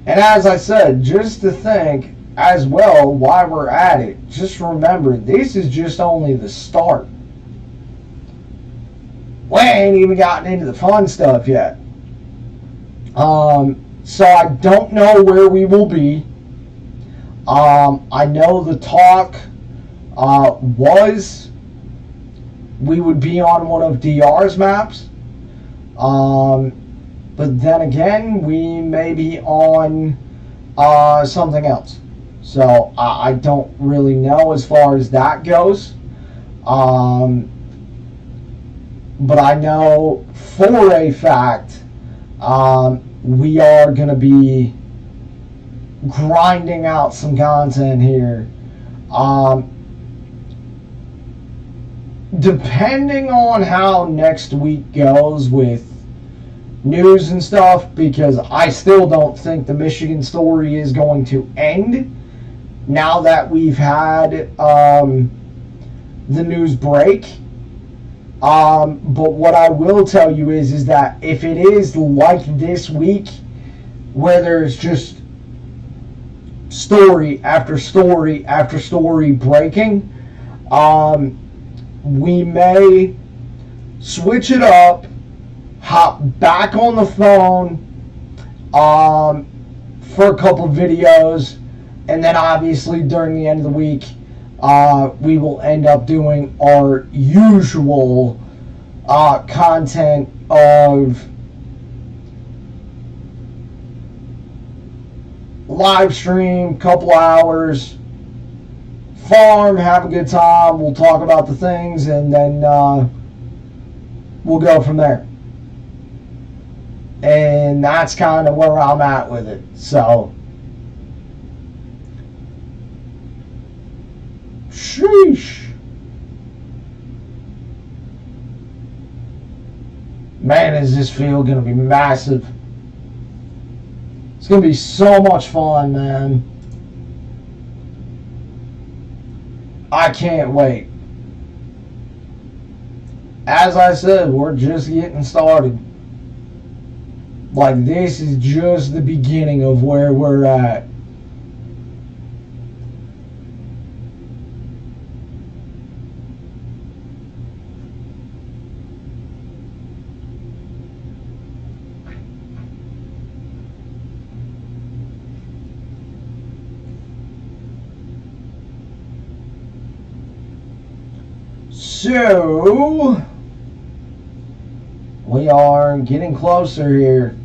And as I said, just to think as well, while we're at it, just remember, this is just only the start. We ain't even gotten into the fun stuff yet. So I don't know where we will be. I know the talk was we would be on one of DR's maps. But then again, we may be on something else. So I don't really know as far as that goes. But I know for a fact we are going to be grinding out some content here. Depending on how next week goes with news and stuff, because I still don't think the Michigan story is going to end now that we've had the news break. But what I will tell you is that if it is like this week, where there's just story after story after story breaking, we may switch it up, hop back on the phone for a couple videos, and then obviously during the end of the week we will end up doing our usual content of live stream, couple hours, farm, have a good time, we'll talk about the things, and then we'll go from there. And that's kind of where I'm at with it. So, sheesh. Man, is this field going to be massive. It's going to be so much fun, man. I can't wait. As I said, we're just getting started. Like, this is just the beginning of where we're at. So, we are getting closer here.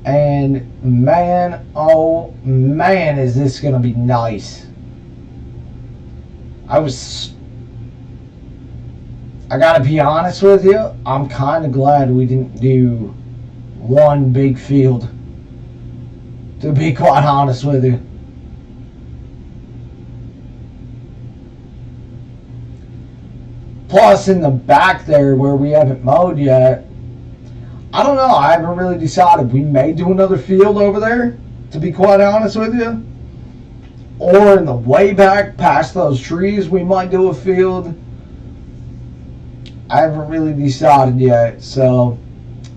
And man, oh man, is this going to be nice. I got to be honest with you, I'm kind of glad we didn't do one big field. To be quite honest with you. Plus, in the back there where we haven't mowed yet, I don't know. I haven't really decided. We may do another field over there, to be quite honest with you. Or in the way back past those trees, we might do a field. I haven't really decided yet. So,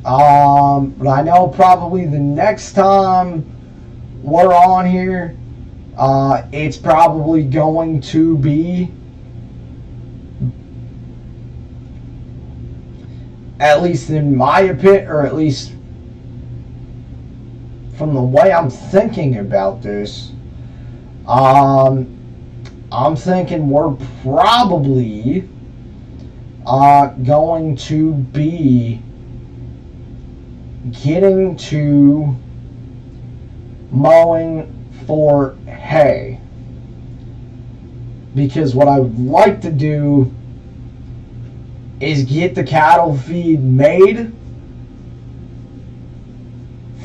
but I know probably the next time we're on here, it's probably going to be, at least in my opinion, or at least from the way I'm thinking about this, I'm thinking we're probably going to be getting to mowing for hay, because what I would like to do is get the cattle feed made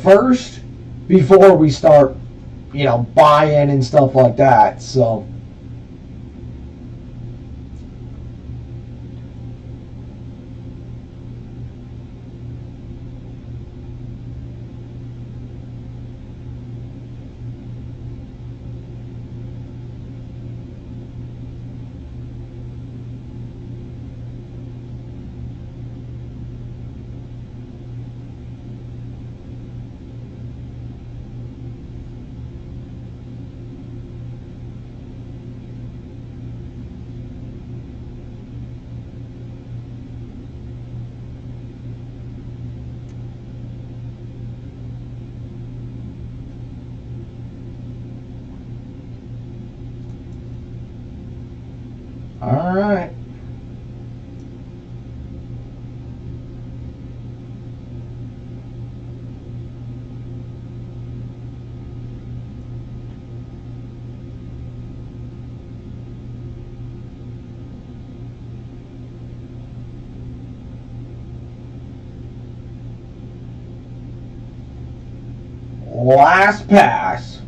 first before we start, buying and stuff like that. So all right. Last pass.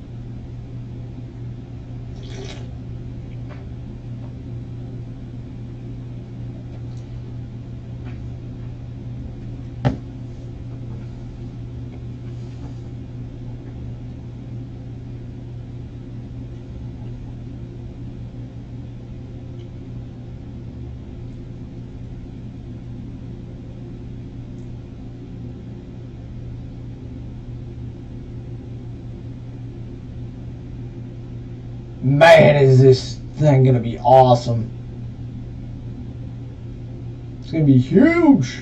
Man, is this thing gonna be awesome. It's gonna be huge.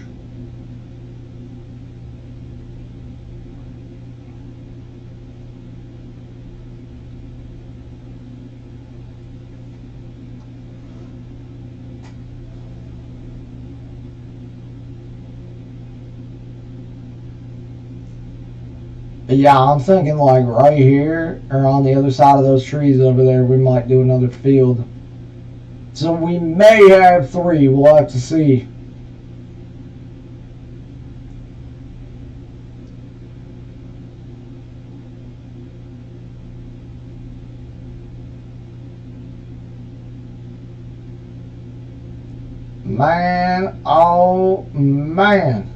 Yeah, I'm thinking like right here or on the other side of those trees over there, we might do another field. So we may have 3. We'll have to see. Man, oh man.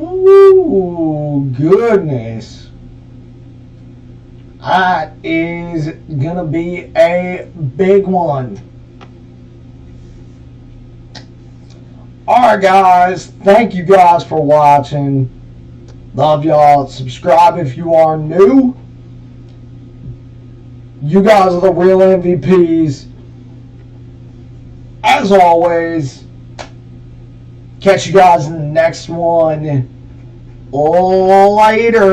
Ooh, goodness. That is going to be a big one. Alright, guys. Thank you guys for watching. Love y'all. Subscribe if you are new. You guys are the real MVPs. As always, catch you guys in the next one. Later.